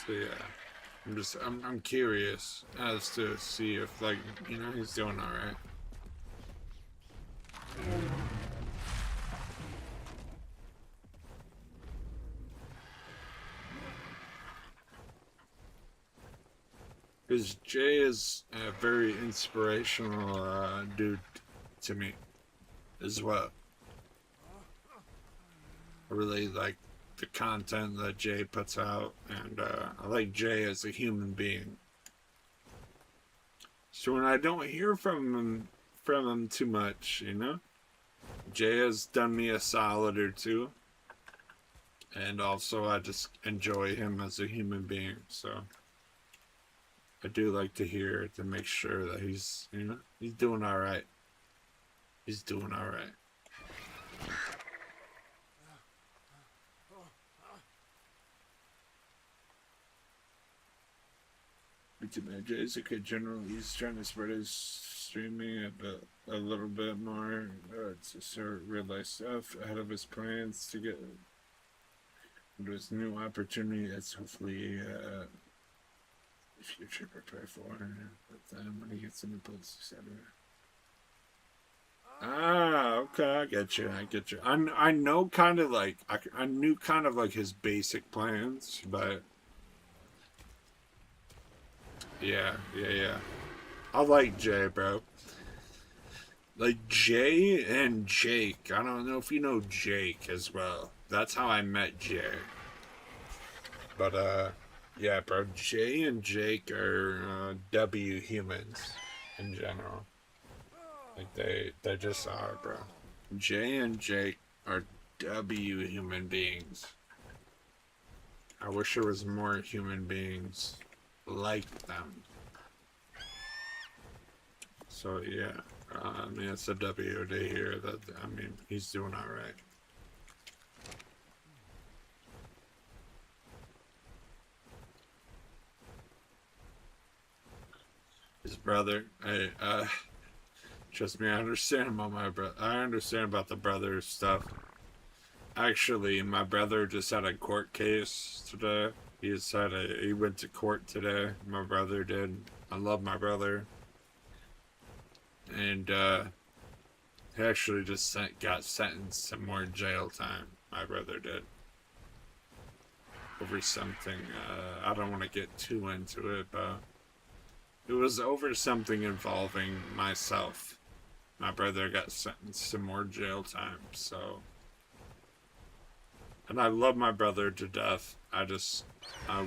So yeah, I'm curious as to see if, like, you know, he's doing all right. Because Jay is a very inspirational dude to me as well. I really like the content that Jay puts out, and I like Jay as a human being. So when I don't hear from him too much, you know, Jay has done me a solid or two. And also, I just enjoy him as a human being. So I do like to hear it to make sure that he's, he's doing all right. He's doing all right. Jay's a good general. He's trying to spread his streaming a little bit more to sort of real life stuff ahead of his plans to get into his new opportunity. That's hopefully the future prepare for. But then when he gets into place, etc. Ah, okay, I get you. I know kind of like I knew kind of like his basic plans, but yeah. I like Jay, bro. Like Jay and Jake. I don't know if you know Jake as well. That's how I met Jay. But yeah, bro. Jay and Jake are W humans in general. Like they just are, bro. Jay and Jake are W human beings. I wish there was more human beings like them. So yeah, I mean it's a W to hear that. I mean he's doing all right. His brother, trust me, I understand about my brother. I understand about the brother stuff. Actually, my brother just had a court case today. He went to court today. My brother did. I love my brother. And he actually just got sentenced to more jail time. My brother did. Over something. I don't want to get too into it, but it was over something involving myself. My brother got sentenced to more jail time, so. And I love my brother to death. I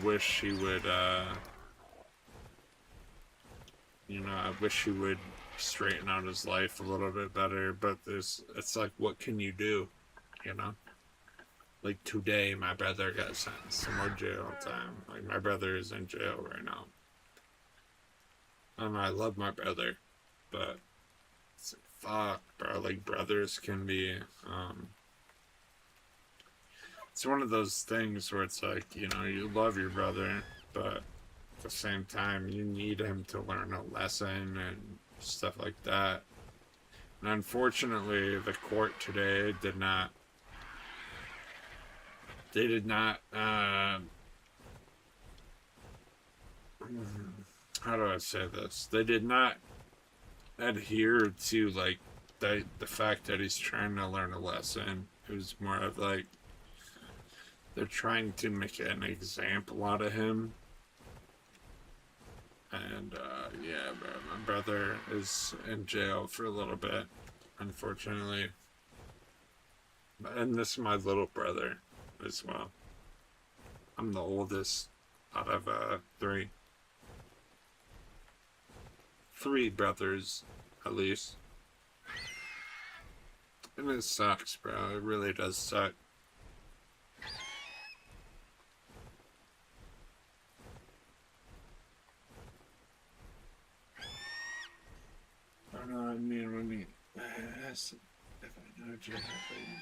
wish he would, I wish he would straighten out his life a little bit better, but it's like, what can you do, Like today, my brother got sentenced to more jail time. Like my brother is in jail right now. And I love my brother, but it's like, fuck, bro. Like brothers can be, it's one of those things where it's like, you love your brother, but at the same time, you need him to learn a lesson and stuff like that. And unfortunately, the court today did not, how do I say this? They did not adhere to, like, the fact that he's trying to learn a lesson. It was more of, like, they're trying to make an example out of him. And, yeah, bro, my brother is in jail for a little bit, unfortunately. And this is my little brother as well. I'm the oldest out of three. Three brothers, at least. And it sucks, bro. It really does suck. I don't know, I mean, if I know Jacob,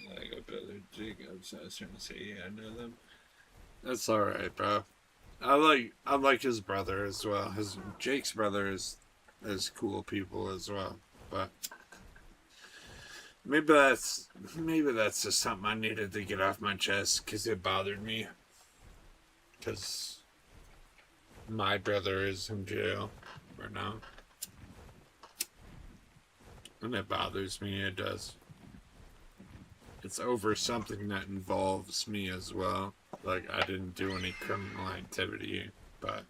like a brother Jacob, so I was trying to say, yeah, I know them. That's alright, bro. I like his brother as well. Jake's brother is cool people as well. But maybe that's just something I needed to get off my chest because it bothered me. Because my brother is in jail right now. And it bothers me, it does. It's over something that involves me as well. Like, I didn't do any criminal activity, but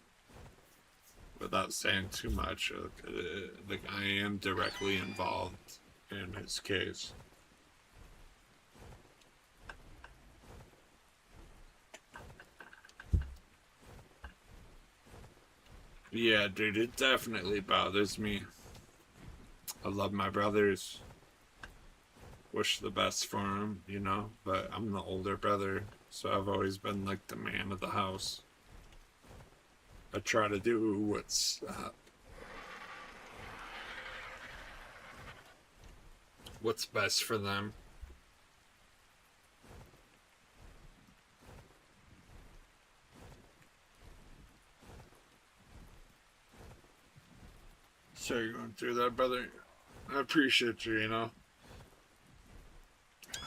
without saying too much, like I am directly involved in his case. Yeah, dude, it definitely bothers me. I love my brothers. Wish the best for them, but I'm the older brother. So I've always been like the man of the house. I try to do what's best for them. So you're going through that, brother. I appreciate you, you know.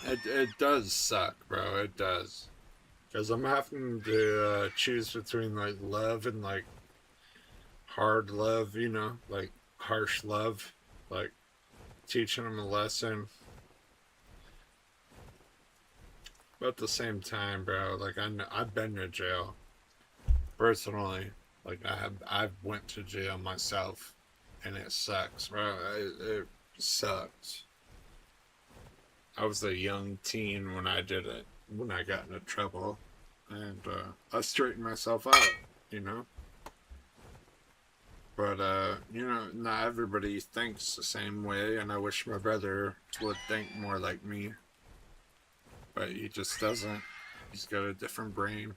It does suck, bro. It does. Because I'm having to choose between like love and like hard love, you know, like harsh love, like teaching them a lesson. But at the same time, bro, like I've been to jail personally. Like I've went to jail myself, and it sucks, bro. It sucks. I was a young teen when I did it, when I got into trouble, and I straightened myself out, you know. But you know, not everybody thinks the same way, and I wish my brother would think more like me, but he just doesn't. He's got a different brain.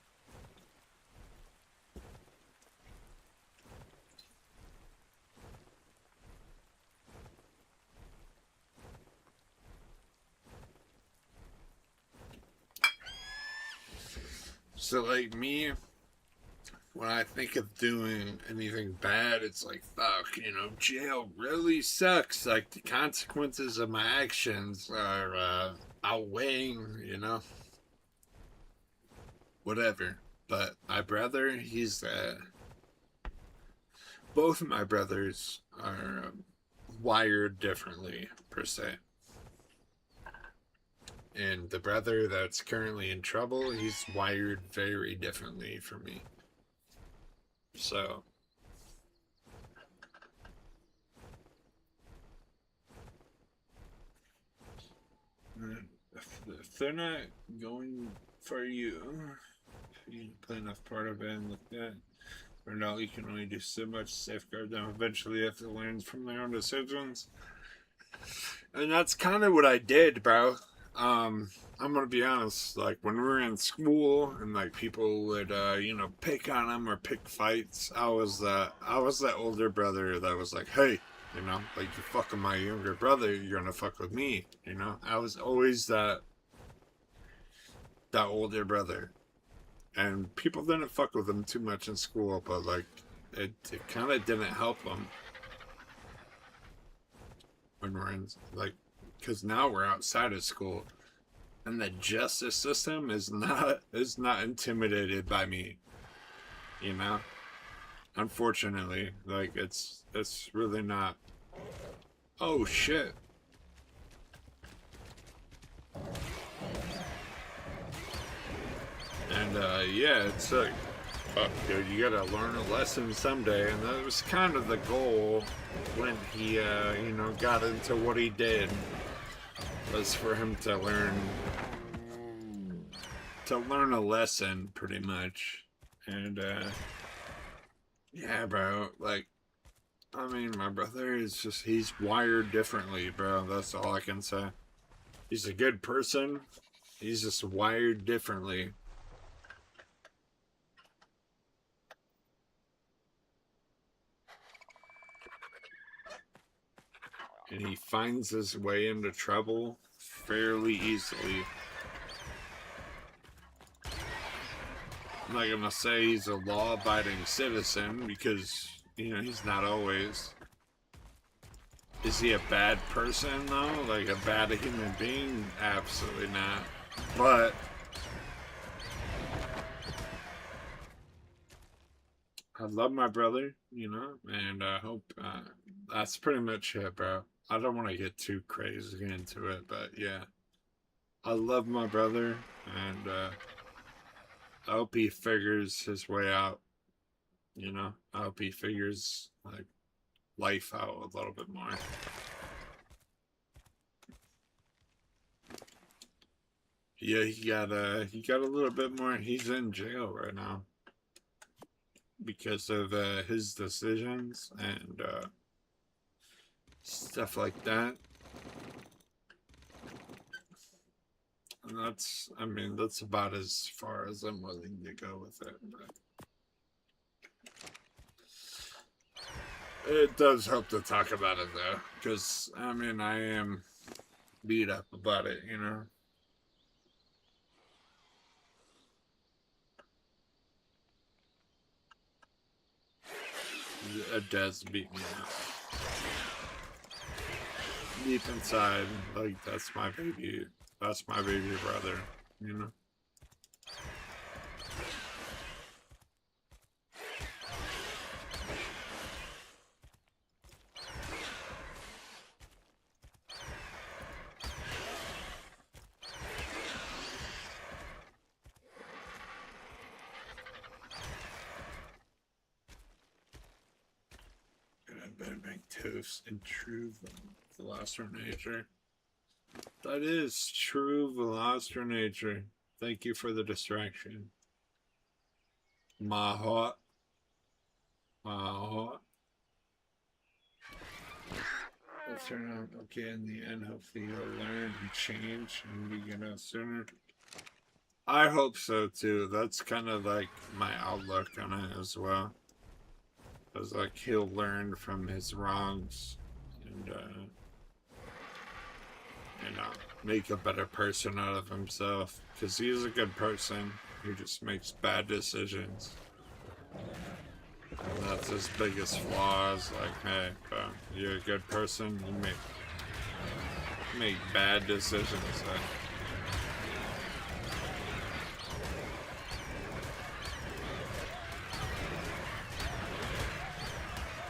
So like me, when I think of doing anything bad, it's like, fuck, you know, jail really sucks. Like, the consequences of my actions are outweighing, you know, whatever. But my brother, both of my brothers are wired differently, per se. And the brother that's currently in trouble, he's wired very differently from me. So if they're not going for you, you play enough part of it and look at. Or no, you can only do so much to safeguard them. Eventually, you have to learn from their own decisions. And that's kind of what I did, bro. I'm gonna be honest. Like when we were in school and like people would, you know, pick on them or pick fights, I was that older brother that was like, hey, you know, like you fucking my younger brother, you're gonna fuck with me, you know. I was always that older brother, and people didn't fuck with him too much in school, but like it kind of didn't help them when we're in like, because now we're outside of school and the justice system is not intimidated by me, you know. Unfortunately, like it's really not. Oh shit. And yeah, it's like, fuck, dude, you gotta learn a lesson someday, and that was kind of the goal when he, you know, got into what he did, was for him to learn a lesson, pretty much. And yeah, bro, like, I mean, my brother is he's wired differently, bro. That's all I can say. He's a good person. He's just wired differently. And he finds his way into trouble fairly easily. I'm not gonna say he's a law-abiding citizen because, you know, he's not always. Is he a bad person though? Like a bad human being? Absolutely not. But I love my brother, you know, and I hope that's pretty much it, bro. I don't want to get too crazy into it, but yeah, I love my brother, and I hope he figures his way out. You know, I hope he figures like life out a little bit more. Yeah, he got a little bit more. He's in jail right now because of his decisions and stuff like that. And that's, I mean, that's about as far as I'm willing to go with it. But it does help to talk about it though, because I mean, I am beat up about it, you know. It does beat me up deep inside. Like that's my baby brother, you know. Better make toast and true Velociraptor nature. That is true Velociraptor nature. Thank you for the distraction. My heart. Let's turn out okay in the end. Hopefully you'll learn and change and be gonna sooner. I hope so too. That's kind of like my outlook on it as well. Because like he'll learn from his wrongs and you know, make a better person out of himself. Because he's a good person who just makes bad decisions. And that's his biggest flaw. Is like, hey, you're a good person. You make bad decisions.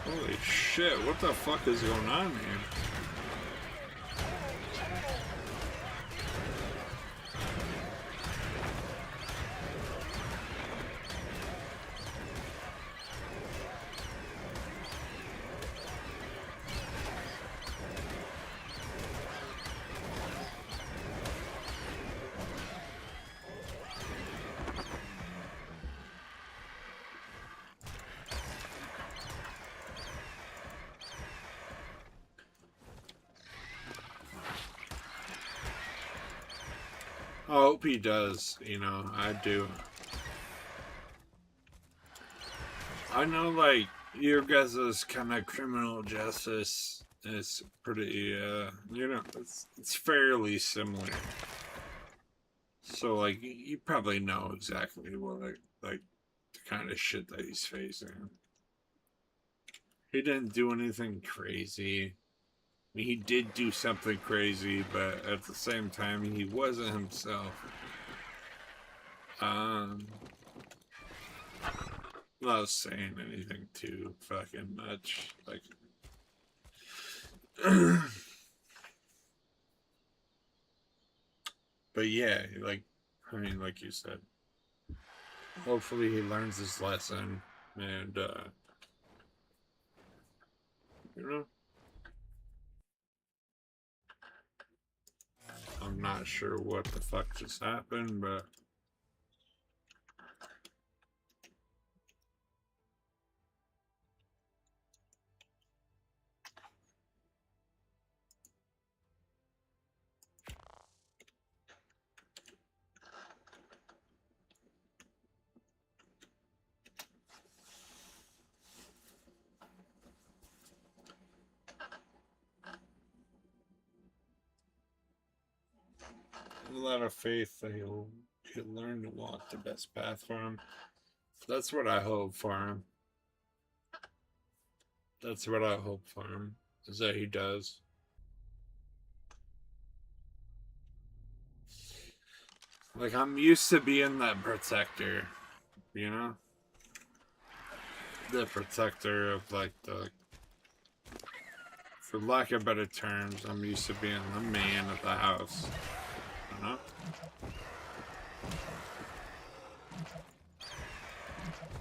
Holy shit! What the fuck is going on here? I hope he does, you know, I do. I know, like, your guys' kind of criminal justice is pretty, you know, it's fairly similar. So, like, you probably know exactly what, like the kind of shit that he's facing. He didn't do anything crazy. I mean, he did do something crazy, but at the same time, he wasn't himself. Not saying anything too fucking much, like. But yeah, like, I mean, like you said, hopefully he learns his lesson, and you know. I'm not sure what the fuck just happened, but a lot of faith that he'll learn to walk the best path for him. That's what I hope for him. That's what I hope for him, is that he does. Like, I'm used to being that protector, you know? The protector of, like, the... For lack of better terms, I'm used to being the man of the house. You know?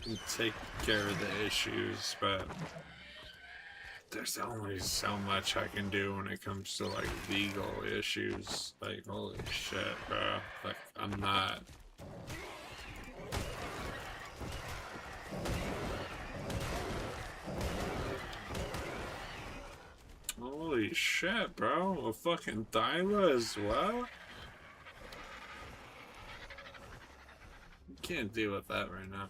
And take care of the issues, but... There's only so much I can do when it comes to, like, legal issues. Like, holy shit, bro. Like, I'm not... Holy shit, bro. A fucking Thyla as well? can't deal with that right now.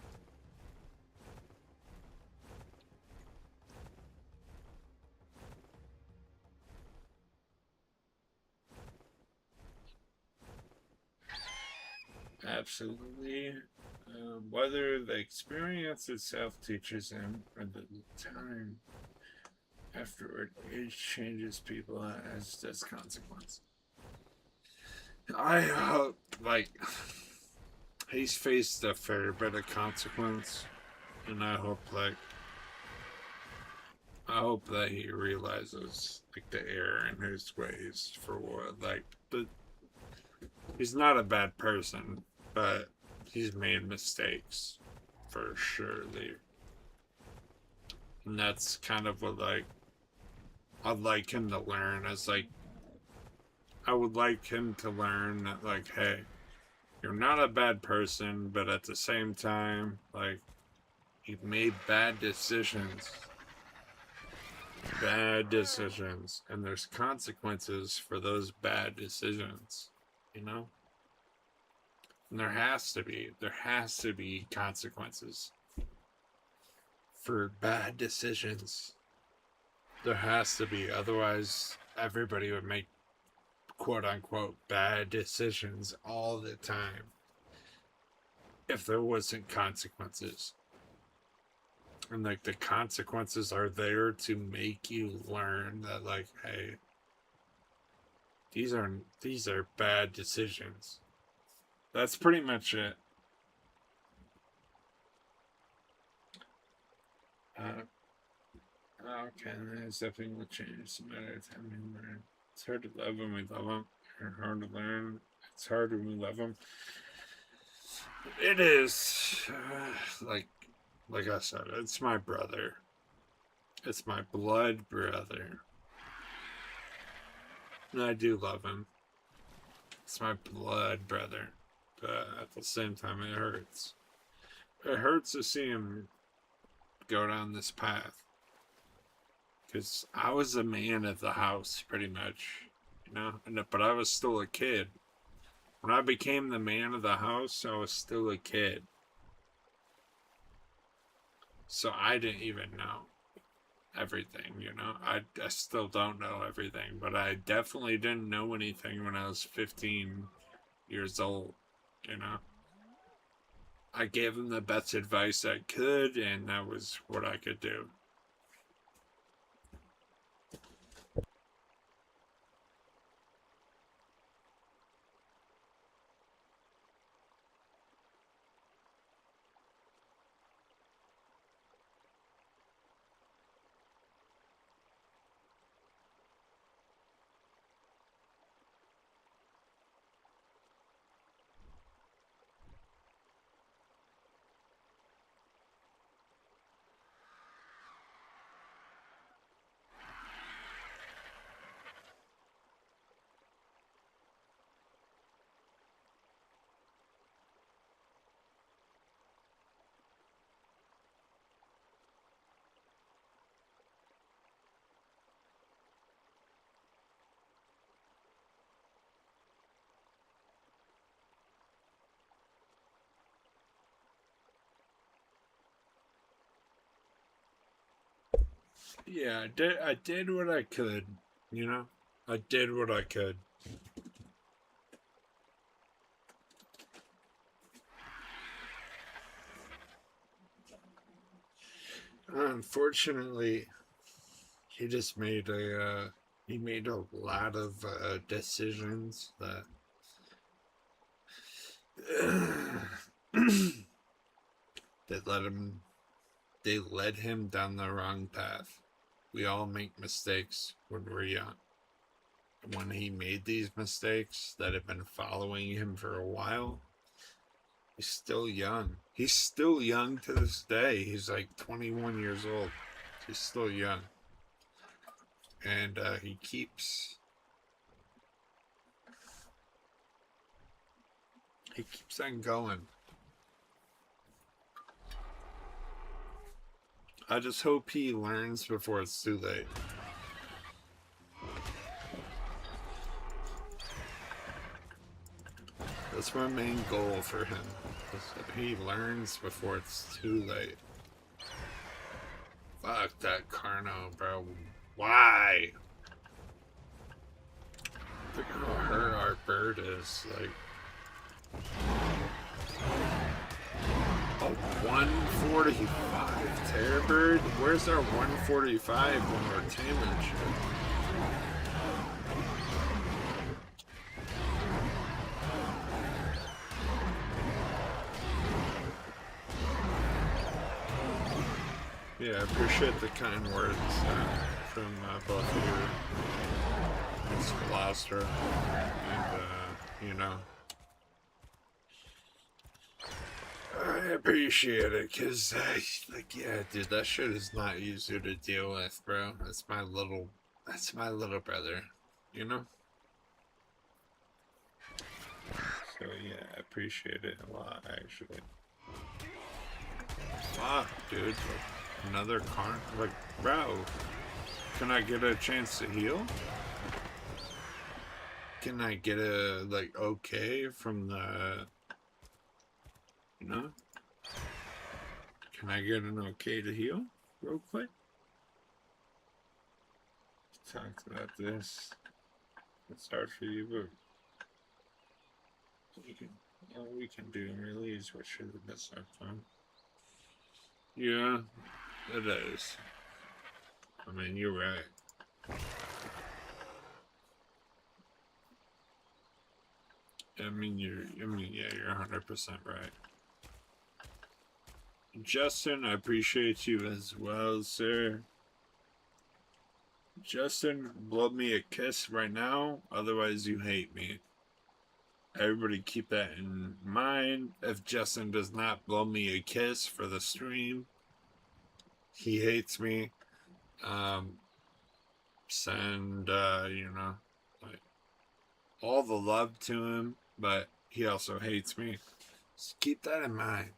Absolutely. Whether the experience itself teaches him or the time afterward, age changes people as does consequence. I hope, like, he's faced a fair bit of consequence, and I hope that he realizes like the error in his ways for what he's not a bad person, but he's made mistakes for sure. And that's kind of what I'd like him to learn as I would like him to learn that hey, you're not a bad person, but at the same time, you've made bad decisions. And there's consequences for those bad decisions, you know? And there has to be consequences for bad decisions. There has to be, otherwise everybody would make quote unquote bad decisions all the time if there wasn't consequences. And the consequences are there to make you learn that hey, these are bad decisions. That's pretty much it. Okay, that's definitely will change. Some better time we learn. It's hard to love when we love them. It's hard to learn. It's hard when we love them. It is. Like I said, it's my brother. It's my blood brother. And I do love him. It's my blood brother. But at the same time, it hurts. It hurts to see him go down this path. Because I was the man of the house, pretty much. You know? But I was still a kid. When I became the man of the house, I was still a kid. So I didn't even know everything, you know? I still don't know everything, but I definitely didn't know anything when I was 15 years old, you know? I gave him the best advice I could, and that was what I could do. Yeah, I did what I could, you know? I did what I could. Unfortunately, he just made he made a lot of decisions that that led him down the wrong path. We all make mistakes when we're young. And when he made these mistakes that have been following him for a while, he's still young. He's still young to this day. He's like 21 years old. He's still young. And he keeps on going. I just hope he learns before it's too late. That's my main goal for him. He learns before it's too late. Fuck that Carno, bro. Why? Look how hurt our bird is. Like, a 145 terror bird? Where's our 145 when we're taming shit? Yeah, I appreciate the kind words from both of you, Ms. Gloucester, and, you know, I appreciate it, because, like, yeah, dude, that shit is not easy to deal with, bro. That's my little brother, you know? So, yeah, I appreciate it a lot, actually. Fuck, dude. Another car? Like, bro, can I get a chance to heal? Can I get a, like, okay from the, you know? Can I get an okay to heal real quick? Talk about this. It's hard for you, but all we can do really is what should the best our fun. Yeah, it is. I mean, you're right. Yeah, you're 100% right. Justin, I appreciate you as well, sir. Justin, blow me a kiss right now, otherwise you hate me. Everybody keep that in mind. If Justin does not blow me a kiss for the stream, he hates me. Send, like, all the love to him, but he also hates me. Just keep that in mind.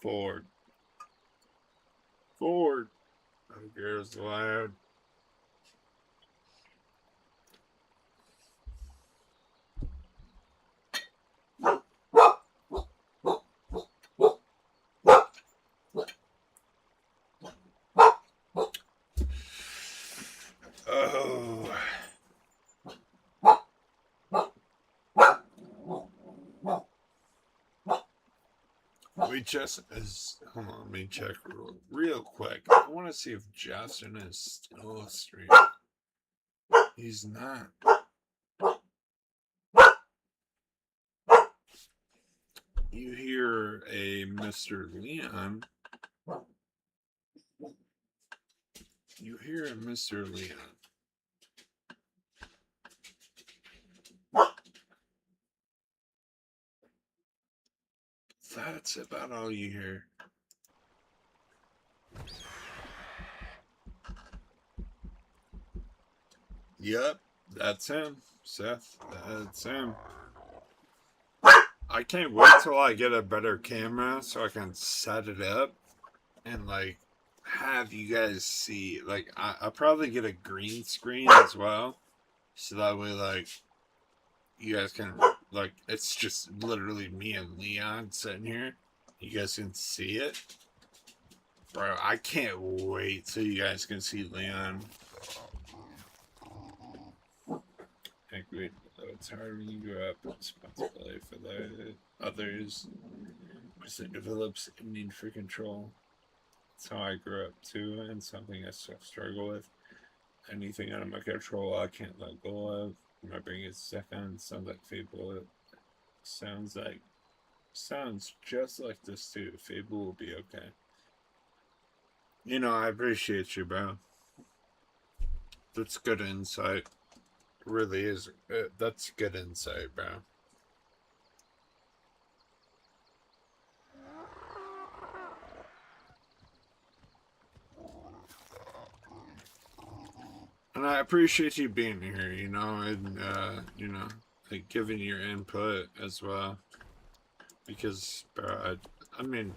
Forward. Oh, girls loud. Oh. We just hold on, let me check real quick. I want to see if Justin is still streaming. He's not. You hear a Mr. Leon. You hear a Mr. Leon. That's about all you hear. Yep, that's him, Seth. That's him. I can't wait till I get a better camera so I can set it up and, like, have you guys see. Like, I'll probably get a green screen as well, so that way, like, you guys can, like, it's just literally me and Leon sitting here. You guys can see it. Bro, I can't wait till you guys can see Leon. Agreed. It's hard when you grow up with responsibility for the others because it develops a need for control. That's how I grew up too, and something I still struggle with. Anything out of my control, I can't let go of. My brain gets stuck on. Sounds like Fable. It sounds just like this too. Fable will be okay. You know, I appreciate you, bro. That's good insight. Really is. That's good insight, bro. And I appreciate you being here, you know, and, like, giving your input as well. Because, bro, I mean,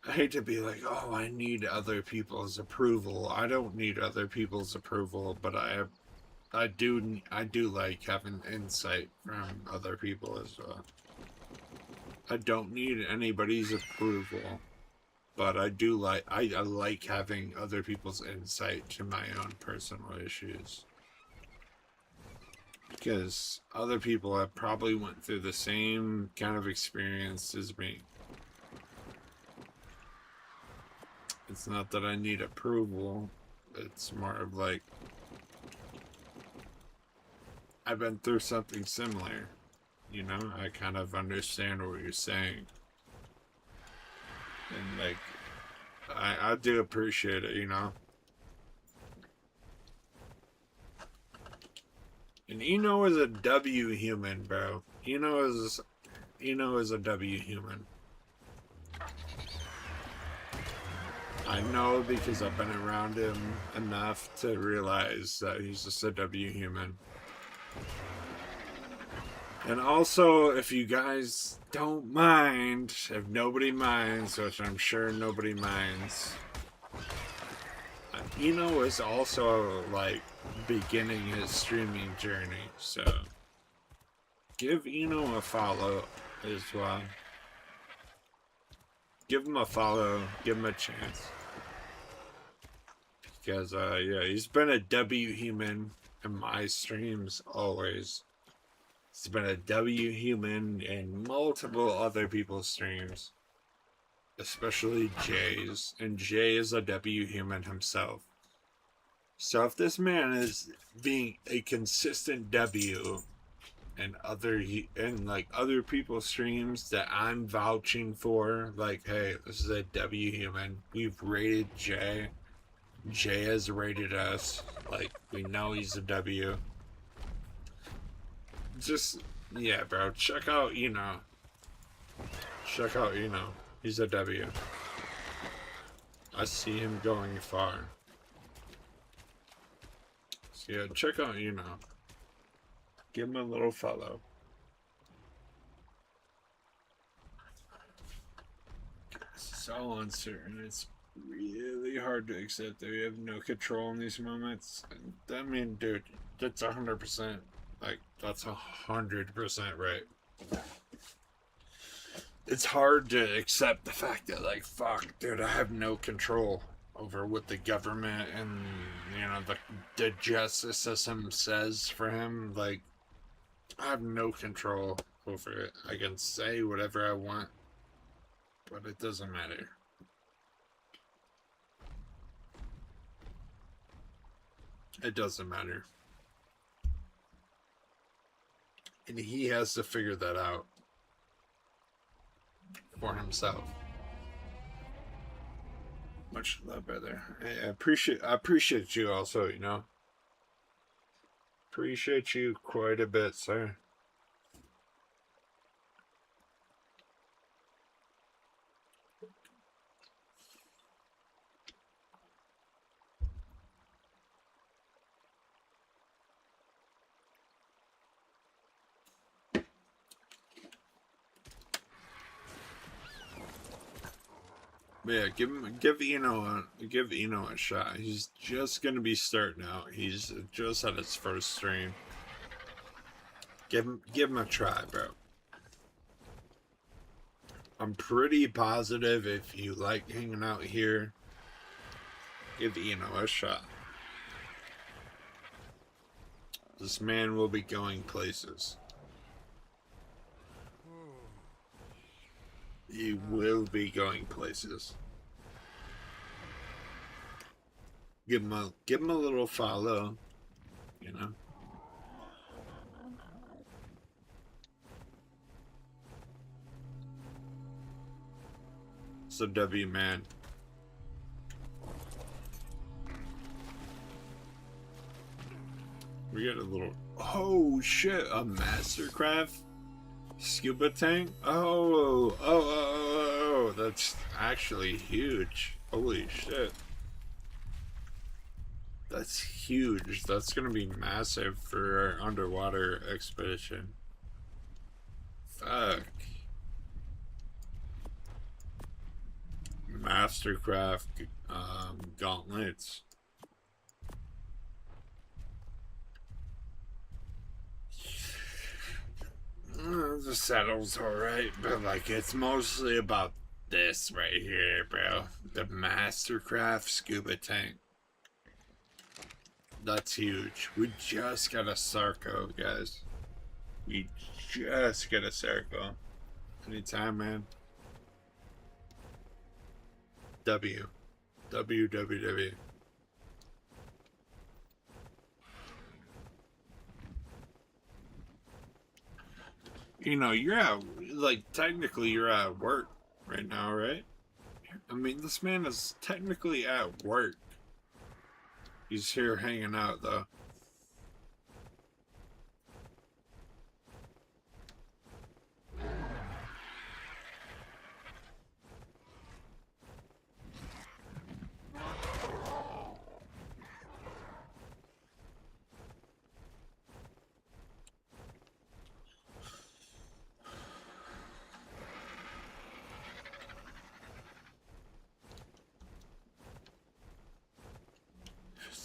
I hate to be like, oh, I need other people's approval. I don't need other people's approval, but I do like having insight from other people as well. I don't need anybody's approval, but I like having other people's insight to my own personal issues. Because other people have probably went through the same kind of experience as me. It's not that I need approval, it's more of like, I've been through something similar. You know, I kind of understand what you're saying. And like, I do appreciate it, you know. And Eno is a W human, bro. Eno is a W human. I know because I've been around him enough to realize that he's just a W human. And also, if you guys don't mind, if nobody minds, which I'm sure nobody minds, Eno is also like beginning his streaming journey, so give Eno a follow as well. Give him a follow, give him a chance. Because, yeah, he's been a W human in my streams always. He's been a W human in multiple other people's streams. Especially Jay's. And Jay is a W human himself. So if this man is being a consistent W and other people's streams that I'm vouching for, like, hey, this is a W human. We've rated Jay. Jay has rated us. Like, we know he's a W. Just, yeah, bro. Check out Eno. Check out Eno. He's a W. I see him going far. So yeah, check out Eno. Give him a little follow. So uncertain. It's really hard to accept that we have no control in these moments. I mean, dude, that's 100%. Like, that's 100% right. It's hard to accept the fact that, like, fuck, dude, I have no control over what the government and, you know, the justice system says for him. Like, I have no control over it. I can say whatever I want, but it doesn't matter. It doesn't matter. And he has to figure that out for himself. Much love, brother. I appreciate you also, you know. Appreciate you quite a bit, sir. But yeah, give Eno a shot. He's just gonna be starting out. He's just had his first stream. Give him a try, bro. I'm pretty positive if you like hanging out here, give Eno a shot. This man will be going places. He will be going places. Give him a little follow, you know. So W man. We got a little, oh shit, a Mastercraft scuba tank? Oh, that's actually huge. Holy shit. That's huge. That's gonna be massive for our underwater expedition. Fuck. Mastercraft gauntlets. The saddle's alright, but like it's mostly about this right here, bro. The Mastercraft scuba tank. That's huge. We just got a Sarco, guys. We just got a Sarco. Anytime, man. W. WWW. You know, you're at, like, technically you're at work right now, right? I mean, this man is technically at work. He's here hanging out, though.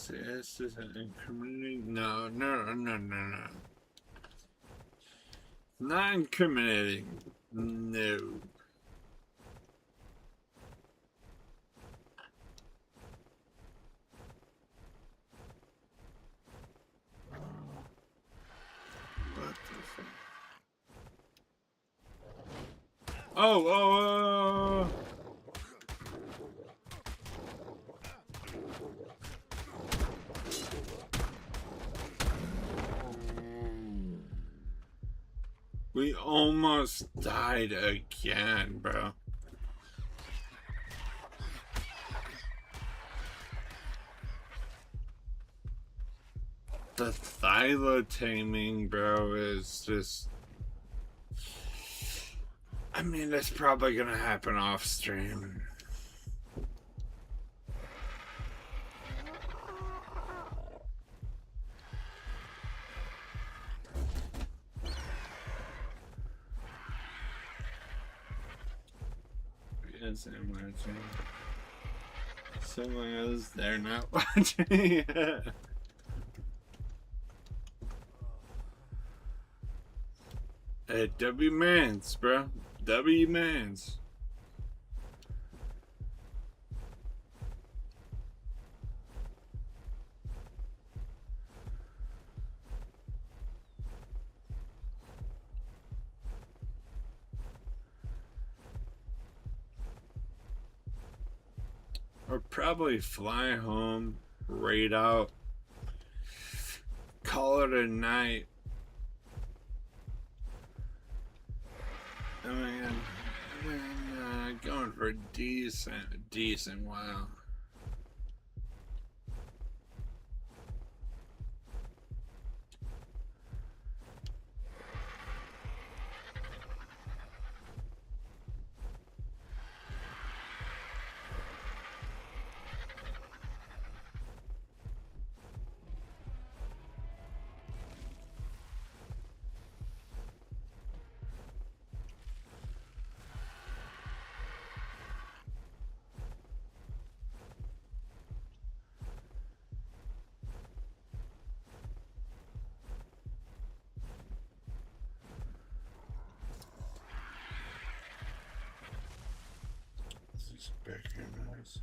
This isn't incriminating. No. Not incriminating. No. What the fuck? Oh. We almost died again, bro. The thylo-taming, bro, is just... I mean, that's probably gonna happen off stream. Yes, I'm watching. Someone else, they're not watching. Hey, W Mans, bro. W Mans. Or probably fly home, raid out, call it a night. I mean, going for a decent while. Back here, nice.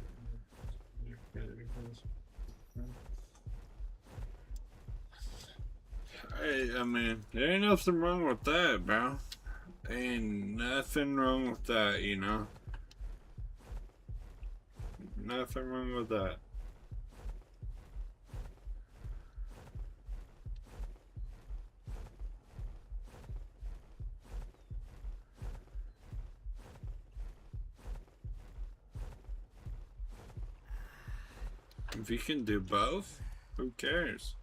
Hey, I mean, there ain't nothing wrong with that, bro. Ain't nothing wrong with that, you know? Nothing wrong with that. If you can do both, who cares?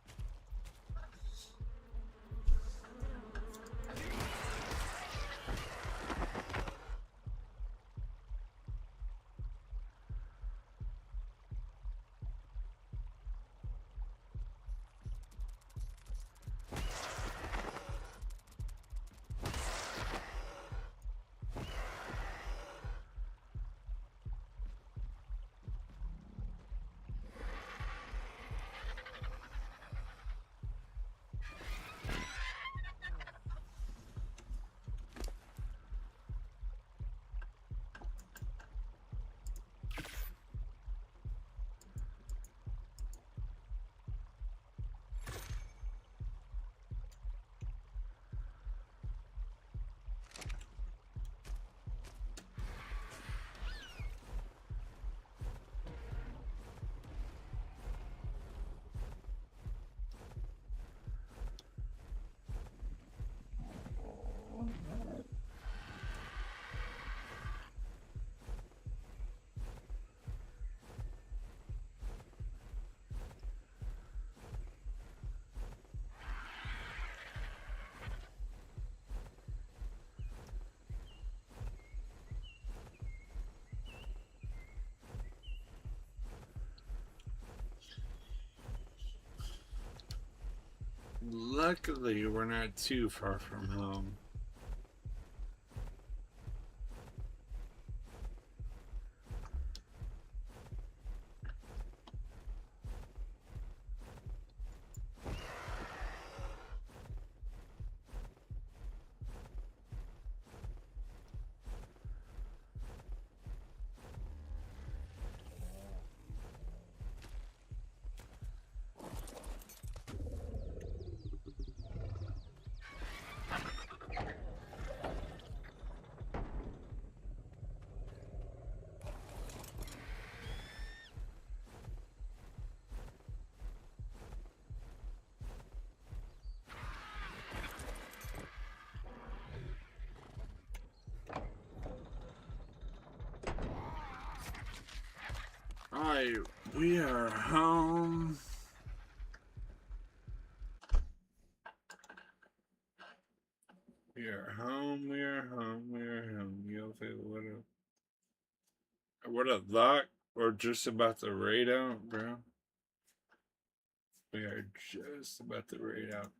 Luckily, we're not too far from home. Alright, we are home. We are home, we are home, we are home. Yo, what a luck. We're just about to raid out, bro. We are just about to raid out.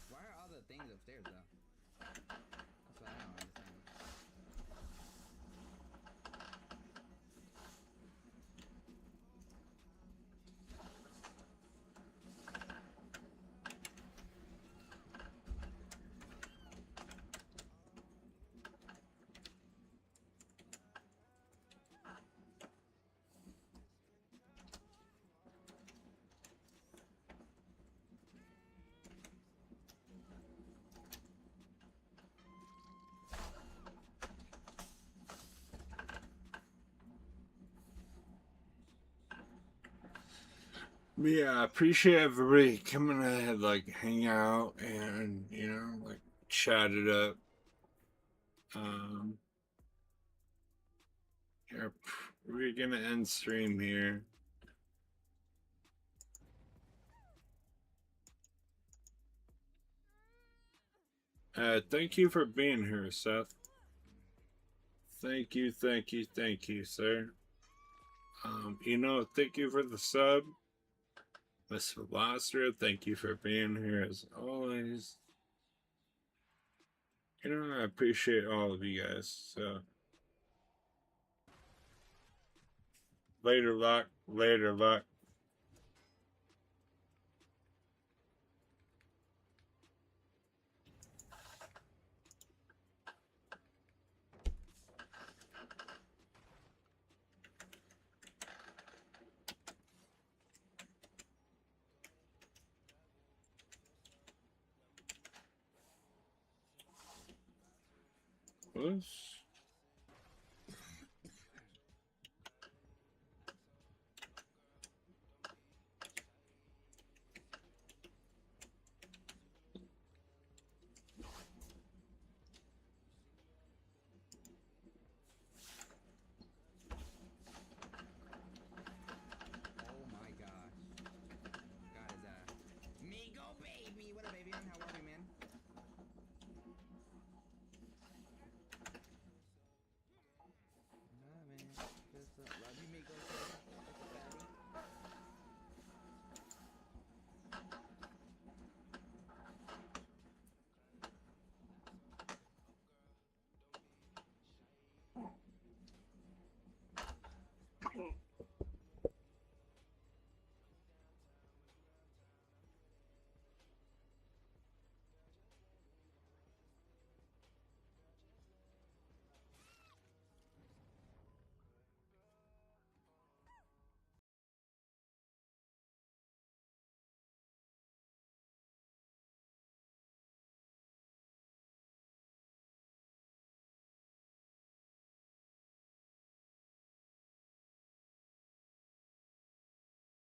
Why are all the things upstairs though? That's what I don't understand. Yeah, I appreciate everybody coming ahead, like hang out and like chat it up. Yeah, we're gonna end stream here. Thank you for being here, Seth. Thank you, sir. Thank you for the sub. Miss Velocitra, thank you for being here as always. I appreciate all of you guys. So later, luck. Later, luck. Whoops. Oh my gosh. God is that? Migo baby! What up, baby man? How are we, man? Nah, man. Just love you, Migo. What's up, daddy?